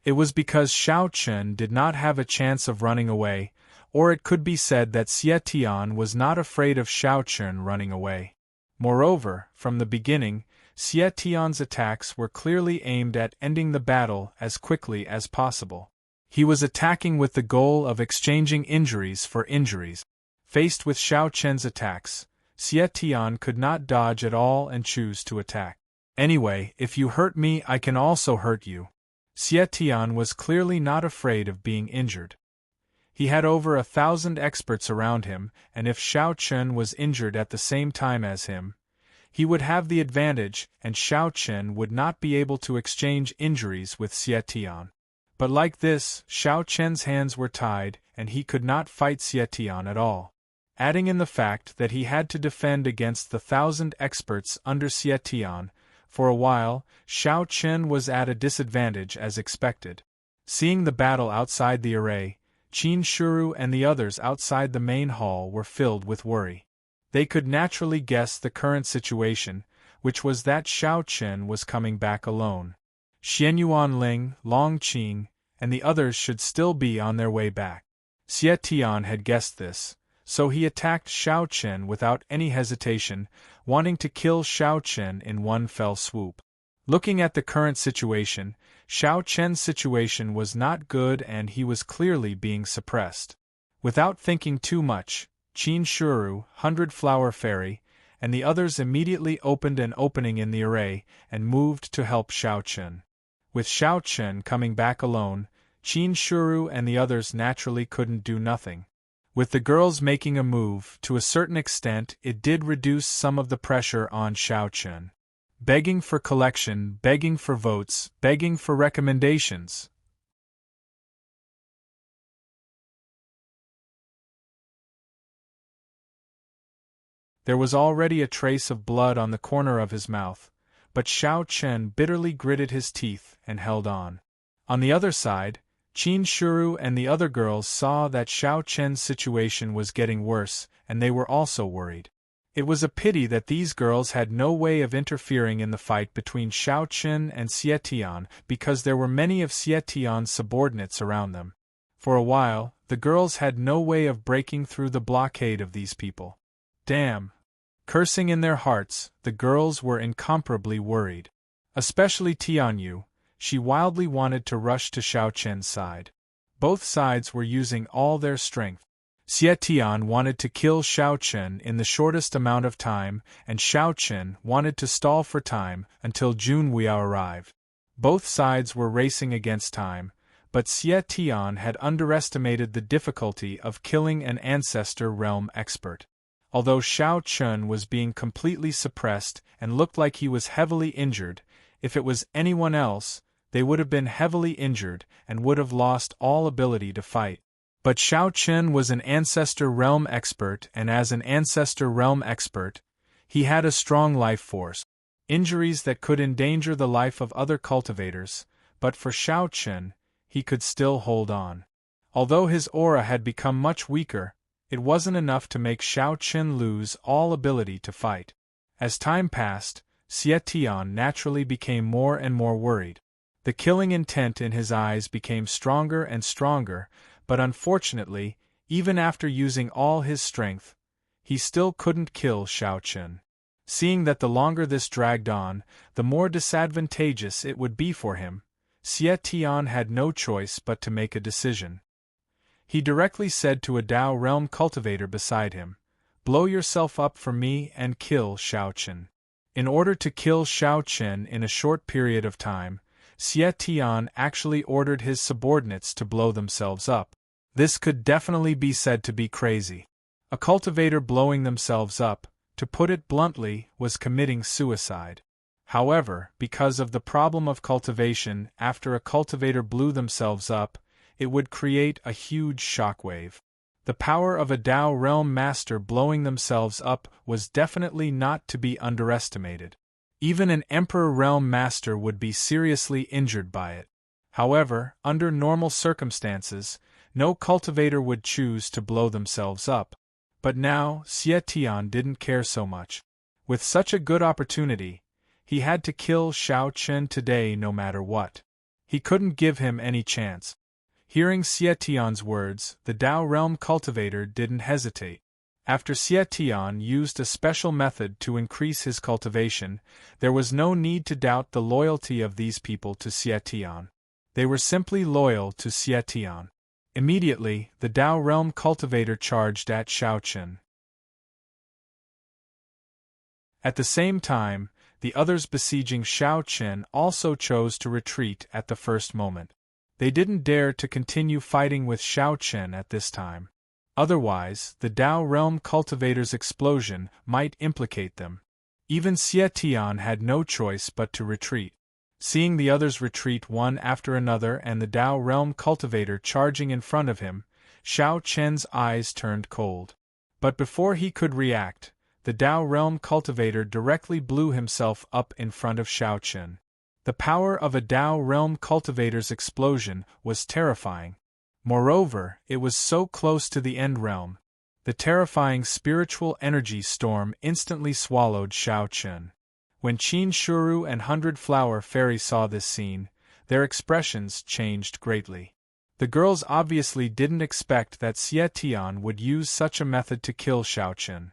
It was because Xiao Chen did not have a chance of running away, or it could be said that Xie Tian was not afraid of Xiao Chen running away. Moreover, from the beginning, Xie Tian's attacks were clearly aimed at ending the battle as quickly as possible. He was attacking with the goal of exchanging injuries for injuries. Faced with Xiao Chen's attacks, Xie Tian could not dodge at all and choose to attack. Anyway, if you hurt me, I can also hurt you. Xie Tian was clearly not afraid of being injured. He had over 1,000 experts around him, and if Xiao Chen was injured at the same time as him, he would have the advantage, and Xiao Chen would not be able to exchange injuries with Xie Tian. But like this, Xiao Chen's hands were tied, and he could not fight Xie Tian at all. Adding in the fact that he had to defend against the 1,000 experts under Xie Tian, for a while, Xiao Chen was at a disadvantage as expected. Seeing the battle outside the array, Qin Shuru and the others outside the main hall were filled with worry. They could naturally guess the current situation, which was that Xiao Chen was coming back alone. Xianyuan Ling, Long Qing, and the others should still be on their way back. Xie Tian had guessed this, so he attacked Xiao Chen without any hesitation, wanting to kill Xiao Chen in one fell swoop. Looking at the current situation, Xiao Chen's situation was not good and he was clearly being suppressed. Without thinking too much, Qin Shuru, 100 Flower Fairy, and the others immediately opened an opening in the array and moved to help Xiao Chen. With Xiao Chen coming back alone, Qin Shuru and the others naturally couldn't do nothing. With the girls making a move, to a certain extent it did reduce some of the pressure on Xiao Chen. Begging for collection, begging for votes, begging for recommendations. There was already a trace of blood on the corner of his mouth, but Xiao Chen bitterly gritted his teeth and held on. On the other side, Qin Shuru and the other girls saw that Xiao Chen's situation was getting worse, and they were also worried. It was a pity that these girls had no way of interfering in the fight between Xiao Chen and Xie Tian, because there were many of Xie Tian's subordinates around them. For a while, the girls had no way of breaking through the blockade of these people. Damn! Cursing in their hearts, the girls were incomparably worried. Especially Tianyu, she wildly wanted to rush to Xiao Chen's side. Both sides were using all their strength. Xie Tian wanted to kill Xiao Chen in the shortest amount of time, and Xiao Chen wanted to stall for time until Jun Wuya arrived. Both sides were racing against time, but Xie Tian had underestimated the difficulty of killing an ancestor realm expert. Although Xiao Chen was being completely suppressed and looked like he was heavily injured, if it was anyone else, they would have been heavily injured and would have lost all ability to fight. But Xiao Chen was an ancestor realm expert, and as an ancestor realm expert, he had a strong life force. Injuries that could endanger the life of other cultivators, but for Xiao Chen, he could still hold on. Although his aura had become much weaker, it wasn't enough to make Xiao Qin lose all ability to fight. As time passed, Xie Tian naturally became more and more worried. The killing intent in his eyes became stronger and stronger, but unfortunately, even after using all his strength, he still couldn't kill Xiao Qin. Seeing that the longer this dragged on, the more disadvantageous it would be for him, Xie Tian had no choice but to make a decision. He directly said to a Dao realm cultivator beside him, "Blow yourself up for me and kill Xiao Qin." In order to kill Xiao Qin in a short period of time, Xie Tian actually ordered his subordinates to blow themselves up. This could definitely be said to be crazy. A cultivator blowing themselves up, to put it bluntly, was committing suicide. However, because of the problem of cultivation, after a cultivator blew themselves up, it would create a huge shockwave. The power of a Dao realm master blowing themselves up was definitely not to be underestimated. Even an Emperor realm master would be seriously injured by it. However, under normal circumstances, no cultivator would choose to blow themselves up. But now, Xie Tian didn't care so much. With such a good opportunity, he had to kill Xiao Qin today no matter what. He couldn't give him any chance. Hearing Xie Tian's words, the Dao realm cultivator didn't hesitate. After Xie Tian used a special method to increase his cultivation, there was no need to doubt the loyalty of these people to Xie Tian. They were simply loyal to Xie Tian. Immediately, the Dao realm cultivator charged at Xiao Qin. At the same time, the others besieging Xiao Qin also chose to retreat at the first moment. They didn't dare to continue fighting with Xiao Qin at this time. Otherwise, the Dao realm cultivator's explosion might implicate them. Even Xie Tian had no choice but to retreat. Seeing the others retreat one after another and the Dao realm cultivator charging in front of him, Xiao Qin's eyes turned cold. But before he could react, the Dao realm cultivator directly blew himself up in front of Xiao Qin. The power of a Dao realm cultivator's explosion was terrifying. Moreover, it was so close to the end realm. The terrifying spiritual energy storm instantly swallowed Xiao Qin. When Qin Shuru and 100 Flower Fairy saw this scene, their expressions changed greatly. The girls obviously didn't expect that Xie Tian would use such a method to kill Xiao Qin.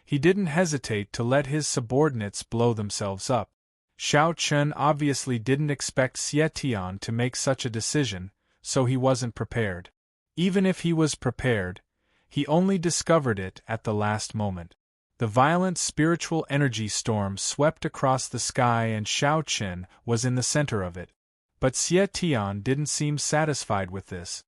He didn't hesitate to let his subordinates blow themselves up. Xiao Qin obviously didn't expect Xie Tian to make such a decision, so he wasn't prepared. Even if he was prepared, he only discovered it at the last moment. The violent spiritual energy storm swept across the sky and Xiao Qin was in the center of it. But Xie Tian didn't seem satisfied with this.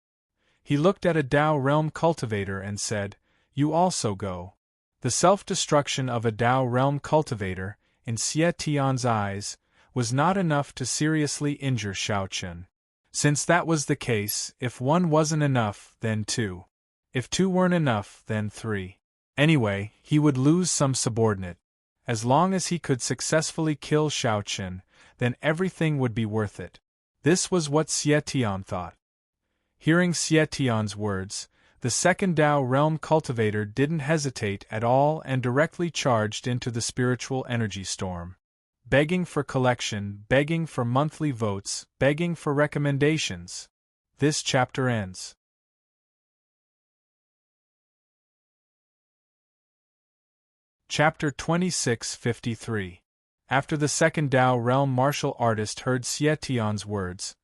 He looked at a Dao realm cultivator and said, "You also go." The self-destruction of a Dao realm cultivator, in Xie Tian's eyes, was not enough to seriously injure Xiao Qin. Since that was the case, if one wasn't enough, then two. If two weren't enough, then three. Anyway, he would lose some subordinate. As long as he could successfully kill Xiao Qin, then everything would be worth it. This was what Xie Tian thought. Hearing Xie Tian's words, the second Dao realm cultivator didn't hesitate at all and directly charged into the spiritual energy storm. Begging for collection, begging for monthly votes, begging for recommendations. This chapter ends. Chapter 2653. After the second Dao realm martial artist heard Xie Tian's words,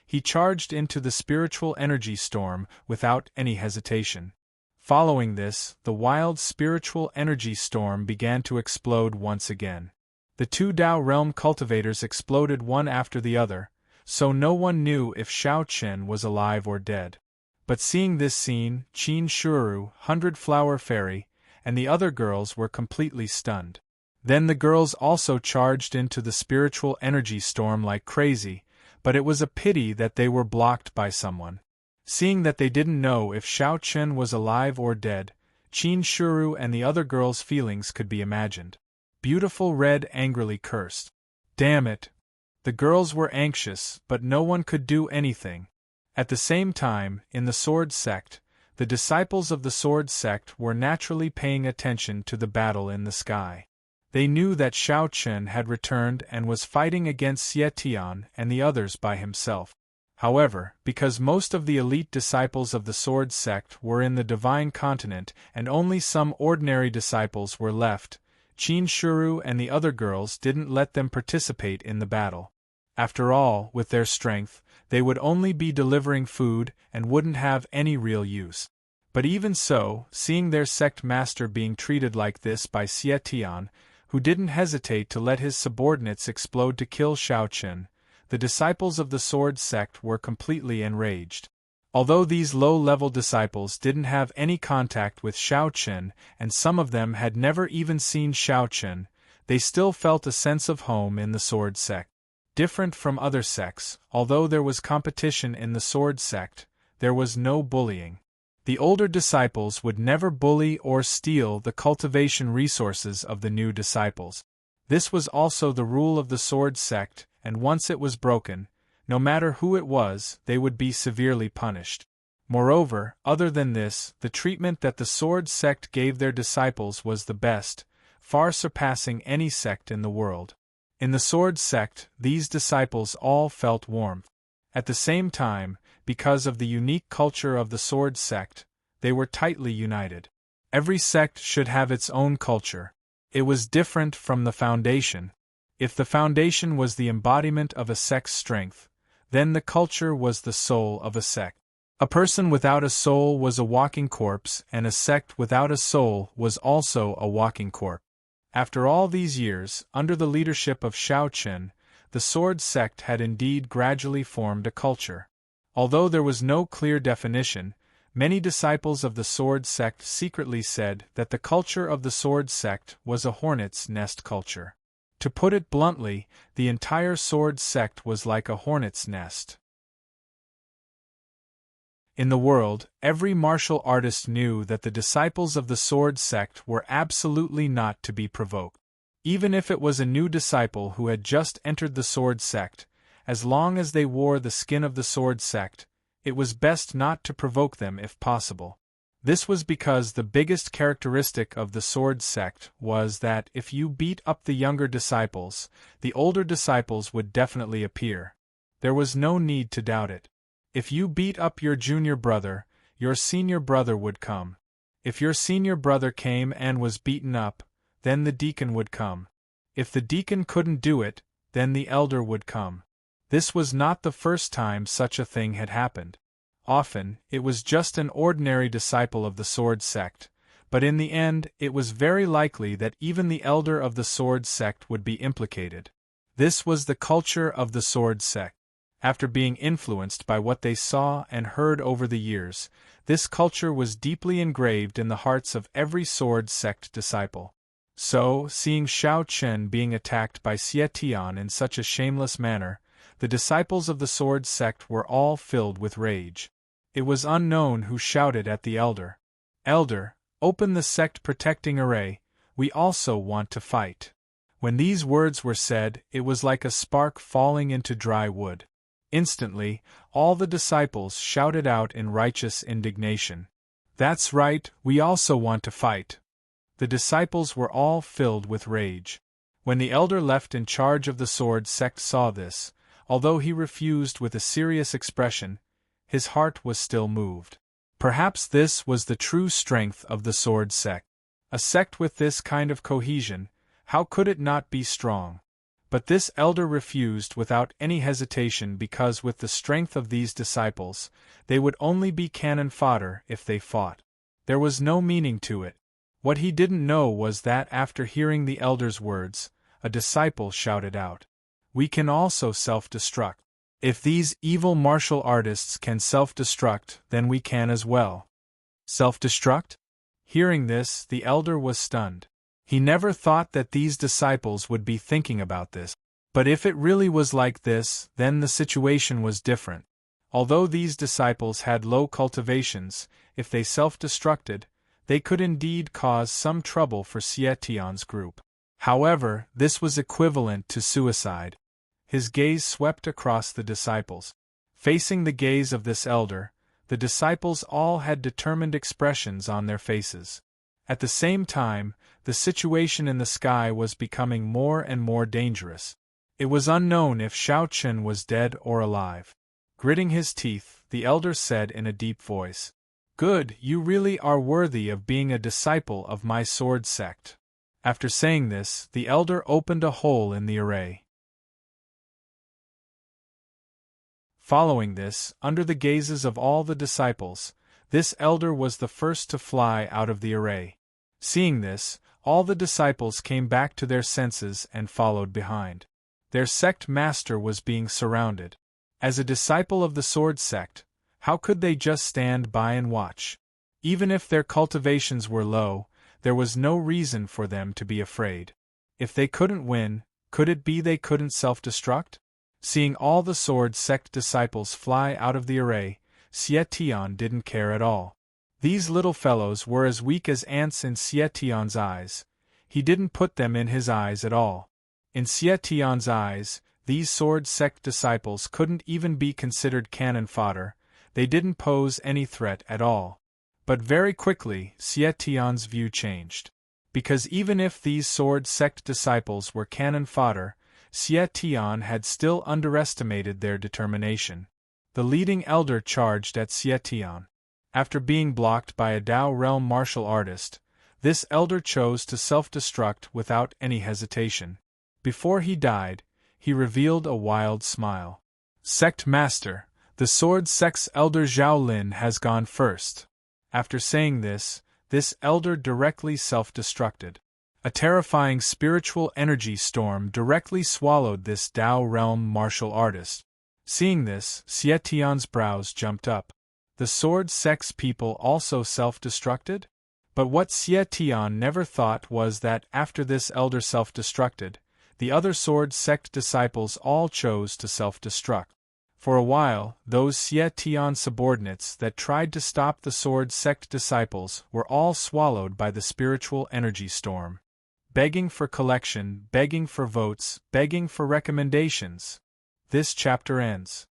he charged into the spiritual energy storm without any hesitation. Following this, the wild spiritual energy storm began to explode once again. The two Dao realm cultivators exploded one after the other, so no one knew if Xiao Qin was alive or dead. But seeing this scene, Qin Shuru, 100 Flower Fairy, and the other girls were completely stunned. Then the girls also charged into the spiritual energy storm like crazy, but it was a pity that they were blocked by someone. Seeing that they didn't know if Xiao Qin was alive or dead, Qin Shuru and the other girls' feelings could be imagined. Beautiful Red angrily cursed. Damn it! The girls were anxious, but no one could do anything. At the same time, in the Sword Sect, the disciples of the Sword Sect were naturally paying attention to the battle in the sky. They knew that Shao Chen had returned and was fighting against Xie Tian and the others by himself. However, because most of the elite disciples of the Sword Sect were in the Divine Continent and only some ordinary disciples were left, Qin Shuru and the other girls didn't let them participate in the battle. After all, with their strength, they would only be delivering food and wouldn't have any real use. But even so, seeing their sect master being treated like this by Xie Tian, who didn't hesitate to let his subordinates explode to kill Shao Chen, the disciples of the Sword Sect were completely enraged. Although these low-level disciples didn't have any contact with Shao Chen and some of them had never even seen Shao Chen, they still felt a sense of home in the Sword Sect. Different from other sects, although there was competition in the Sword Sect, there was no bullying. The older disciples would never bully or steal the cultivation resources of the new disciples. This was also the rule of the Sword Sect, and once it was broken, no matter who it was, they would be severely punished. Moreover, other than this, the treatment that the Sword Sect gave their disciples was the best, far surpassing any sect in the world. In the Sword Sect, these disciples all felt warmth. At the same time, because of the unique culture of the Sword Sect, they were tightly united. Every sect should have its own culture. It was different from the foundation. If the foundation was the embodiment of a sect's strength, then the culture was the soul of a sect. A person without a soul was a walking corpse, and a sect without a soul was also a walking corpse. After all these years, under the leadership of Shao Chen, the Sword Sect had indeed gradually formed a culture. Although there was no clear definition, many disciples of the Sword Sect secretly said that the culture of the Sword Sect was a hornet's nest culture. To put it bluntly, the entire Sword Sect was like a hornet's nest. In the world, every martial artist knew that the disciples of the Sword Sect were absolutely not to be provoked. Even if it was a new disciple who had just entered the Sword Sect, as long as they wore the skin of the Sword Sect, it was best not to provoke them if possible. This was because the biggest characteristic of the Sword Sect was that if you beat up the younger disciples, the older disciples would definitely appear. There was no need to doubt it. If you beat up your junior brother, your senior brother would come. If your senior brother came and was beaten up, then the deacon would come. If the deacon couldn't do it, then the elder would come. This was not the first time such a thing had happened. Often, it was just an ordinary disciple of the Sword Sect, but in the end it was very likely that even the elder of the Sword Sect would be implicated. This was the culture of the Sword Sect. After being influenced by what they saw and heard over the years, this culture was deeply engraved in the hearts of every Sword Sect disciple. So, seeing Shao Chen being attacked by Xie Tian in such a shameless manner, the disciples of the Sword Sect were all filled with rage. It was unknown who shouted at the elder. "Elder, open the sect-protecting array, we also want to fight." When these words were said, it was like a spark falling into dry wood. Instantly, all the disciples shouted out in righteous indignation. "That's right, we also want to fight." The disciples were all filled with rage. When the elder left in charge of the Sword Sect saw this, although he refused with a serious expression, his heart was still moved. Perhaps this was the true strength of the Sword Sect. A sect with this kind of cohesion, how could it not be strong? But this elder refused without any hesitation because with the strength of these disciples, they would only be cannon fodder if they fought. There was no meaning to it. What he didn't know was that after hearing the elder's words, a disciple shouted out, "We can also self-destruct. If these evil martial artists can self-destruct, then we can as well." Self-destruct? Hearing this, the elder was stunned. He never thought that these disciples would be thinking about this. But if it really was like this, then the situation was different. Although these disciples had low cultivations, if they self-destructed, they could indeed cause some trouble for Xie Tian's group. However, this was equivalent to suicide. His gaze swept across the disciples. Facing the gaze of this elder, the disciples all had determined expressions on their faces. At the same time, the situation in the sky was becoming more and more dangerous. It was unknown if Shao Chen was dead or alive. Gritting his teeth, the elder said in a deep voice, "Good, you really are worthy of being a disciple of my sword sect." After saying this, the elder opened a hole in the array. Following this, under the gazes of all the disciples, this elder was the first to fly out of the array. Seeing this, all the disciples came back to their senses and followed behind. Their sect master was being surrounded. As a disciple of the sword sect, how could they just stand by and watch? Even if their cultivations were low, there was no reason for them to be afraid. If they couldn't win, could it be they couldn't self-destruct? Seeing all the sword sect disciples fly out of the array, Xie Tian didn't care at all. These little fellows were as weak as ants in Xie Tian's eyes. He didn't put them in his eyes at all. In Xie Tian's eyes, these sword sect disciples couldn't even be considered cannon fodder. They didn't pose any threat at all. But very quickly, Xie Tian's view changed. Because even if these sword sect disciples were cannon fodder, Xie Tian had still underestimated their determination. The leading elder charged at Xie Tian. After being blocked by a Dao realm martial artist, this elder chose to self-destruct without any hesitation. Before he died, he revealed a wild smile. "Sect Master, the sword sect's elder Zhao Lin has gone first." After saying this elder directly self-destructed. A terrifying spiritual energy storm directly swallowed this Dao realm martial artist. Seeing this, Xie Tian's brows jumped up. The sword sect's people also self-destructed? But what Xie Tian never thought was that after this elder self-destructed, the other sword sect disciples all chose to self-destruct. For a while, those Xie Tian subordinates that tried to stop the sword sect disciples were all swallowed by the spiritual energy storm. Begging for collection, begging for votes, begging for recommendations. This chapter ends.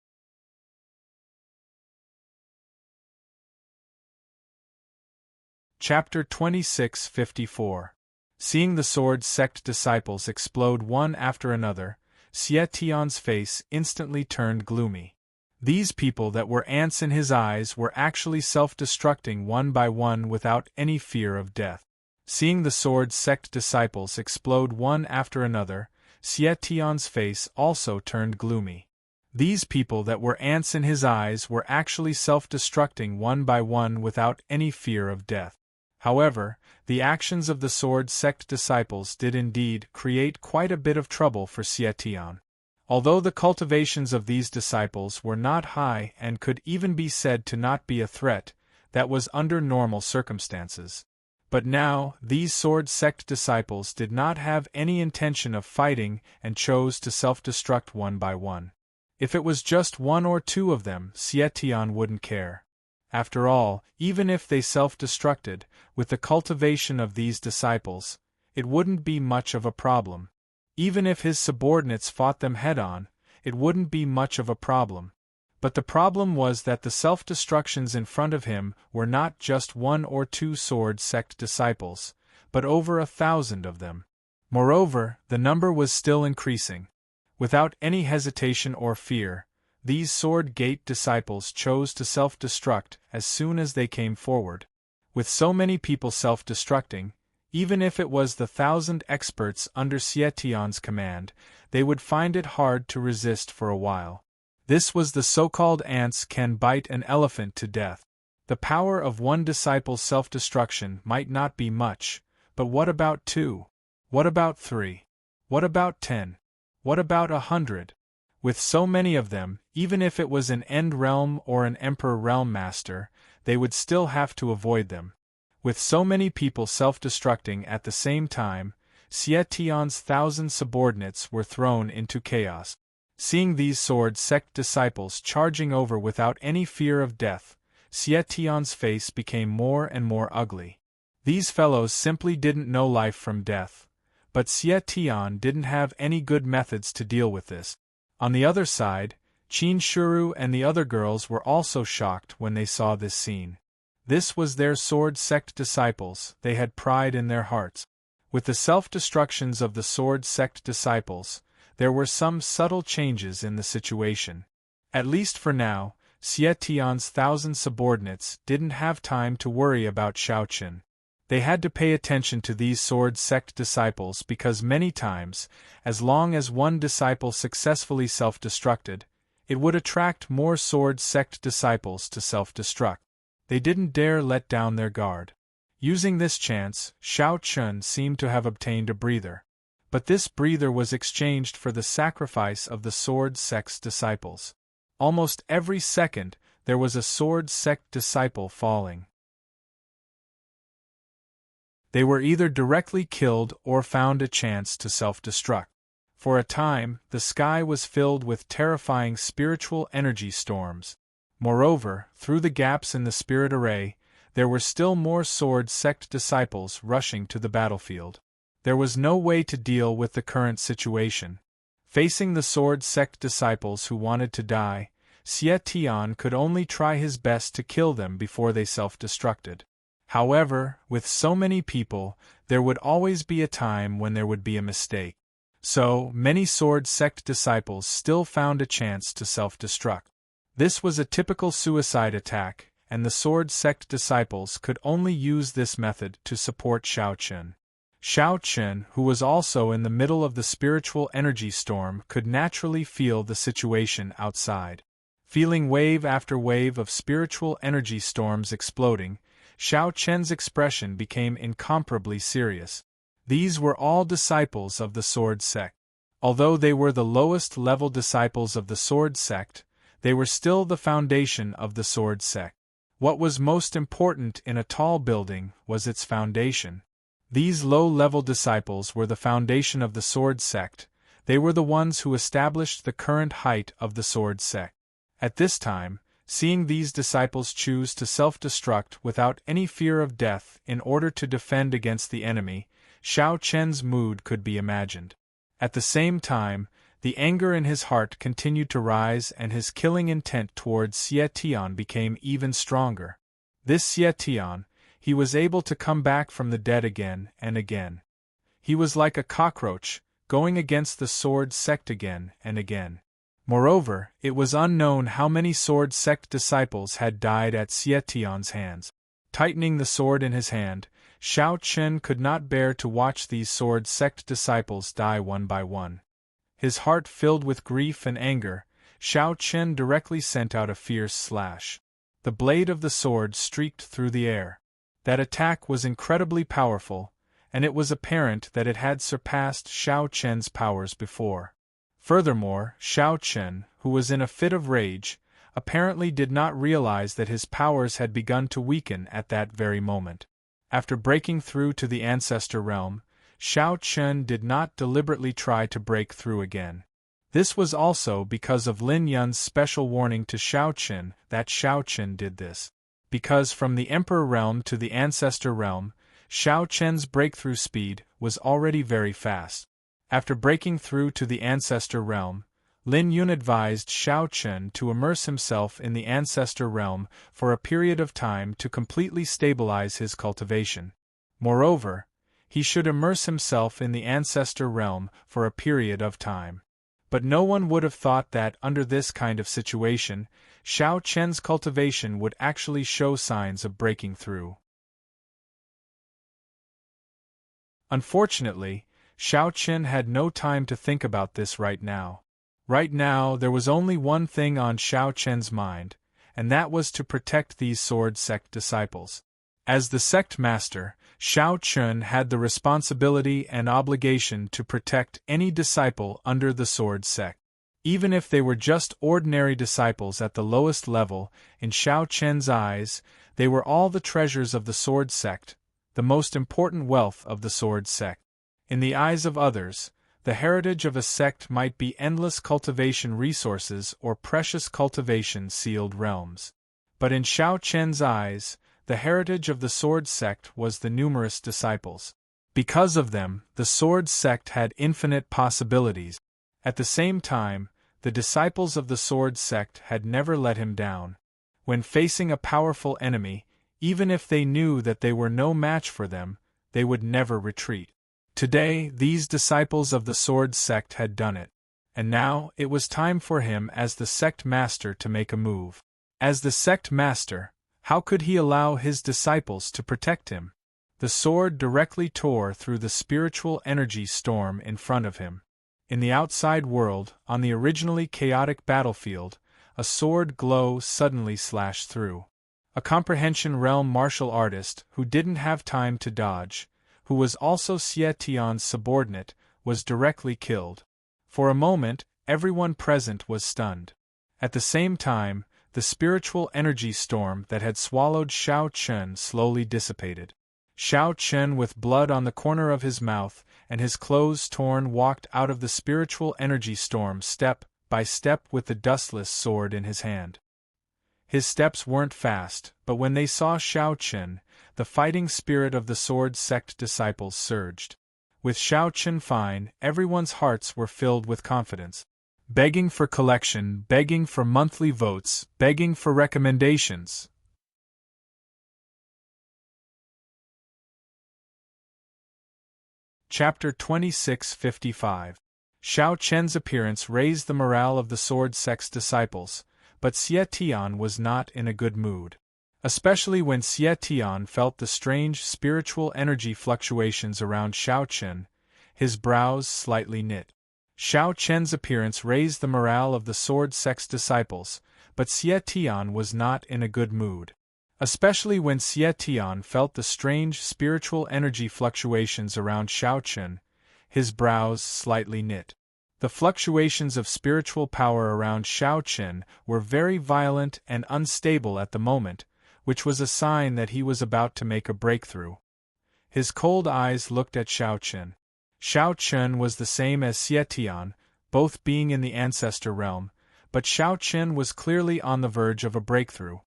Chapter 2654. Seeing the sword sect disciples explode one after another, Xie Tian's face instantly turned gloomy. These people that were ants in his eyes were actually self-destructing one by one without any fear of death. Seeing the sword sect disciples explode one after another, Xie Tian's face also turned gloomy. These people that were ants in his eyes were actually self-destructing one by one without any fear of death. However, the actions of the sword sect disciples did indeed create quite a bit of trouble for Xie Tian. Although the cultivations of these disciples were not high and could even be said to not be a threat, that was under normal circumstances. But now, these sword sect disciples did not have any intention of fighting and chose to self-destruct one by one. If it was just one or two of them, Xie Tian wouldn't care. After all, even if they self-destructed, with the cultivation of these disciples, it wouldn't be much of a problem. Even if his subordinates fought them head-on, it wouldn't be much of a problem. But the problem was that the self-destructions in front of him were not just one or two sword sect disciples, but over 1,000 of them. Moreover, the number was still increasing. Without any hesitation or fear, these sword gate disciples chose to self-destruct as soon as they came forward. With so many people self-destructing, even if it was the 1,000 experts under Xie Tian's command, they would find it hard to resist for a while. This was the so-called ants can bite an elephant to death. The power of one disciple's self-destruction might not be much, but what about 2? What about 3? What about 10? What about 100? With so many of them, even if it was an End Realm or an Emperor Realm Master, they would still have to avoid them. With so many people self-destructing at the same time, Xie Tian's 1,000 subordinates were thrown into chaos. Seeing these sword sect disciples charging over without any fear of death, Xie Tian's face became more and more ugly. These fellows simply didn't know life from death, but Xie Tian didn't have any good methods to deal with this. On the other side, Shuru and the other girls were also shocked when they saw this scene. This was their sword sect disciples, they had pride in their hearts. With the self-destructions of the sword sect disciples, there were some subtle changes in the situation. At least for now, Xie Tian's 1,000 subordinates didn't have time to worry about Xiaoqun. They had to pay attention to these sword sect disciples because many times, as long as one disciple successfully self-destructed, it would attract more sword sect disciples to self-destruct. They didn't dare let down their guard. Using this chance, Xiaoqun seemed to have obtained a breather. But this breather was exchanged for the sacrifice of the sword sect disciples. Almost every second, there was a sword sect disciple falling. They were either directly killed or found a chance to self-destruct. For a time, the sky was filled with terrifying spiritual energy storms. Moreover, through the gaps in the spirit array, there were still more sword sect disciples rushing to the battlefield. There was no way to deal with the current situation. Facing the sword sect disciples who wanted to die, Xie Tian could only try his best to kill them before they self-destructed. However, with so many people, there would always be a time when there would be a mistake. So, many sword sect disciples still found a chance to self-destruct. This was a typical suicide attack, and the sword sect disciples could only use this method to support Xiaoqun. Xiaoqun, who was also in the middle of the spiritual energy storm, could naturally feel the situation outside. Feeling wave after wave of spiritual energy storms exploding, Xiaoqun's expression became incomparably serious. These were all disciples of the sword sect. Although they were the lowest level disciples of the sword sect, they were still the foundation of the sword sect. What was most important in a tall building was its foundation. These low-level disciples were the foundation of the sword sect. They were the ones who established the current height of the sword sect. At this time, seeing these disciples choose to self-destruct without any fear of death in order to defend against the enemy, Xiaoqun's mood could be imagined. At the same time, the anger in his heart continued to rise and his killing intent towards Xie Tian became even stronger. This Xie Tian, he was able to come back from the dead again and again. He was like a cockroach, going against the sword sect again and again. Moreover, it was unknown how many sword sect disciples had died at Xie Tian's hands. Tightening the sword in his hand, Xiaoqun could not bear to watch these sword sect disciples die one by one. His heart filled with grief and anger, Xiaoqun directly sent out a fierce slash. The blade of the sword streaked through the air. That attack was incredibly powerful, and it was apparent that it had surpassed Xiaoqun's powers before. Furthermore, Xiaoqun, who was in a fit of rage, apparently did not realize that his powers had begun to weaken at that very moment. After breaking through to the ancestor realm, Xiaoqun did not deliberately try to break through again. This was also because of Lin Yun's special warning to Xiaoqun that Xiaoqun did this. Because from the Emperor realm to the ancestor realm, Xiaoqun's breakthrough speed was already very fast. After breaking through to the ancestor realm, Lin Yun advised Xiaoqun to immerse himself in the ancestor realm for a period of time to completely stabilize his cultivation. Moreover, he should immerse himself in the ancestor realm for a period of time. But no one would have thought that, under this kind of situation, Xiaoqun's cultivation would actually show signs of breaking through. Unfortunately, Xiaoqun had no time to think about this right now. Right now, there was only one thing on Xiaoqun's mind, and that was to protect these sword sect disciples. As the sect master, Xiaoqun had the responsibility and obligation to protect any disciple under the sword sect. Even if they were just ordinary disciples at the lowest level, in Xiaoqun's eyes, they were all the treasures of the sword sect, the most important wealth of the sword sect. In the eyes of others, the heritage of a sect might be endless cultivation resources or precious cultivation-sealed realms. But in Xiaoqun's eyes, the heritage of the sword sect was the numerous disciples. Because of them, the sword sect had infinite possibilities. At the same time, the disciples of the sword sect had never let him down. When facing a powerful enemy, even if they knew that they were no match for them, they would never retreat. Today, these disciples of the sword sect had done it. And now, it was time for him as the sect master to make a move. As the sect master, how could he allow his disciples to protect him? The sword directly tore through the spiritual energy storm in front of him. In the outside world, on the originally chaotic battlefield, a sword glow suddenly slashed through. A comprehension realm martial artist who didn't have time to dodge, who was also Xie Tian's subordinate, was directly killed. For a moment, everyone present was stunned. At the same time, the spiritual energy storm that had swallowed Xiao Chen slowly dissipated. Xiao Chen, with blood on the corner of his mouth and his clothes torn, walked out of the spiritual energy storm step by step with the dustless sword in his hand. His steps weren't fast, but when they saw Xiao Chen, the fighting spirit of the sword sect disciples surged. With Xiao Chen fine, everyone's hearts were filled with confidence. Begging for collection, begging for monthly votes, begging for recommendations. Chapter 2655. Xiao Chen's appearance raised the morale of the sword sect's disciples, but Xie Tian was not in a good mood. Especially when Xie Tian felt the strange spiritual energy fluctuations around Xiao Chen, his brows slightly knit. Xiao Chen's appearance raised the morale of the sword sect's disciples, but Xie Tian was not in a good mood. Especially when Xie Tian felt the strange spiritual energy fluctuations around Xiao Chen, his brows slightly knit. The fluctuations of spiritual power around Xiao Chen were very violent and unstable at the moment, which was a sign that he was about to make a breakthrough. His cold eyes looked at Xiao Chen. Xiao Chen was the same as Xie Tian, both being in the ancestor realm, but Xiao Chen was clearly on the verge of a breakthrough.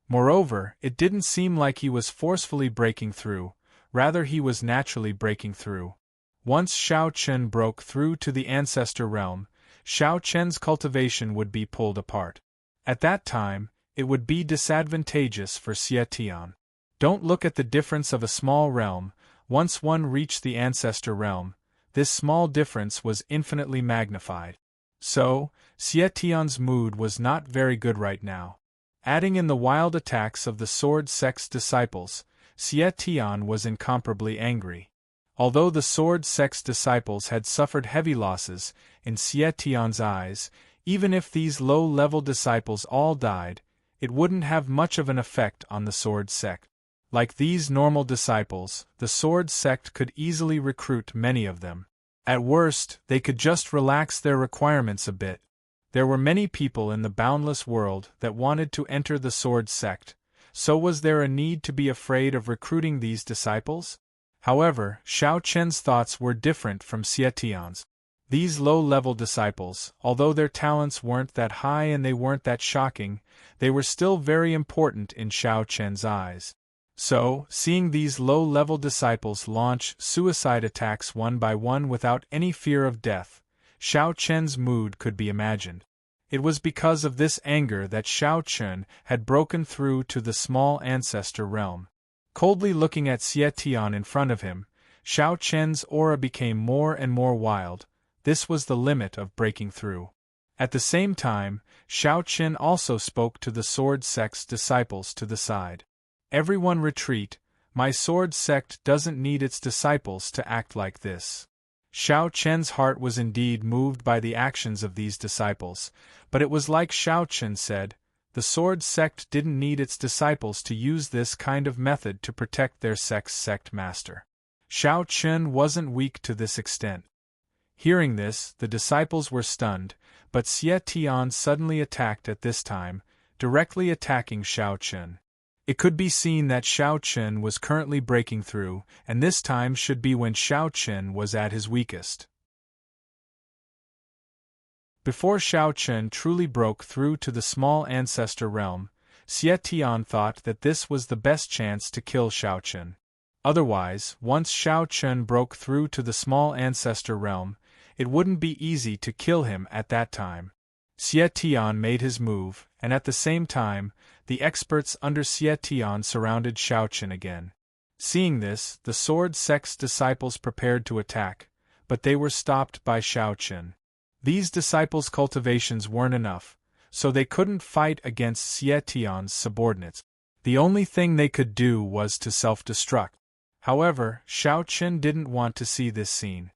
Moreover, it didn't seem like he was forcefully breaking through, rather he was naturally breaking through. Once Xiao Chen broke through to the ancestor realm, Xiao Chen's cultivation would be pulled apart. At that time, it would be disadvantageous for Xie Tian. Don't look at the difference of a small realm. Once one reached the ancestor realm, this small difference was infinitely magnified. So, Xie Tian's mood was not very good right now. Adding in the wild attacks of the sword sect's disciples, Xie Tian was incomparably angry. Although the sword sect's disciples had suffered heavy losses, in Xie Tian's eyes, even if these low-level disciples all died, it wouldn't have much of an effect on the sword sect. Like these normal disciples, the sword sect could easily recruit many of them. At worst, they could just relax their requirements a bit. There were many people in the boundless world that wanted to enter the sword sect, so was there a need to be afraid of recruiting these disciples? However, Xiao Chen's thoughts were different from Xie Tian's. These low-level disciples, although their talents weren't that high and they weren't that shocking, they were still very important in Xiao Chen's eyes. So, seeing these low-level disciples launch suicide attacks one by one without any fear of death, Xiao Chen's mood could be imagined. It was because of this anger that Xiao Chen had broken through to the small ancestor realm. Coldly looking at Xie Tian in front of him, Xiao Chen's aura became more and more wild. This was the limit of breaking through. At the same time, Xiao Chen also spoke to the sword sect's disciples to the side. Everyone retreat, my sword sect doesn't need its disciples to act like this. Xiao Chen's heart was indeed moved by the actions of these disciples, but it was like Xiao Chen said, the sword sect didn't need its disciples to use this kind of method to protect their sect's sect master. Xiao Chen wasn't weak to this extent. Hearing this, the disciples were stunned, but Xie Tian suddenly attacked at this time, directly attacking Xiao Chen. It could be seen that Xiao Chen was currently breaking through, and this time should be when Xiao Chen was at his weakest. Before Xiao Chen truly broke through to the small ancestor realm, Xie Tian thought that this was the best chance to kill Xiao Chen. Otherwise, once Xiao Chen broke through to the small ancestor realm, it wouldn't be easy to kill him at that time. Xie Tian made his move, and at the same time, the experts under Xie Tian surrounded Shao Chen again. Seeing this, the sword sect's disciples prepared to attack, but they were stopped by Shao Chen. These disciples' cultivations weren't enough, so they couldn't fight against Xie Tian's subordinates. The only thing they could do was to self-destruct. However, Shao Chen didn't want to see this scene.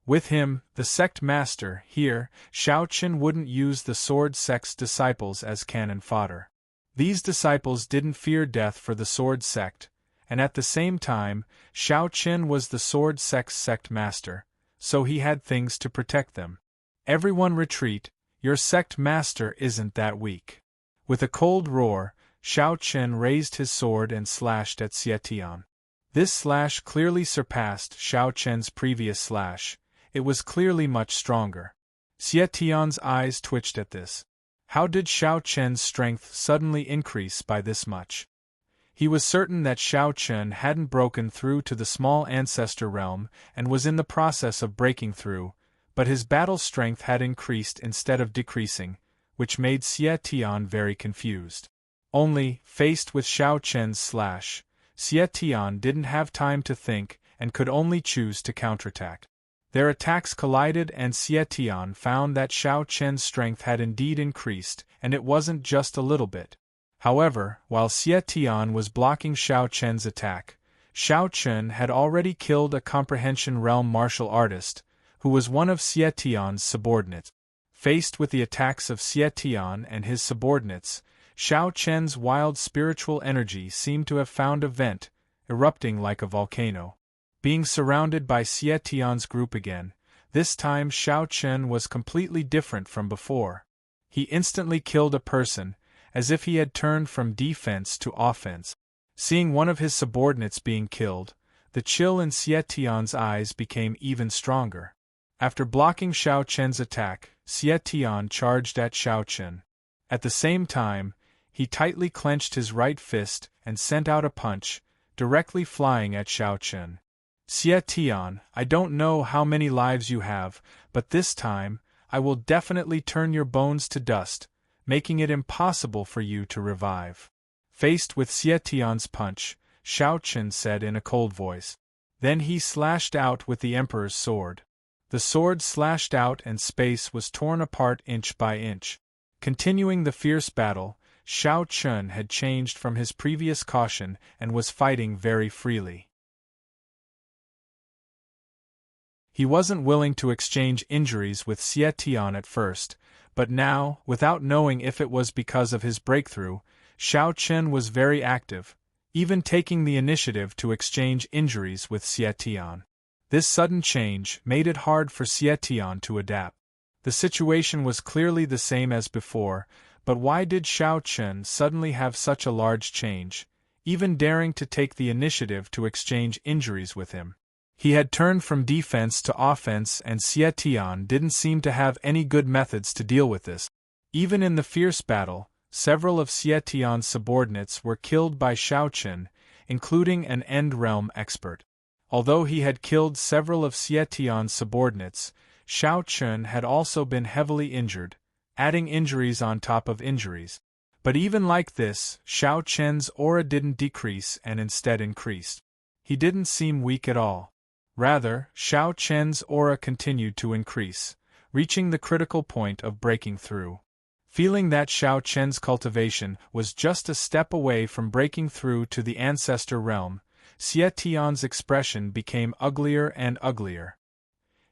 With him, the sect master, here, Shao Chen wouldn't use the sword sect's disciples as cannon fodder. These disciples didn't fear death for the sword sect, and at the same time, Shao Chen was the sword sect's sect master, so he had things to protect them. Everyone retreat, your sect master isn't that weak. With a cold roar, Shao Chen raised his sword and slashed at Xie Tian. This slash clearly surpassed Shao Chen's previous slash. It was clearly much stronger. Xie Tian's eyes twitched at this. How did Shao Chen's strength suddenly increase by this much? He was certain that Shao Chen hadn't broken through to the small ancestor realm and was in the process of breaking through, but his battle strength had increased instead of decreasing, which made Xie Tian very confused. Only, faced with Shao Chen's slash, Xie Tian didn't have time to think and could only choose to counterattack. Their attacks collided and Xie Tian found that Shao Chen's strength had indeed increased, and it wasn't just a little bit. However, while Xie Tian was blocking Shao Chen's attack, Shao Chen had already killed a comprehension realm martial artist, who was one of Xie Tian's subordinates. Faced with the attacks of Xie Tian and his subordinates, Shao Chen's wild spiritual energy seemed to have found a vent, erupting like a volcano. Being surrounded by Xie Tian's group again, this time Shao Chen was completely different from before. He instantly killed a person, as if he had turned from defense to offense. Seeing one of his subordinates being killed, the chill in Xie Tian's eyes became even stronger. After blocking Shao Chen's attack, Xie Tian charged at Shao Chen. At the same time, he tightly clenched his right fist and sent out a punch, directly flying at Shao Chen. Xie Tian, I don't know how many lives you have, but this time, I will definitely turn your bones to dust, making it impossible for you to revive. Faced with Xie Tian's punch, Shao Chen said in a cold voice. Then he slashed out with the Emperor's sword. The sword slashed out and space was torn apart inch by inch. Continuing the fierce battle, Shao Chen had changed from his previous caution and was fighting very freely. He wasn't willing to exchange injuries with Xie Tian at first, but now, without knowing if it was because of his breakthrough, Shao Chen was very active, even taking the initiative to exchange injuries with Xie Tian. This sudden change made it hard for Xie Tian to adapt. The situation was clearly the same as before, but why did Shao Chen suddenly have such a large change, even daring to take the initiative to exchange injuries with him? He had turned from defense to offense and Xie Tian didn't seem to have any good methods to deal with this. Even in the fierce battle, several of Xie Tian's subordinates were killed by Shao Chen, including an End Realm expert. Although he had killed several of Xie Tian's subordinates, Shao Chen had also been heavily injured, adding injuries on top of injuries. But even like this, Shao Chen's aura didn't decrease and instead increased. He didn't seem weak at all. Rather, Shao Chen's aura continued to increase, reaching the critical point of breaking through. Feeling that Shao Chen's cultivation was just a step away from breaking through to the ancestor realm, Xie Tian's expression became uglier and uglier.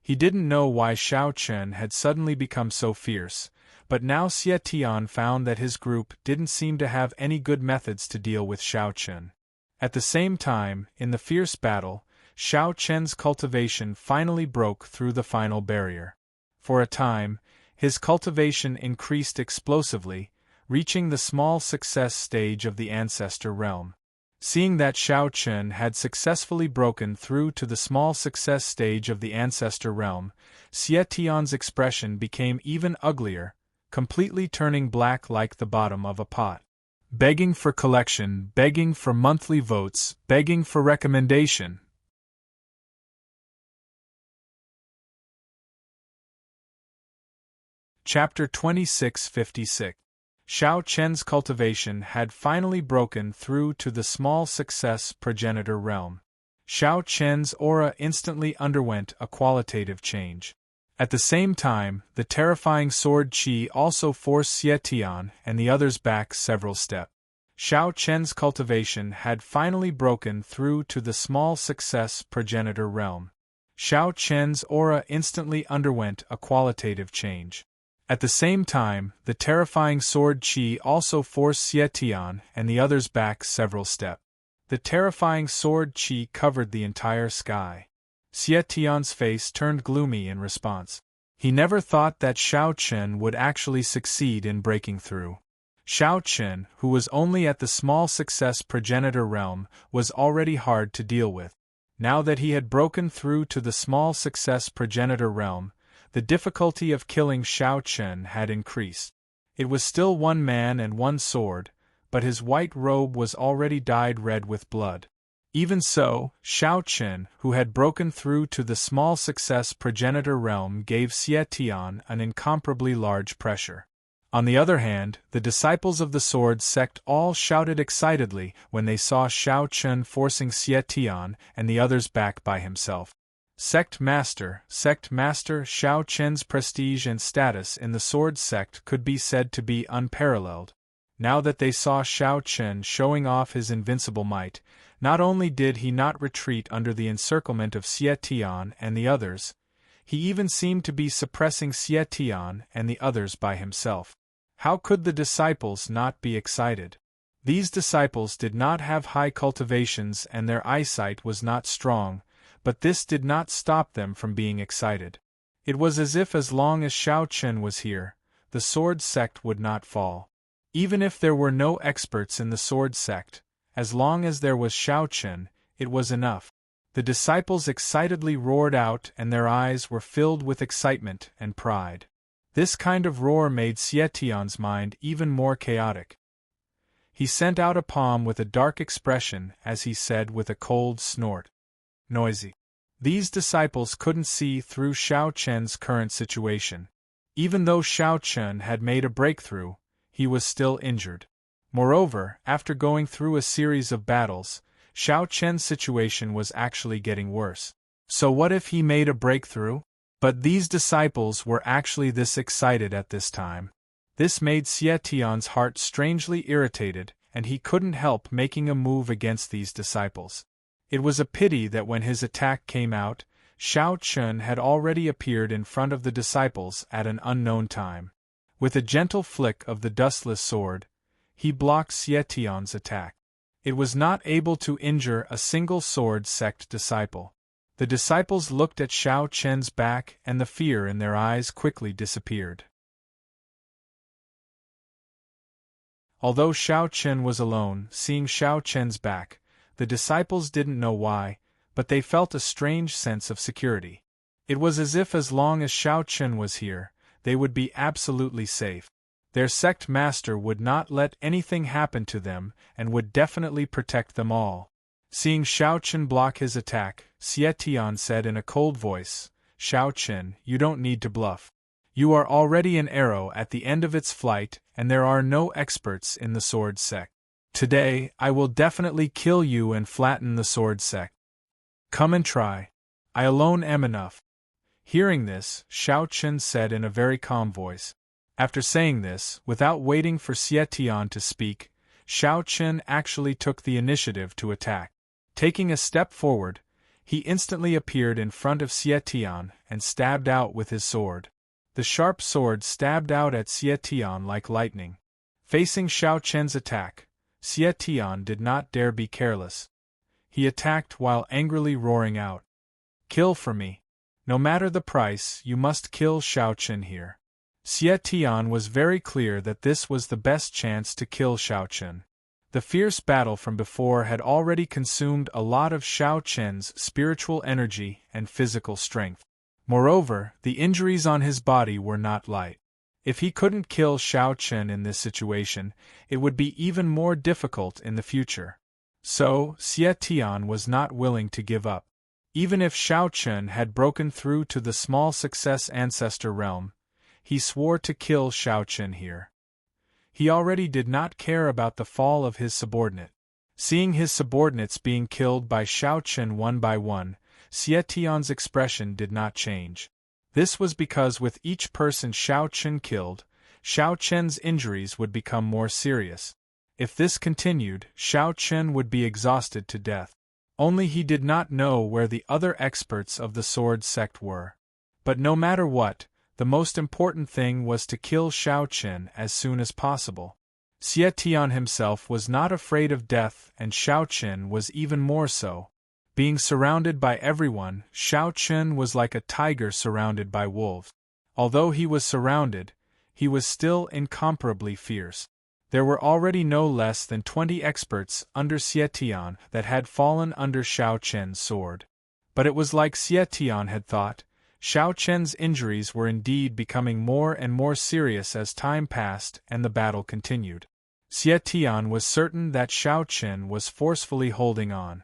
He didn't know why Shao Chen had suddenly become so fierce, but now Xie Tian found that his group didn't seem to have any good methods to deal with Shao Chen. At the same time, in the fierce battle, Shao Chen's cultivation finally broke through the final barrier. For a time, his cultivation increased explosively, reaching the small success stage of the ancestor realm. Seeing that Shao Chen had successfully broken through to the small success stage of the ancestor realm, Xie Tian's expression became even uglier, completely turning black like the bottom of a pot. Begging for collection, begging for monthly votes, begging for recommendation. Chapter 2656. Xiao Chen's cultivation had finally broken through to the small success progenitor realm. Xiao Chen's aura instantly underwent a qualitative change. At the same time, the terrifying sword qi also forced Xie Tian and the others back several steps. Xiao Chen's cultivation had finally broken through to the small success progenitor realm. Xiao Chen's aura instantly underwent a qualitative change. At the same time, the terrifying sword qi also forced Xie Tian and the others back several steps. The terrifying sword qi covered the entire sky. Xie Tian's face turned gloomy in response. He never thought that Xiao Chen would actually succeed in breaking through. Xiao Chen, who was only at the small success progenitor realm, was already hard to deal with. Now that he had broken through to the small success progenitor realm, the difficulty of killing Xiao Chen had increased. It was still one man and one sword, but his white robe was already dyed red with blood. Even so, Xiao Chen, who had broken through to the small success progenitor realm, gave Xie Tian an incomparably large pressure. On the other hand, the disciples of the sword sect all shouted excitedly when they saw Xiao Chen forcing Xie Tian and the others back by himself. Sect Master, Xiao Chen's prestige and status in the sword sect could be said to be unparalleled. Now that they saw Xiao Chen showing off his invincible might, not only did he not retreat under the encirclement of Xie Tian and the others, he even seemed to be suppressing Xie Tian and the others by himself. How could the disciples not be excited? These disciples did not have high cultivations and their eyesight was not strong, but this did not stop them from being excited. It was as if as long as Xiao Chen was here, the sword sect would not fall. Even if there were no experts in the sword sect, as long as there was Xiao Chen, it was enough. The disciples excitedly roared out and their eyes were filled with excitement and pride. This kind of roar made Xie Tian's mind even more chaotic. He sent out a palm with a dark expression as he said with a cold snort, "Noisy." These disciples couldn't see through Xiao Chen's current situation. Even though Xiao Chen had made a breakthrough, he was still injured. Moreover, after going through a series of battles, Xiao Chen's situation was actually getting worse. So what if he made a breakthrough? But these disciples were actually this excited at this time. This made Xie Tian's heart strangely irritated, and he couldn't help making a move against these disciples. It was a pity that when his attack came out, Xiao Chen had already appeared in front of the disciples at an unknown time. With a gentle flick of the dustless sword, he blocked Xie Tian's attack. It was not able to injure a single sword sect disciple. The disciples looked at Xiao Chen's back and the fear in their eyes quickly disappeared. Although Xiao Chen was alone, seeing Xiao Chen's back, the disciples didn't know why, but they felt a strange sense of security. It was as if as long as Xiao Chen was here, they would be absolutely safe. Their sect master would not let anything happen to them and would definitely protect them all. Seeing Xiao Chen block his attack, Xie Tian said in a cold voice, "Xiao Chen, you don't need to bluff. You are already an arrow at the end of its flight, and there are no experts in the sword sect. Today, I will definitely kill you and flatten the sword sect. Come and try. I alone am enough." Hearing this, Xiao Chen said in a very calm voice. After saying this, without waiting for Xie Tian to speak, Xiao Chen actually took the initiative to attack. Taking a step forward, he instantly appeared in front of Xie Tian and stabbed out with his sword. The sharp sword stabbed out at Xie Tian like lightning. Facing Xiao Chen's attack, Xie Tian did not dare be careless. He attacked while angrily roaring out, "Kill for me. No matter the price, you must kill Xiao Chen here." Xie Tian was very clear that this was the best chance to kill Xiao Chen. The fierce battle from before had already consumed a lot of Xiao Chen's spiritual energy and physical strength. Moreover, the injuries on his body were not light. If he couldn't kill Xiao Chen in this situation, it would be even more difficult in the future. So, Xie Tian was not willing to give up. Even if Xiao Chen had broken through to the small success ancestor realm, he swore to kill Xiao Chen here. He already did not care about the fall of his subordinate. Seeing his subordinates being killed by Xiao Chen one by one, Xie Tian's expression did not change. This was because with each person Xiao Chen killed, Xiao Chen's injuries would become more serious. If this continued, Xiao Chen would be exhausted to death. Only he did not know where the other experts of the sword sect were. But no matter what, the most important thing was to kill Xiao Chen as soon as possible. Xie Tian himself was not afraid of death, and Xiao Chen was even more so. Being surrounded by everyone, Xiao Chen was like a tiger surrounded by wolves. Although he was surrounded, he was still incomparably fierce. There were already no less than 20 experts under Xie Tian that had fallen under Xiao Chen's sword. But it was like Xie Tian had thought. Xiao Chen's injuries were indeed becoming more and more serious as time passed and the battle continued. Xie Tian was certain that Xiao Chen was forcefully holding on.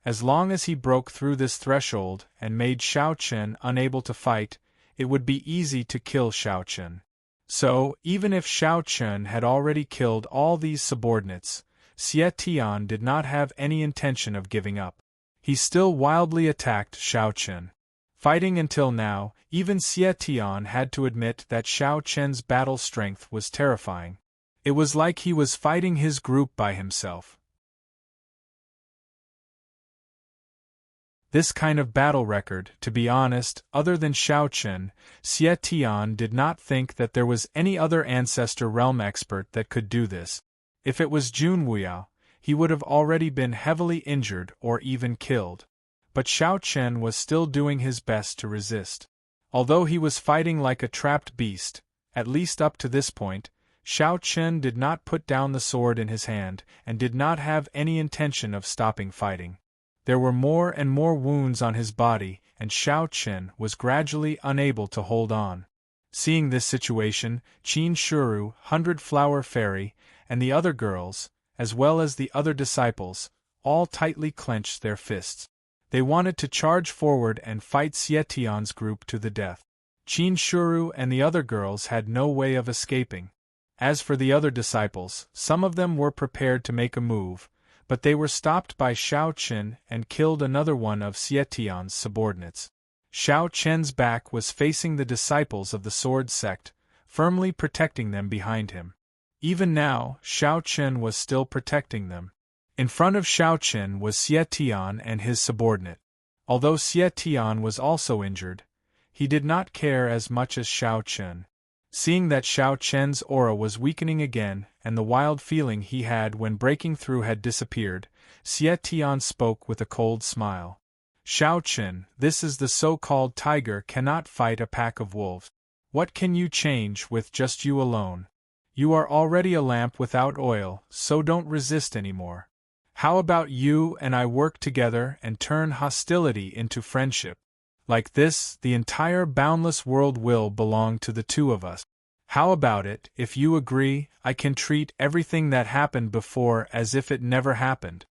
As long as he broke through this threshold and made Xiao Chen unable to fight, it would be easy to kill Xiao Chen. So, even if Xiao Chen had already killed all these subordinates, Xie Tian did not have any intention of giving up. He still wildly attacked Xiao Chen. Fighting until now, even Xie Tian had to admit that Xiao Chen's battle strength was terrifying. It was like he was fighting his group by himself. This kind of battle record, to be honest, other than Xiao Chen, Xie Tian did not think that there was any other ancestor realm expert that could do this. If it was Jun Wuya, he would have already been heavily injured or even killed. But Xiao Chen was still doing his best to resist. Although he was fighting like a trapped beast, at least up to this point, Xiao Chen did not put down the sword in his hand and did not have any intention of stopping fighting. There were more and more wounds on his body, and Xiao Chen was gradually unable to hold on. Seeing this situation, Qin Shuru, 100-Flower Fairy, and the other girls, as well as the other disciples, all tightly clenched their fists. They wanted to charge forward and fight Xie Tian's group to the death. Qin Shuru and the other girls had no way of escaping. As for the other disciples, some of them were prepared to make a move, but they were stopped by Xiao Chen and killed another one of Xie Tian's subordinates. Xiao Chen's back was facing the disciples of the sword sect, firmly protecting them behind him. Even now, Xiao Chen was still protecting them. In front of Xiao Chen was Xie Tian and his subordinate. Although Xie Tian was also injured, he did not care as much as Xiao Chen. Seeing that Xiao Chen's aura was weakening again and the wild feeling he had when breaking through had disappeared, Xie Tian spoke with a cold smile. Xiao Chen, this is the so-called tiger cannot fight a pack of wolves. What can you change with just you alone? You are already a lamp without oil, so don't resist anymore. How about you and I work together and turn hostility into friendship? Like this, the entire boundless world will belong to the two of us. How about it, if you agree, I can treat everything that happened before as if it never happened.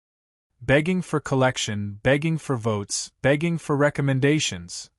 Begging for collection, begging for votes, begging for recommendations.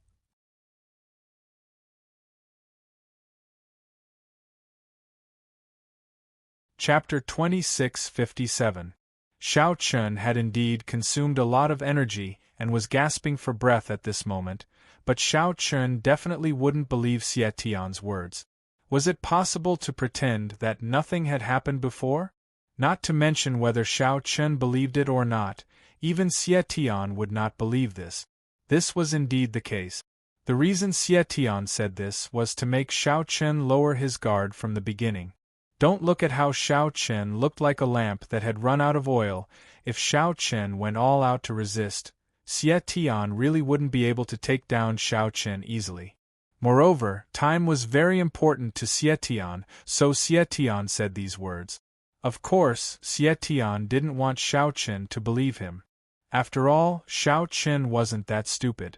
Chapter 2657. Xiao Chen had indeed consumed a lot of energy and was gasping for breath at this moment, but Xiao Chen definitely wouldn't believe Xie Tian's words. Was it possible to pretend that nothing had happened before? Not to mention whether Xiao Chen believed it or not, even Xie Tian would not believe this. This was indeed the case. The reason Xie Tian said this was to make Xiao Chen lower his guard from the beginning. Don't look at how Xiao Chen looked like a lamp that had run out of oil. If Xiao Chen went all out to resist, Xie Tian really wouldn't be able to take down Xiao Chen easily. Moreover, time was very important to Xie Tian, so Xie Tian said these words. Of course, Xie Tian didn't want Xiao Chen to believe him. After all, Xiao Chen wasn't that stupid.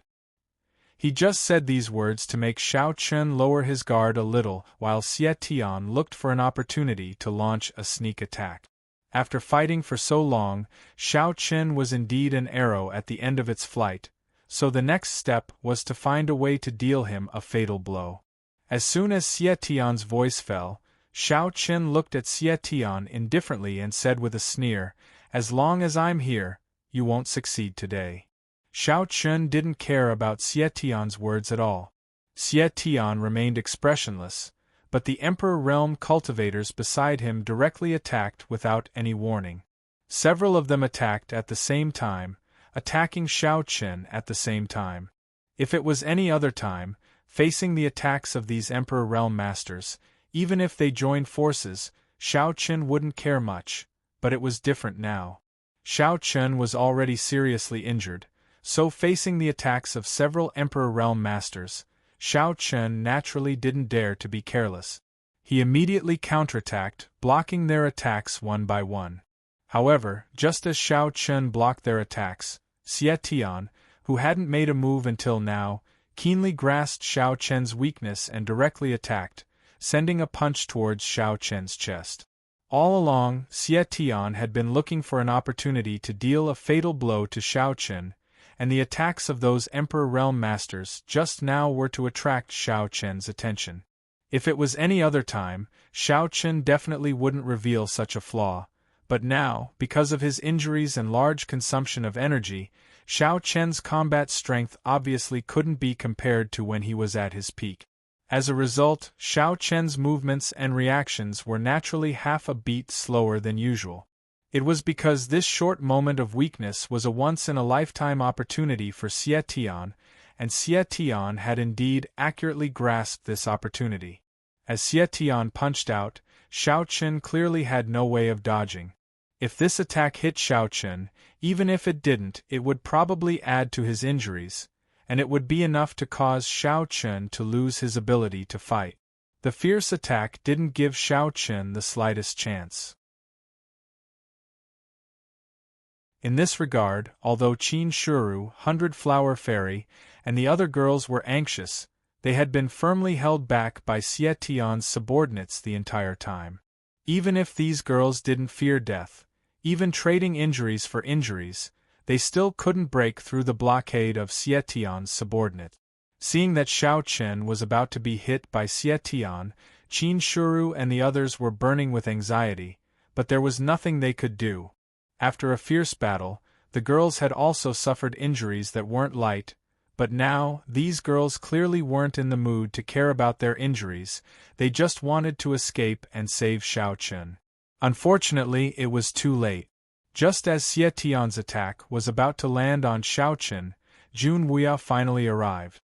He just said these words to make Xiao Chen lower his guard a little while Xie Tian looked for an opportunity to launch a sneak attack. After fighting for so long, Xiao Chen was indeed an arrow at the end of its flight, so the next step was to find a way to deal him a fatal blow. As soon as Xie Tian's voice fell, Xiao Chen looked at Xie Tian indifferently and said with a sneer, "As long as I'm here, you won't succeed today." Xiao Chen didn't care about Xie Tian's words at all. Xie Tian remained expressionless, but the Emperor Realm cultivators beside him directly attacked without any warning. Several of them attacked at the same time, attacking Xiao Chen at the same time. If it was any other time, facing the attacks of these Emperor Realm Masters, even if they joined forces, Xiao Chen wouldn't care much, but it was different now. Xiao Chen was already seriously injured, so facing the attacks of several Emperor Realm Masters, Xiao Chen naturally didn't dare to be careless. He immediately counterattacked, blocking their attacks one by one. However, just as Xiao Chen blocked their attacks, Xie Tian, who hadn't made a move until now, keenly grasped Xiao Chen's weakness and directly attacked, sending a punch towards Xiao Chen's chest. All along, Xie Tian had been looking for an opportunity to deal a fatal blow to Xiao Chen, and the attacks of those Emperor Realm Masters just now were to attract Xiao Chen's attention. If it was any other time, Xiao Chen definitely wouldn't reveal such a flaw, but now, because of his injuries and large consumption of energy, Xiao Chen's combat strength obviously couldn't be compared to when he was at his peak. As a result, Xiao Chen's movements and reactions were naturally half a beat slower than usual. It was because this short moment of weakness was a once-in-a-lifetime opportunity for Xie Tian, and Xie Tian had indeed accurately grasped this opportunity. As Xie Tian punched out, Xiao Chen clearly had no way of dodging. If this attack hit Xiao Chen, even if it didn't, it would probably add to his injuries, and it would be enough to cause Xiao Chen to lose his ability to fight. The fierce attack didn't give Xiao Chen the slightest chance. In this regard, although Qin Shuru, 100-Flower Fairy, and the other girls were anxious, they had been firmly held back by Xie Tian's subordinates the entire time. Even if these girls didn't fear death, even trading injuries for injuries, they still couldn't break through the blockade of Xie Tian's subordinate. Seeing that Xiao Chen was about to be hit by Xie Tian, Qin Shuru and the others were burning with anxiety, but there was nothing they could do. After a fierce battle, the girls had also suffered injuries that weren't light, but now, these girls clearly weren't in the mood to care about their injuries, they just wanted to escape and save Xiao Chen. Unfortunately, it was too late. Just as Xie Tian's attack was about to land on Xiao Chen, Jun Wuya finally arrived.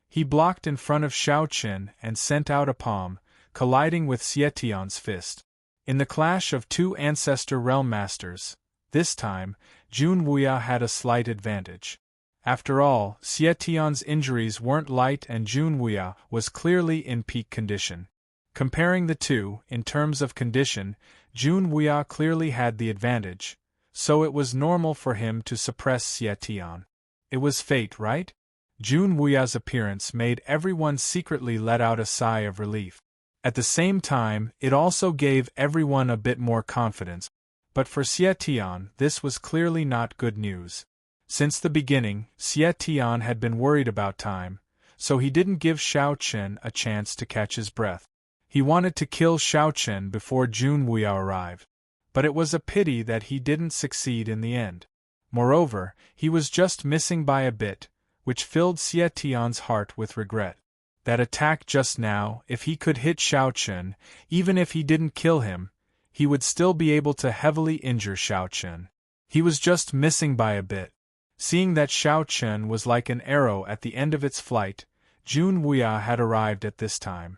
He blocked in front of Xiao Chen and sent out a palm, colliding with Xie Tian's fist. In the clash of two Ancestor Realm Masters, this time, Jun Wuya had a slight advantage. After all, Xie Tian's injuries weren't light and Jun Wuya was clearly in peak condition. Comparing the two, in terms of condition, Jun Wuya clearly had the advantage, so it was normal for him to suppress Xie Tian. It was fate, right? Jun Wuya's appearance made everyone secretly let out a sigh of relief. At the same time, it also gave everyone a bit more confidence. But for Xie Tian, this was clearly not good news. Since the beginning, Xie Tian had been worried about time, so he didn't give Xiao Chen a chance to catch his breath. He wanted to kill Xiao Chen before Jun Wuya arrived. But it was a pity that he didn't succeed in the end. Moreover, he was just missing by a bit, which filled Xie Tian's heart with regret. That attack just now, if he could hit Xiao Chen, even if he didn't kill him, he would still be able to heavily injure Xiao Chen. He was just missing by a bit. Seeing that Xiao Chen was like an arrow at the end of its flight, Jun Wuya had arrived at this time.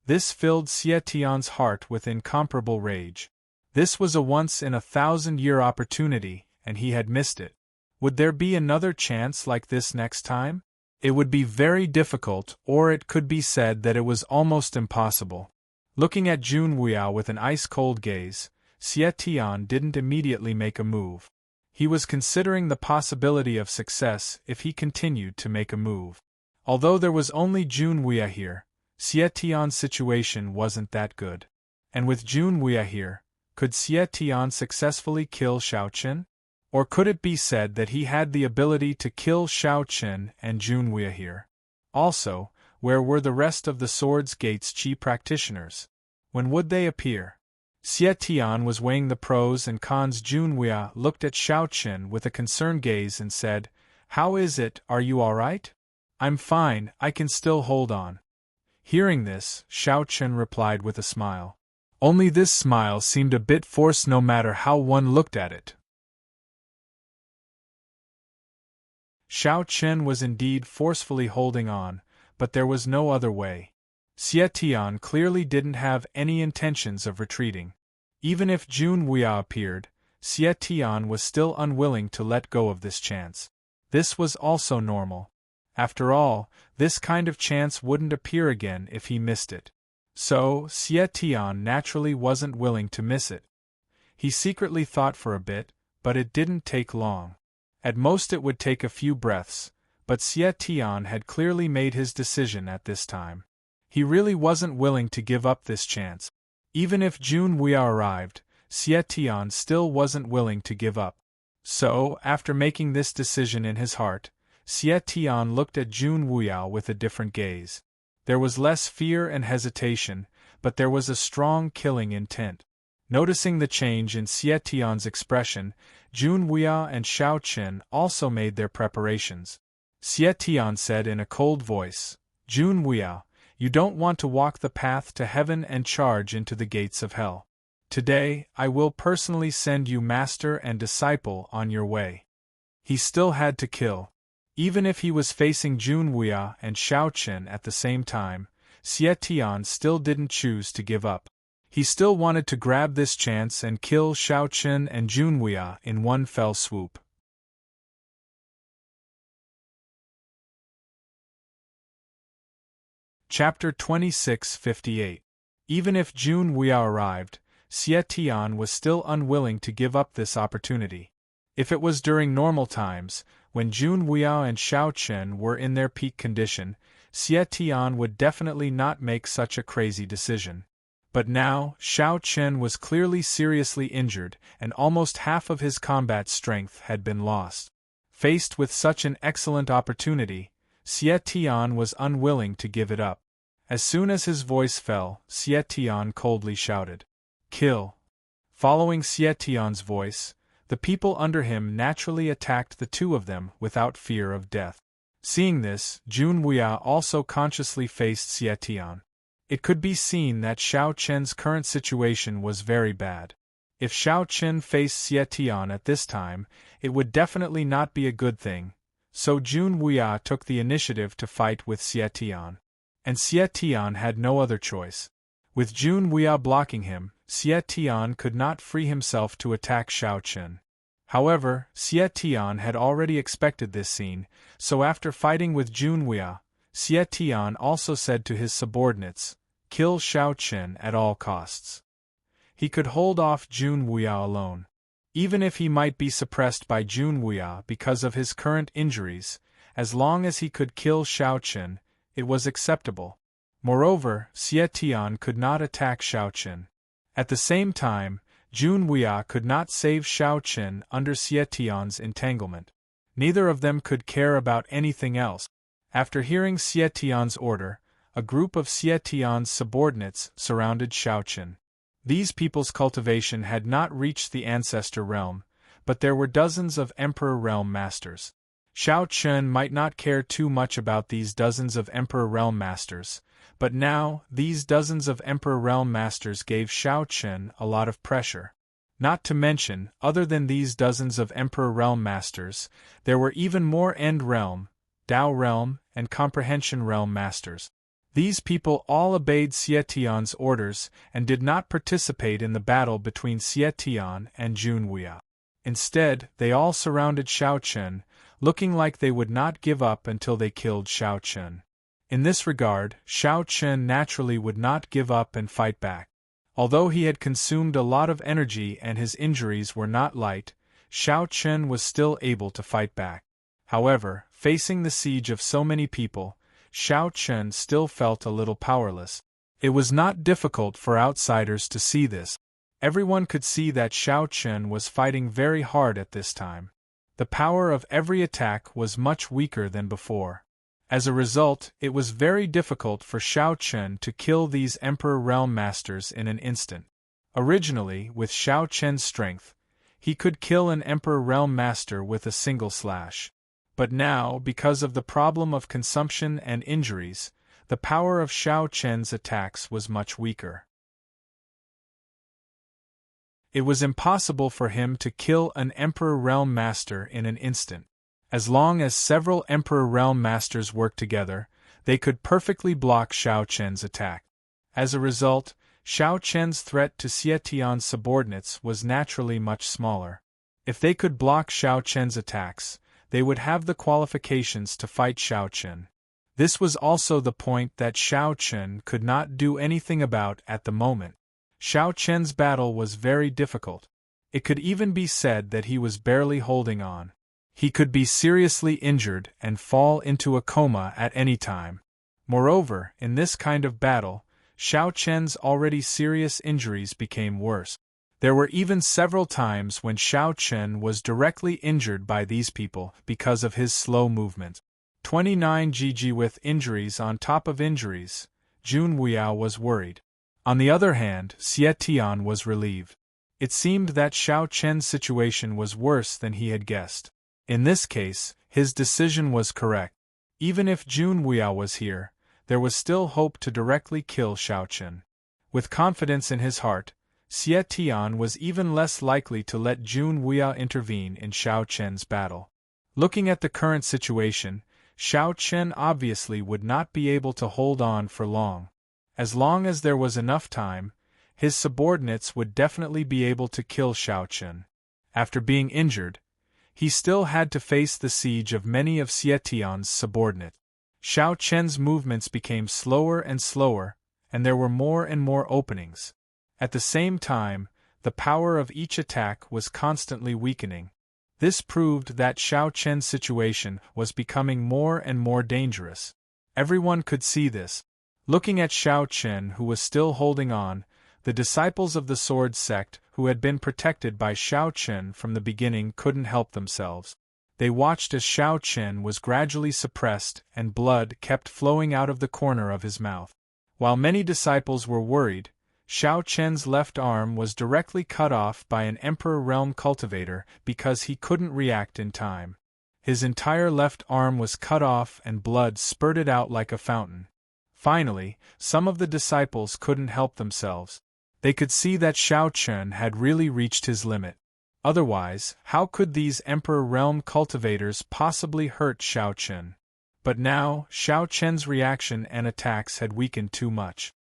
This filled Xie Tian's heart with incomparable rage. This was a once-in-a-thousand-year opportunity, and he had missed it. Would there be another chance like this next time? It would be very difficult, or it could be said that it was almost impossible. Looking at Jun Wuya with an ice-cold gaze, Xie Tian didn't immediately make a move. He was considering the possibility of success if he continued to make a move. Although there was only Jun Wuya here, Xie Tian's situation wasn't that good. And with Jun Wuya here, could Xie Tian successfully kill Xiao Chen? Or could it be said that he had the ability to kill Xiao Chen and Jun Wuya here? Also, Where were the rest of the Swords Gate's chi practitioners? When would they appear? Xie Tian was weighing the pros and cons. Junwei looked at Xiao Chen with a concerned gaze and said, "How is it, are you alright?" "I'm fine, I can still hold on." Hearing this, Xiao Chen replied with a smile. Only this smile seemed a bit forced no matter how one looked at it. Xiao Chen was indeed forcefully holding on, but there was no other way. Xie Tian clearly didn't have any intentions of retreating. Even if Jun Wuya appeared, Xie Tian was still unwilling to let go of this chance. This was also normal. After all, this kind of chance wouldn't appear again if he missed it. So, Xie Tian naturally wasn't willing to miss it. He secretly thought for a bit, but it didn't take long. At most it would take a few breaths, but Xie Tian had clearly made his decision at this time. He really wasn't willing to give up this chance. Even if Jun Wuya arrived, Xie Tian still wasn't willing to give up. So, after making this decision in his heart, Xie Tian looked at Jun Wuya with a different gaze. There was less fear and hesitation, but there was a strong killing intent. Noticing the change in Xie Tian's expression, Jun Wuya and Xiao Chen also made their preparations. Xie Tian said in a cold voice, "Jun Wuya, you don't want to walk the path to heaven and charge into the gates of hell. Today, I will personally send you master and disciple on your way." He still had to kill. Even if he was facing Jun Wuya and Xiao Chen at the same time, Xie Tian still didn't choose to give up. He still wanted to grab this chance and kill Xiao Chen and Jun Wuya in one fell swoop. Chapter 2658. Even if Jun Wuya arrived, Xie Tian was still unwilling to give up this opportunity. If it was during normal times, when Jun Wuya and Xiao Chen were in their peak condition, Xie Tian would definitely not make such a crazy decision. But now, Xiao Chen was clearly seriously injured, and almost half of his combat strength had been lost. Faced with such an excellent opportunity, Xie Tian was unwilling to give it up. As soon as his voice fell, Xie Tian coldly shouted, "Kill!" Following Xie Tian's voice, the people under him naturally attacked the two of them without fear of death. Seeing this, Jun Wuya also consciously faced Xie Tian. It could be seen that Xiao Chen's current situation was very bad. If Xiao Chen faced Xie Tian at this time, it would definitely not be a good thing, so Jun Wuya took the initiative to fight with Xie Tian. And Xie Tian had no other choice. With Jun Wuya blocking him, Xie Tian could not free himself to attack Xiao Chen. However, Xie Tian had already expected this scene, so after fighting with Jun Wuya, Xie Tian also said to his subordinates, "Kill Xiao Chen at all costs." He could hold off Jun Wuya alone. Even if he might be suppressed by Jun Wuya because of his current injuries, as long as he could kill Xiao Chen, it was acceptable. Moreover, Xie Tian could not attack Xiao Chen. At the same time, Jun Wuya could not save Xiao Chen under Xie Tian's entanglement. Neither of them could care about anything else. After hearing Xie Tian's order, a group of Xie Tian's subordinates surrounded Xiao Chen. These people's cultivation had not reached the ancestor realm, but there were dozens of Emperor Realm Masters. Xiao Chen might not care too much about these dozens of Emperor Realm Masters, but now, these dozens of Emperor Realm Masters gave Xiao Chen a lot of pressure. Not to mention, other than these dozens of Emperor Realm Masters, there were even more End Realm, Dao Realm, and Comprehension Realm Masters. These people all obeyed Xie Tian's orders and did not participate in the battle between Xie Tian and Jun Wuya. Instead, they all surrounded Xiao Chen, looking like they would not give up until they killed Xiao Chen. In this regard, Xiao Chen naturally would not give up and fight back. Although he had consumed a lot of energy and his injuries were not light, Xiao Chen was still able to fight back. However, facing the siege of so many people, Xiao Chen still felt a little powerless. It was not difficult for outsiders to see this. Everyone could see that Xiao Chen was fighting very hard at this time. The power of every attack was much weaker than before. As a result, it was very difficult for Xiao Chen to kill these Emperor Realm Masters in an instant. Originally, with Xiao Chen's strength, he could kill an Emperor Realm Master with a single slash. But now, because of the problem of consumption and injuries, the power of Xiao Chen's attacks was much weaker. It was impossible for him to kill an Emperor Realm Master in an instant. As long as several Emperor Realm Masters worked together, they could perfectly block Xiao Chen's attack. As a result, Xiao Chen's threat to Xie Tian's subordinates was naturally much smaller. If they could block Xiao Chen's attacks, they would have the qualifications to fight Xiao Chen. This was also the point that Xiao Chen could not do anything about at the moment. Xiao Chen's battle was very difficult. It could even be said that he was barely holding on. He could be seriously injured and fall into a coma at any time. Moreover, in this kind of battle, Xiao Chen's already serious injuries became worse. There were even several times when Xiao Chen was directly injured by these people because of his slow movement. 29 GG. With injuries on top of injuries, Jun Wuiao was worried. On the other hand, Xie Tian was relieved. It seemed that Xiao Chen's situation was worse than he had guessed. In this case, his decision was correct. Even if Jun Wuiao was here, there was still hope to directly kill Xiao Chen. With confidence in his heart, Xie Tian was even less likely to let Jun Wuiao intervene in Xiao Chen's battle. Looking at the current situation, Xiao Chen obviously would not be able to hold on for long. As long as there was enough time, his subordinates would definitely be able to kill Xiao Chen. After being injured, he still had to face the siege of many of Xie Tian's subordinates. Xiao Chen's movements became slower and slower, and there were more and more openings. At the same time, the power of each attack was constantly weakening. This proved that Xiao Chen's situation was becoming more and more dangerous. Everyone could see this. Looking at Xiao Chen, who was still holding on, the disciples of the Sword Sect, who had been protected by Xiao Chen from the beginning, couldn't help themselves. They watched as Xiao Chen was gradually suppressed and blood kept flowing out of the corner of his mouth. While many disciples were worried, Xiao Chen's left arm was directly cut off by an Emperor Realm cultivator because he couldn't react in time. His entire left arm was cut off and blood spurted out like a fountain. Finally, some of the disciples couldn't help themselves. They could see that Xiao Chen had really reached his limit. Otherwise, how could these Emperor Realm cultivators possibly hurt Xiao Chen? But now, Xiao Chen's reaction and attacks had weakened too much.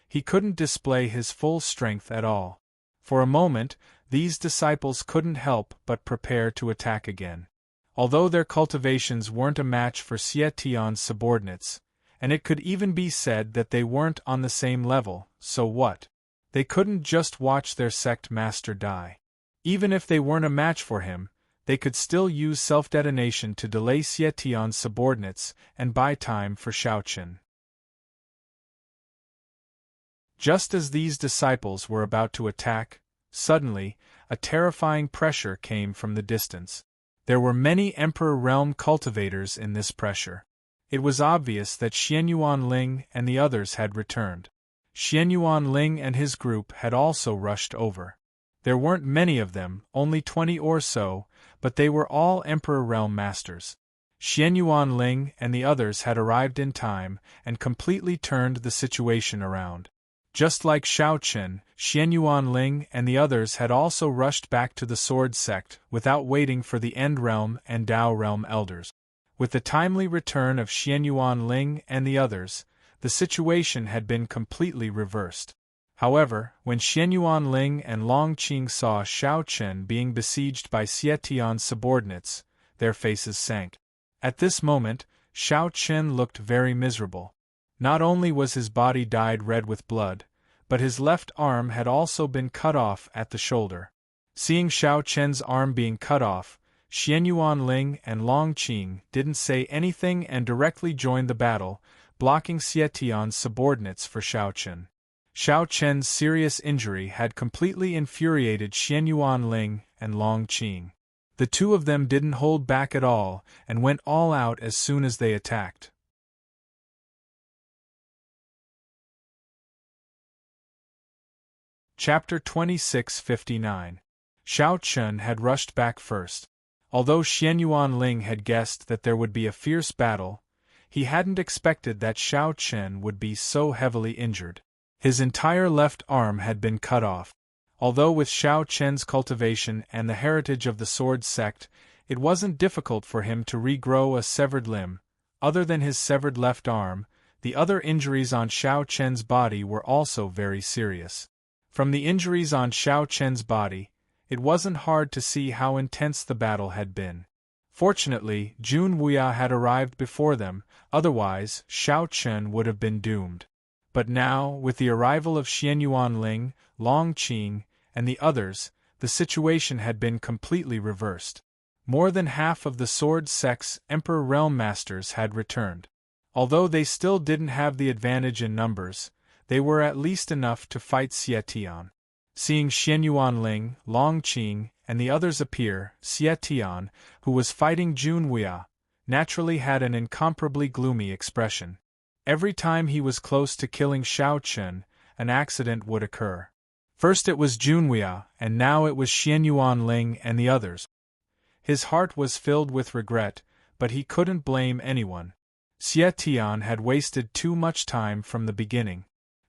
He couldn't display his full strength at all. For a moment, these disciples couldn't help but prepare to attack again. Although their cultivations weren't a match for Xie Tian's subordinates, and it could even be said that they weren't on the same level, so what? They couldn't just watch their sect master die. Even if they weren't a match for him, they could still use self-detonation to delay Xie Tian's subordinates and buy time for Xiao Chen. Just as these disciples were about to attack, suddenly, a terrifying pressure came from the distance. There were many Emperor Realm cultivators in this pressure. It was obvious that Xianyuan Ling and the others had returned. Xianyuan Ling and his group had also rushed over. There weren't many of them, only 20 or so, but they were all Emperor Realm Masters. Xianyuan Ling and the others had arrived in time and completely turned the situation around. Just like Xiao Chen, Xianyuan Ling and the others had also rushed back to the Sword Sect without waiting for the End Realm and Dao Realm elders. With the timely return of Xianyuan Ling and the others, the situation had been completely reversed. However, when Xianyuan Ling and Long Qing saw Xiao Chen being besieged by Xie Tian's subordinates, their faces sank. At this moment, Xiao Chen looked very miserable. Not only was his body dyed red with blood, but his left arm had also been cut off at the shoulder. Seeing Xiao Chen's arm being cut off, Xianyuan Ling and Long Qing didn't say anything and directly joined the battle, blocking Xie Tian's subordinates for Xiao Chen. Xiao Chen's serious injury had completely infuriated Xianyuan Ling and Long Qing. The two of them didn't hold back at all and went all out as soon as they attacked. Chapter 2659. Xiao Chun had rushed back first. Although Xianyuan Ling had guessed that there would be a fierce battle, he hadn't expected that Xiao Chen would be so heavily injured. His entire left arm had been cut off. Although with Xiao Chen's cultivation and the heritage of the sword sect, it wasn't difficult for him to regrow a severed limb. Other than his severed left arm, the other injuries on Xiao Chen's body were also very serious. From the injuries on Xiao Chen's body, it wasn't hard to see how intense the battle had been. Fortunately, Jun Wuya had arrived before them, otherwise, Xiao Chen would have been doomed. But now, with the arrival of Xianyuan Ling, Long Qing, and the others, the situation had been completely reversed. More than half of the sword sect's Emperor Realm Masters had returned. Although they still didn't have the advantage in numbers, they were at least enough to fight Xie Tian. Seeing Xianyuan Ling, Long Qing, and the others appear, Xie Tian, who was fighting Jun Wuya, naturally had an incomparably gloomy expression. Every time he was close to killing Xiao Chen, an accident would occur. First it was Jun Wuya, and now it was Xianyuan Ling and the others. His heart was filled with regret, but he couldn't blame anyone. Xie Tian had wasted too much time from the beginning.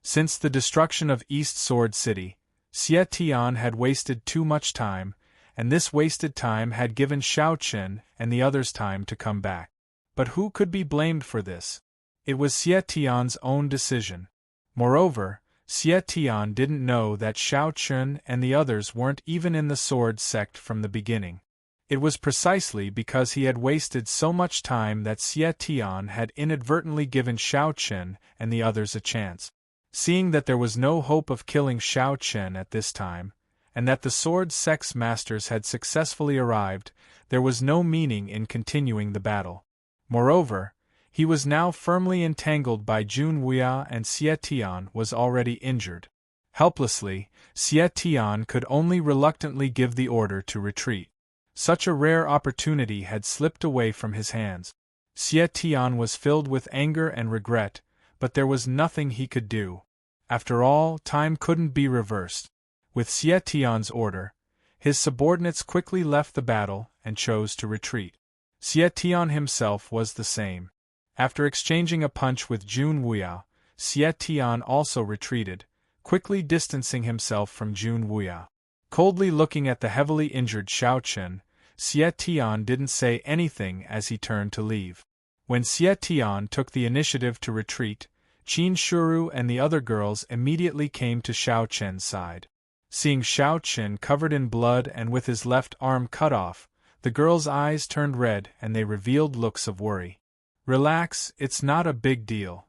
Since the destruction of East Sword City, Xie Tian had wasted too much time, and this wasted time had given Xiao Chen and the others time to come back. But who could be blamed for this? It was Xie Tian's own decision. Moreover, Xie Tian didn't know that Xiao Chen and the others weren't even in the sword sect from the beginning. It was precisely because he had wasted so much time that Xie Tian had inadvertently given Xiao Chen and the others a chance. Seeing that there was no hope of killing Xiao Chen at this time, and that the sword sect's masters had successfully arrived, there was no meaning in continuing the battle. Moreover, he was now firmly entangled by Jun Wuya and Xie Tian was already injured. Helplessly, Xie Tian could only reluctantly give the order to retreat. Such a rare opportunity had slipped away from his hands. Xie Tian was filled with anger and regret, but there was nothing he could do. After all, time couldn't be reversed. With Xie Tian's order, his subordinates quickly left the battle and chose to retreat. Xie Tian himself was the same. After exchanging a punch with Jun Wuya, Xie Tian also retreated, quickly distancing himself from Jun Wuya. Coldly looking at the heavily injured Xiao Chen, Xie Tian didn't say anything as he turned to leave. When Xie Tian took the initiative to retreat, Qin Shuru and the other girls immediately came to Xiao Chen's side. Seeing Xiao Chen covered in blood and with his left arm cut off, the girls' eyes turned red and they revealed looks of worry. "Relax, it's not a big deal."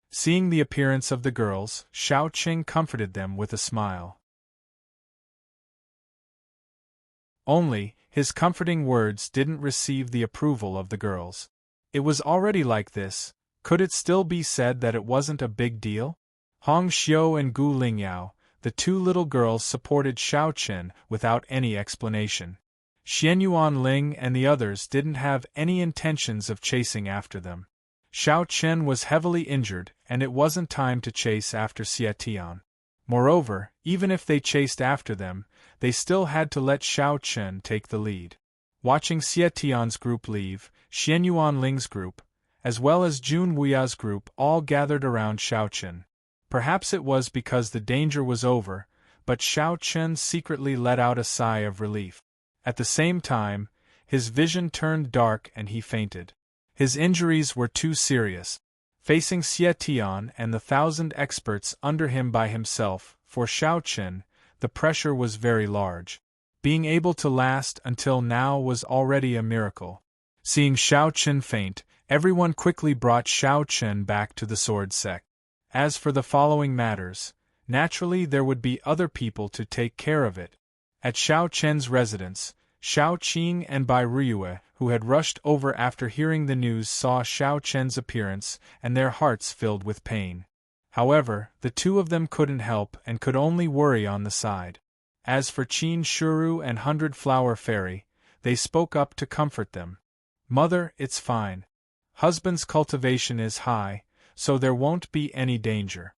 Seeing the appearance of the girls, Xiao Chen comforted them with a smile. Only, his comforting words didn't receive the approval of the girls. It was already like this. Could it still be said that it wasn't a big deal? Hong Xiu and Gu Lingyao, the two little girls, supported Xiao Chen without any explanation. Xianyuan Ling and the others didn't have any intentions of chasing after them. Xiao Chen was heavily injured, and it wasn't time to chase after Xie Tian. Moreover, even if they chased after them, they still had to let Xiao Chen take the lead. Watching Xie Tian's group leave, Xianyuan Ling's group, as well as Jun Wuya's group, all gathered around Xiao Chen. Perhaps it was because the danger was over, but Xiao Chen secretly let out a sigh of relief. At the same time, his vision turned dark and he fainted. His injuries were too serious. Facing Xie Tian and the 1,000 experts under him by himself, for Xiao Chen, the pressure was very large. Being able to last until now was already a miracle. Seeing Xiao Chen faint, everyone quickly brought Xiao Chen back to the sword sect. As for the following matters, naturally there would be other people to take care of it. At Xiao Chen's residence, Xiao Qing and Bai Ruyue, who had rushed over after hearing the news, saw Xiao Chen's appearance and their hearts filled with pain. However, the two of them couldn't help and could only worry on the side. As for Qin Shuru and 100 Flower Fairy, they spoke up to comfort them. "Mother, it's fine. Husband's cultivation is high, so there won't be any danger."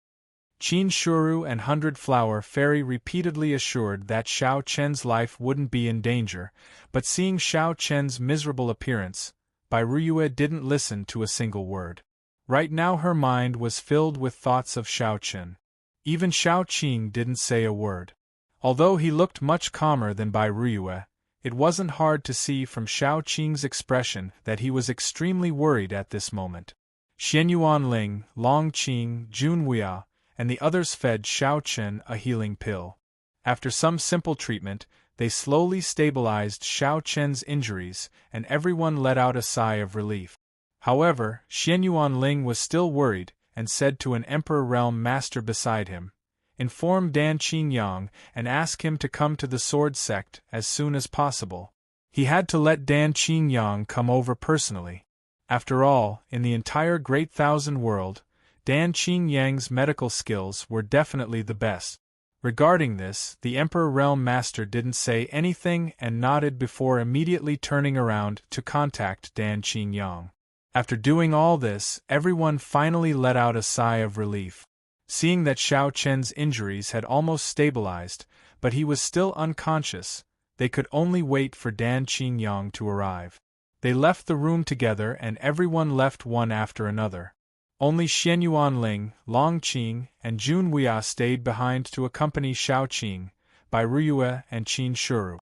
Qin Shuru and Hundred Flower Fairy repeatedly assured that Xiao Chen's life wouldn't be in danger, but seeing Xiao Chen's miserable appearance, Bai Ruyue didn't listen to a single word. Right now her mind was filled with thoughts of Xiao Chen. Even Xiao Qing didn't say a word. Although he looked much calmer than Bai Ruyue, it wasn't hard to see from Xiao Qing's expression that he was extremely worried at this moment. Xianyuan Ling, Long Qing, Jun Wuya, and the others fed Xiao Chen a healing pill. After some simple treatment, they slowly stabilized Xiao Chen's injuries, and everyone let out a sigh of relief. However, Xianyuan Ling was still worried, and said to an Emperor Realm Master beside him, "Inform Dan Qingyang and ask him to come to the Sword Sect as soon as possible." He had to let Dan Qingyang come over personally. After all, in the entire Great Thousand World, Dan Qingyang's medical skills were definitely the best. Regarding this, the Emperor Realm Master didn't say anything and nodded before immediately turning around to contact Dan Qingyang. After doing all this, everyone finally let out a sigh of relief. Seeing that Xiao Chen's injuries had almost stabilized, but he was still unconscious, they could only wait for Dan Qingyang to arrive. They left the room together and everyone left one after another. Only Xianyuan Ling, Long Qing, and Jun Wuya stayed behind to accompany Xiao Qing, Bai Ruyue, and Qin Shuru.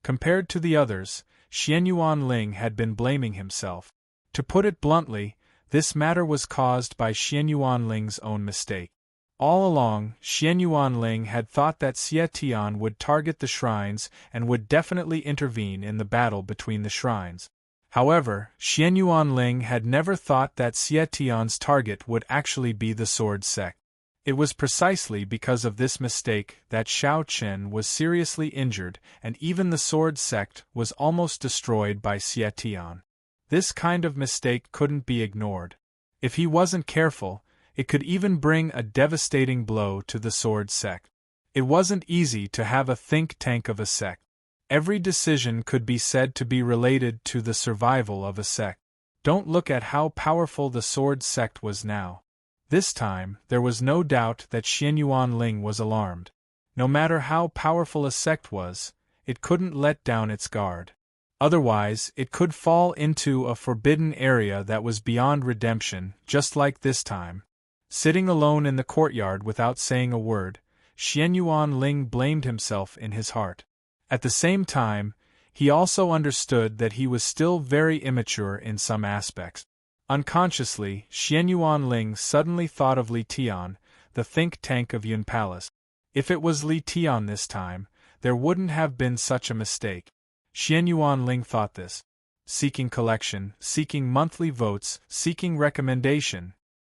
Compared to the others, Xianyuan Ling had been blaming himself. To put it bluntly, this matter was caused by Xianyuan Ling's own mistake. All along, Xianyuan Ling had thought that Xie Tian would target the shrines and would definitely intervene in the battle between the shrines. However, Xianyuan Ling had never thought that Xie Tian's target would actually be the Sword Sect. It was precisely because of this mistake that Xiao Chen was seriously injured and even the Sword Sect was almost destroyed by Xie Tian. This kind of mistake couldn't be ignored. If he wasn't careful, it could even bring a devastating blow to the Sword Sect. It wasn't easy to have a think tank of a sect. Every decision could be said to be related to the survival of a sect. Don't look at how powerful the Sword Sect was now. This time, there was no doubt that Xianyuan Ling was alarmed. No matter how powerful a sect was, it couldn't let down its guard. Otherwise, it could fall into a forbidden area that was beyond redemption, just like this time. Sitting alone in the courtyard without saying a word, Xianyuan Ling blamed himself in his heart. At the same time, he also understood that he was still very immature in some aspects. Unconsciously, Xianyuan Ling suddenly thought of Li Tian, the think tank of Yun Palace. If it was Li Tian this time, there wouldn't have been such a mistake. Xianyuan Ling thought this. Seeking collection, seeking monthly votes, seeking recommendation.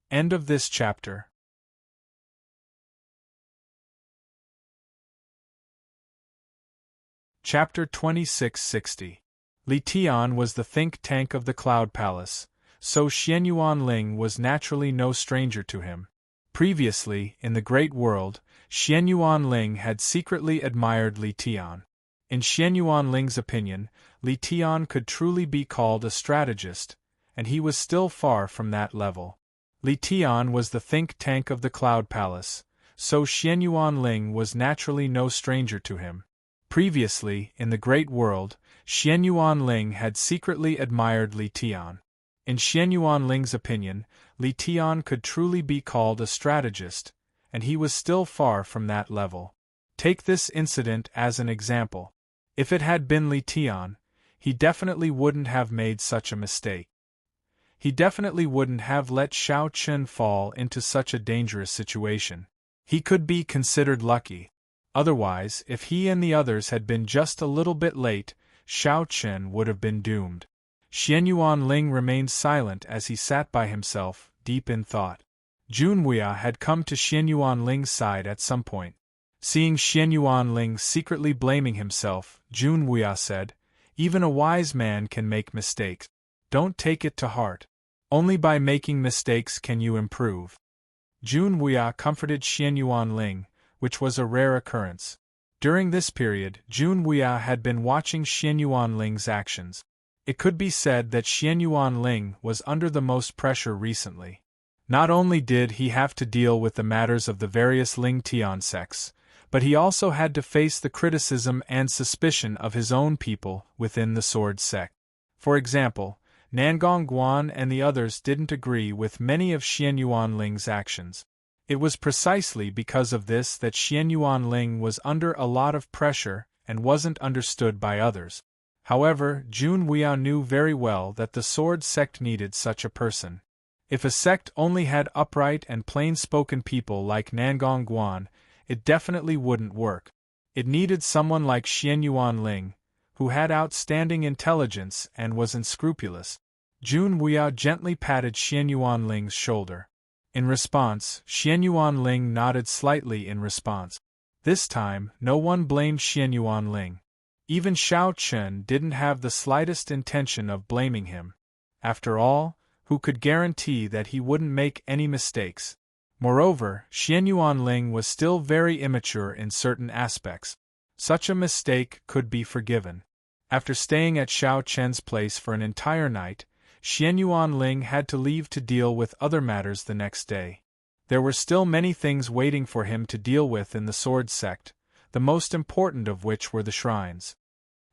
End of this chapter. Chapter 2660. Li Tian was the think tank of the Cloud Palace, so Xianyuan Ling was naturally no stranger to him. Previously, in the Great World, Xianyuan Ling had secretly admired Li Tian. In Xianyuan Ling's opinion, Li Tian could truly be called a strategist, and he was still far from that level. Li Tian was the think tank of the Cloud Palace, so Xianyuan Ling was naturally no stranger to him. Previously, in the Great World, Xianyuan Ling had secretly admired Li Tian. In Xianyuan Ling's opinion, Li Tian could truly be called a strategist, and he was still far from that level. Take this incident as an example. If it had been Li Tian, he definitely wouldn't have made such a mistake. He definitely wouldn't have let Xiao Chen fall into such a dangerous situation. He could be considered lucky. Otherwise, if he and the others had been just a little bit late, Xiao Chen would have been doomed. Xianyuan Ling remained silent as he sat by himself, deep in thought. Jun Wuya had come to Xianyuan Ling's side at some point. Seeing Xianyuan Ling secretly blaming himself, Jun Wuya said, "Even a wise man can make mistakes. Don't take it to heart. Only by making mistakes can you improve." Jun Wuya comforted Xianyuan Ling, which was a rare occurrence. During this period, Jun Wuya had been watching Xianyuan Ling's actions. It could be said that Xianyuan Ling was under the most pressure recently. Not only did he have to deal with the matters of the various Ling Tian sects, but he also had to face the criticism and suspicion of his own people within the sword sect. For example, Nangong Guan and the others didn't agree with many of Xian Yuanling's actions. It was precisely because of this that Xian Yuanling was under a lot of pressure and wasn't understood by others. However, Jun Weiyao knew very well that the sword sect needed such a person. If a sect only had upright and plain-spoken people like Nangong Guan, it definitely wouldn't work. It needed someone like Xian Yuanling, who had outstanding intelligence and was unscrupulous. Jun Weiyao gently patted Xian Yuanling's shoulder. In response, Xian Yuanling nodded slightly in response. This time, no one blamed Xian Yuanling. Even Xiao Chen didn't have the slightest intention of blaming him. After all, who could guarantee that he wouldn't make any mistakes? Moreover, Xian Yuanling was still very immature in certain aspects. Such a mistake could be forgiven. After staying at Xiao Chen's place for an entire night, Xian Yuanling had to leave to deal with other matters the next day. There were still many things waiting for him to deal with in the sword sect, the most important of which were the shrines.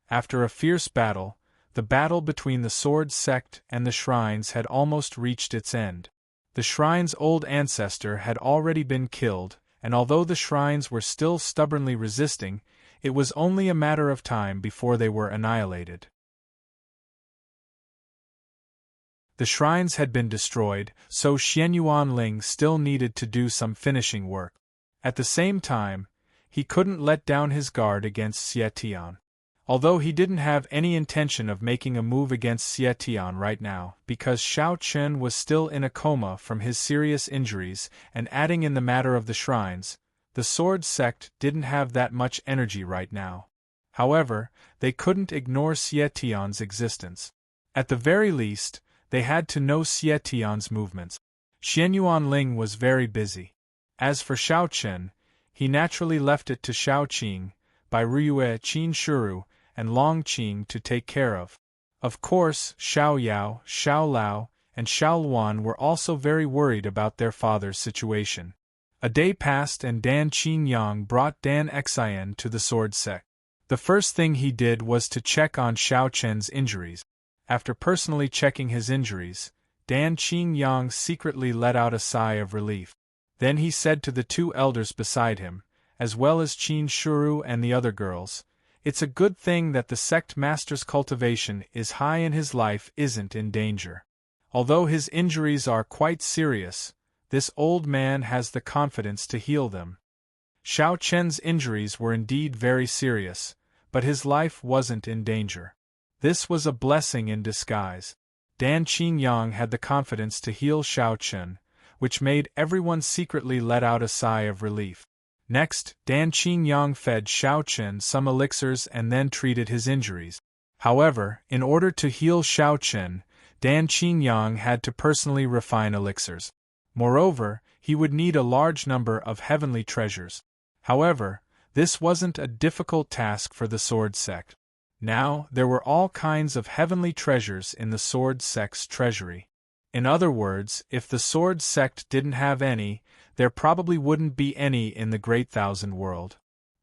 After a fierce battle, the battle between the sword sect and the shrines had almost reached its end. The shrine's old ancestor had already been killed, and although the shrines were still stubbornly resisting, it was only a matter of time before they were annihilated. The shrines had been destroyed, so Xian Yuanling still needed to do some finishing work. At the same time, he couldn't let down his guard against Xie Tian. Although he didn't have any intention of making a move against Xie Tian right now, because Xiao Chen was still in a coma from his serious injuries, and adding in the matter of the shrines, the sword sect didn't have that much energy right now. However, they couldn't ignore Xie Tian's existence. At the very least, they had to know Xie Tian's movements. Xian Yuanling was very busy. As for Xiao Chen, he naturally left it to Xiao Qing, Bai Ruyue, Qin Shuru, and Long Qing to take care of. Of course, Xiao Yao, Xiao Lao, and Xiao Luan were also very worried about their father's situation. A day passed and Dan Qingyang brought Dan Xian to the sword sect. The first thing he did was to check on Xiao Chen's injuries. After personally checking his injuries, Dan Qingyang secretly let out a sigh of relief. Then he said to the two elders beside him, as well as Qin Shuru and the other girls, "It's a good thing that the sect master's cultivation is high and his life isn't in danger. Although his injuries are quite serious, this old man has the confidence to heal them." Xiao Chen's injuries were indeed very serious, but his life wasn't in danger. This was a blessing in disguise. Dan Qingyang had the confidence to heal Xiao Chen, which made everyone secretly let out a sigh of relief. Next, Dan Qingyang fed Xiao Chen some elixirs and then treated his injuries. However, in order to heal Xiao Chen, Dan Qingyang had to personally refine elixirs. Moreover, he would need a large number of heavenly treasures. However, this wasn't a difficult task for the sword sect. Now, there were all kinds of heavenly treasures in the sword sect's treasury. In other words, if the sword sect didn't have any, there probably wouldn't be any in the Great Thousand World.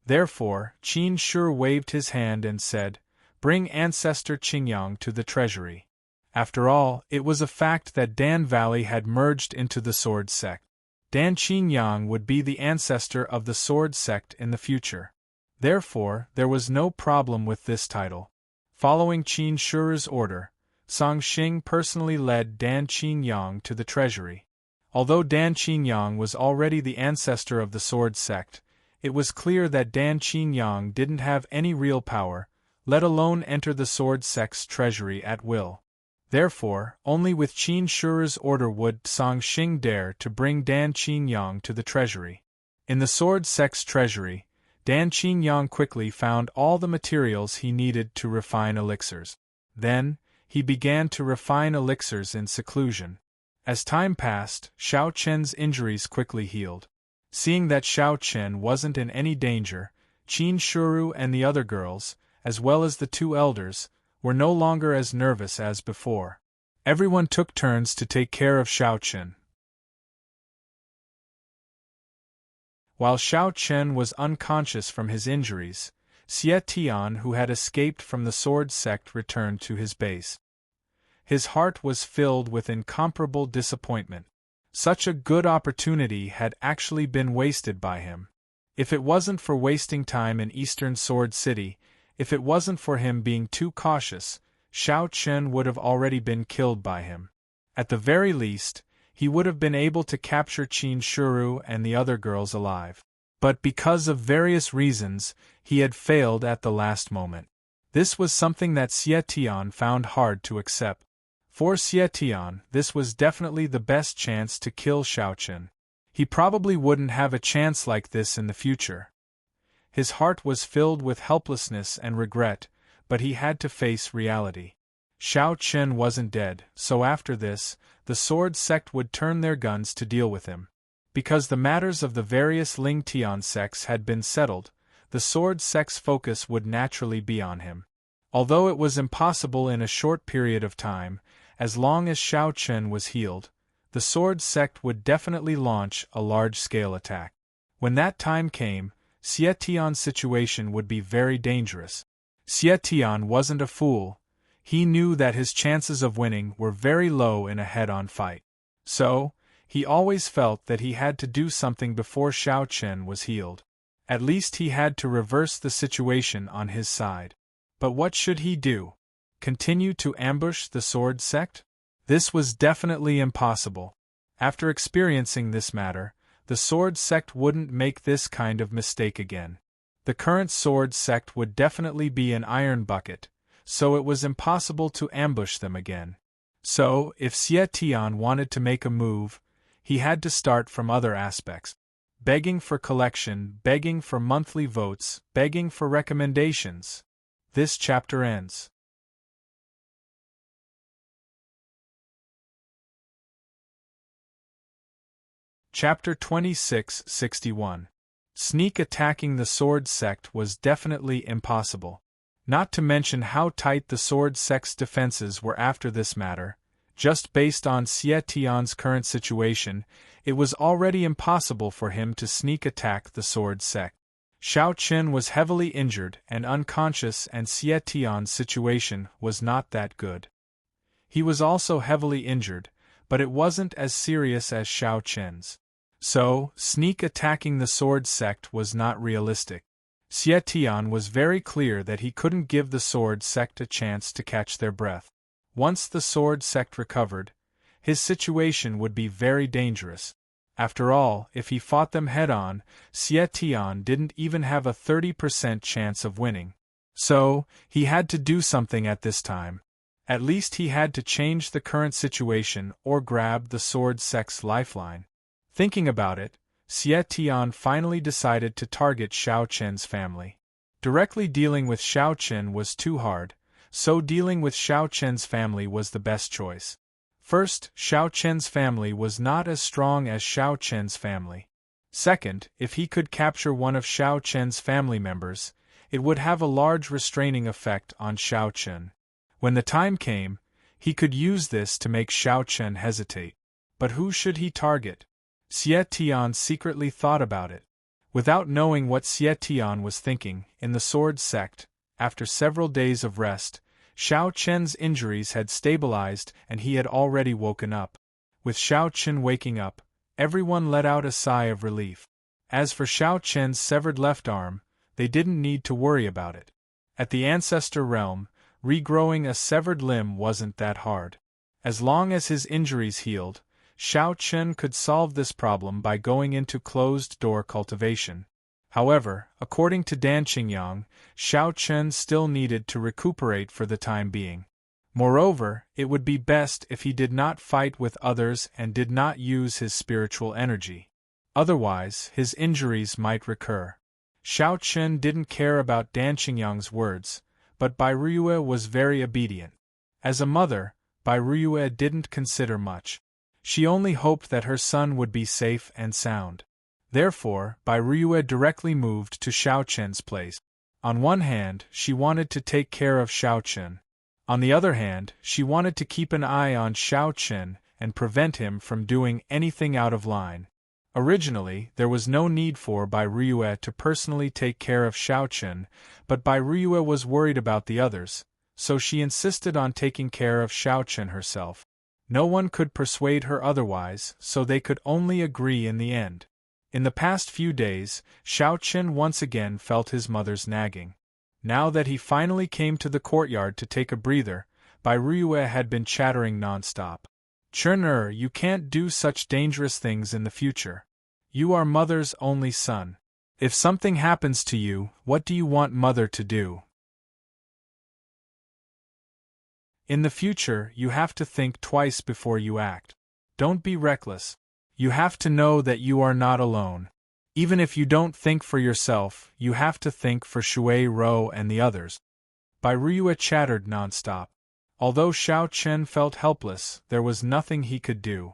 Therefore, Qin Shi waved his hand and said, "Bring Ancestor Qingyang to the treasury." After all, it was a fact that Dan Valley had merged into the sword sect. Dan Qingyang would be the ancestor of the sword sect in the future. Therefore, there was no problem with this title. Following Qin Shi's order, Song Xing personally led Dan Qingyang to the treasury. Although Dan Qingyang was already the ancestor of the sword sect, it was clear that Dan Qingyang didn't have any real power, let alone enter the sword sect's treasury at will. Therefore, only with Qin Shi's order would Song Xing dare to bring Dan Qingyang to the treasury. In the sword sect's treasury, Dan Qingyang quickly found all the materials he needed to refine elixirs. Then, he began to refine elixirs in seclusion. As time passed, Xiao Chen's injuries quickly healed. Seeing that Xiao Chen wasn't in any danger, Qin Shuru and the other girls, as well as the two elders, were no longer as nervous as before. Everyone took turns to take care of Xiao Chen. While Xiao Chen was unconscious from his injuries, Xie Tian, who had escaped from the sword sect, returned to his base. His heart was filled with incomparable disappointment. Such a good opportunity had actually been wasted by him. If it wasn't for wasting time in Eastern Sword City, if it wasn't for him being too cautious, Xiao Chen would have already been killed by him. At the very least, he would have been able to capture Qin Shuru and the other girls alive. But because of various reasons, he had failed at the last moment. This was something that Xie Tian found hard to accept. For Xie Tian, this was definitely the best chance to kill Xiao Chen. He probably wouldn't have a chance like this in the future. His heart was filled with helplessness and regret, but he had to face reality. Xiao Chen wasn't dead, so after this, the sword sect would turn their guns to deal with him. Because the matters of the various Ling Tian sects had been settled, the sword sect's focus would naturally be on him. Although it was impossible in a short period of time, as long as Xiao Chen was healed, the sword sect would definitely launch a large-scale attack. When that time came, Xie Tian's situation would be very dangerous. Xie Tian wasn't a fool. He knew that his chances of winning were very low in a head-on fight. So, he always felt that he had to do something before Xiao Chen was healed. At least he had to reverse the situation on his side. But what should he do? Continue to ambush the sword sect? This was definitely impossible. After experiencing this matter, the sword sect wouldn't make this kind of mistake again. The current sword sect would definitely be an iron bucket, so it was impossible to ambush them again. So, if Xie Tian wanted to make a move, he had to start from other aspects. Begging for collection, begging for monthly votes, begging for recommendations. This chapter ends. Chapter 2661. Sneak attacking the sword sect was definitely impossible. Not to mention how tight the sword sect's defenses were after this matter. Just based on Xie Tian's current situation, it was already impossible for him to sneak attack the sword sect. Xiao Chen was heavily injured and unconscious, and Xie Tian's situation was not that good. He was also heavily injured, but it wasn't as serious as Xiao Chen's. So, sneak attacking the sword sect was not realistic. Xie Tian was very clear that he couldn't give the sword sect a chance to catch their breath. Once the sword sect recovered, his situation would be very dangerous. After all, if he fought them head-on, Xie Tian didn't even have a 30% chance of winning. So, he had to do something at this time. At least he had to change the current situation or grab the sword sect's lifeline. Thinking about it, Xie Tian finally decided to target Xiao Chen's family. Directly dealing with Xiao Chen was too hard, so dealing with Xiao Chen's family was the best choice. First, Xiao Chen's family was not as strong as Xiao Chen's family. Second, if he could capture one of Xiao Chen's family members, it would have a large restraining effect on Xiao Chen. When the time came, he could use this to make Xiao Chen hesitate. But who should he target? Xie Tian secretly thought about it. Without knowing what Xie Tian was thinking, in the sword sect, after several days of rest, Xiao Chen's injuries had stabilized and he had already woken up. With Xiao Chen waking up, everyone let out a sigh of relief. As for Xiao Chen's severed left arm, they didn't need to worry about it. At the ancestor realm, regrowing a severed limb wasn't that hard. As long as his injuries healed, Xiao Chen could solve this problem by going into closed-door cultivation. However, according to Dan Qingyang, Xiao Chen still needed to recuperate for the time being. Moreover, it would be best if he did not fight with others and did not use his spiritual energy. Otherwise, his injuries might recur. Xiao Chen didn't care about Dan Qingyang's words, but Bai Ruiyue was very obedient. As a mother, Bai Ruiyue didn't consider much. She only hoped that her son would be safe and sound. Therefore, Bai Ruiyue directly moved to Xiao Chen's place. On one hand, she wanted to take care of Xiao Chen. On the other hand, she wanted to keep an eye on Xiao Chen and prevent him from doing anything out of line. Originally, there was no need for Bai Ruiyue to personally take care of Xiao Chen, but Bai Ruiyue was worried about the others, so she insisted on taking care of Xiao Chen herself. No one could persuade her otherwise, so they could only agree in the end. In the past few days, Xiao Chen once again felt his mother's nagging. Now that he finally came to the courtyard to take a breather, Bai Ruiyue had been chattering non-stop. Chen, you can't do such dangerous things in the future. You are Mother's only son. If something happens to you, what do you want Mother to do? In the future, you have to think twice before you act. Don't be reckless. You have to know that you are not alone. Even if you don't think for yourself, you have to think for Shui Rou and the others. Bai Ruiyue chattered non-stop. Although Xiao Chen felt helpless, there was nothing he could do.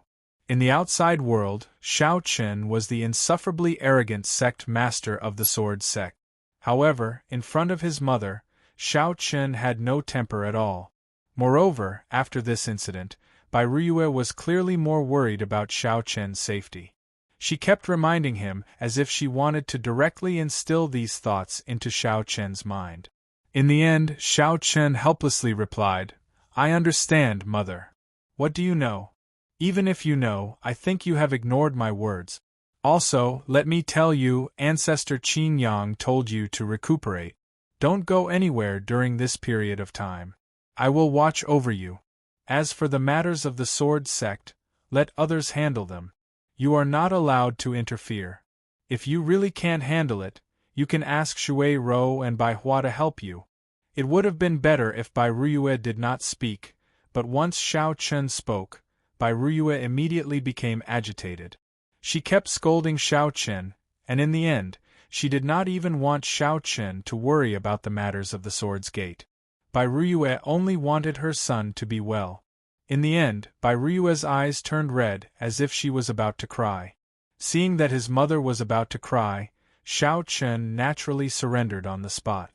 In the outside world, Xiao Chen was the insufferably arrogant sect master of the sword sect. However, in front of his mother, Xiao Chen had no temper at all. Moreover, after this incident, Bai Ruiyue was clearly more worried about Xiao Chen's safety. She kept reminding him as if she wanted to directly instill these thoughts into Xiao Chen's mind. In the end, Xiao Chen helplessly replied, "I understand, Mother. What do you know? Even if you know, I think you have ignored my words. Also, let me tell you, Ancestor Qin Yang told you to recuperate. Don't go anywhere during this period of time. I will watch over you. As for the matters of the sword sect, let others handle them. You are not allowed to interfere. If you really can't handle it, you can ask Shui Rou and Bai Hua to help you." It would have been better if Bai Ruiyue did not speak, but once Xiao Chen spoke, Bai Ruiyue immediately became agitated. She kept scolding Xiao Chen, and in the end, she did not even want Xiao Chen to worry about the matters of the Sword's Gate. Bai Ruiyue only wanted her son to be well. In the end, Bai Ruiyue's eyes turned red as if she was about to cry. Seeing that his mother was about to cry, Xiao Chen naturally surrendered on the spot.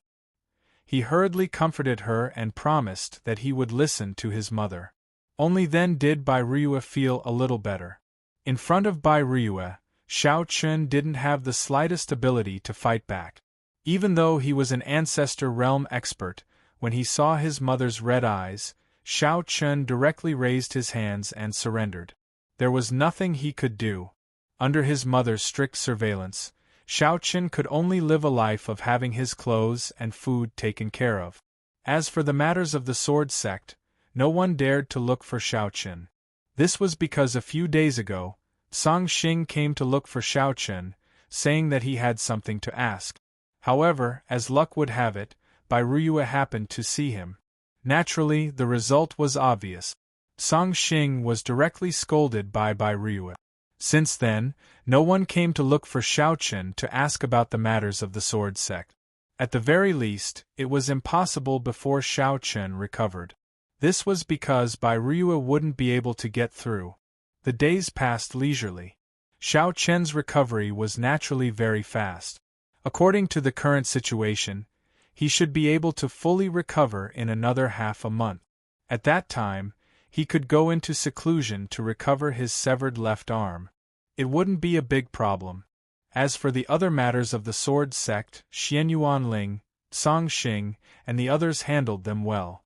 He hurriedly comforted her and promised that he would listen to his mother. Only then did Bai Ruiyue feel a little better. In front of Bai Ruiyue, Xiao Chen didn't have the slightest ability to fight back. Even though he was an Ancestor Realm expert, when he saw his mother's red eyes, Xiao Chen directly raised his hands and surrendered. There was nothing he could do. Under his mother's strict surveillance, Xiao Chen could only live a life of having his clothes and food taken care of. As for the matters of the sword sect, no one dared to look for Xiao Chen. This was because a few days ago, Song Xing came to look for Xiao Chen, saying that he had something to ask. However, as luck would have it, Bai Ruiyue happened to see him. Naturally, the result was obvious. Song Xing was directly scolded by Bai Ruiyue. Since then, no one came to look for Xiao Chen to ask about the matters of the sword sect. At the very least, it was impossible before Xiao Chen recovered. This was because Bai Ruiyue wouldn't be able to get through. The days passed leisurely. Xiao Chen's recovery was naturally very fast. According to the current situation, he should be able to fully recover in another half a month. At that time, he could go into seclusion to recover his severed left arm. It wouldn't be a big problem. As for the other matters of the sword sect, Xianyuan Ling, Song Xing, and the others handled them well.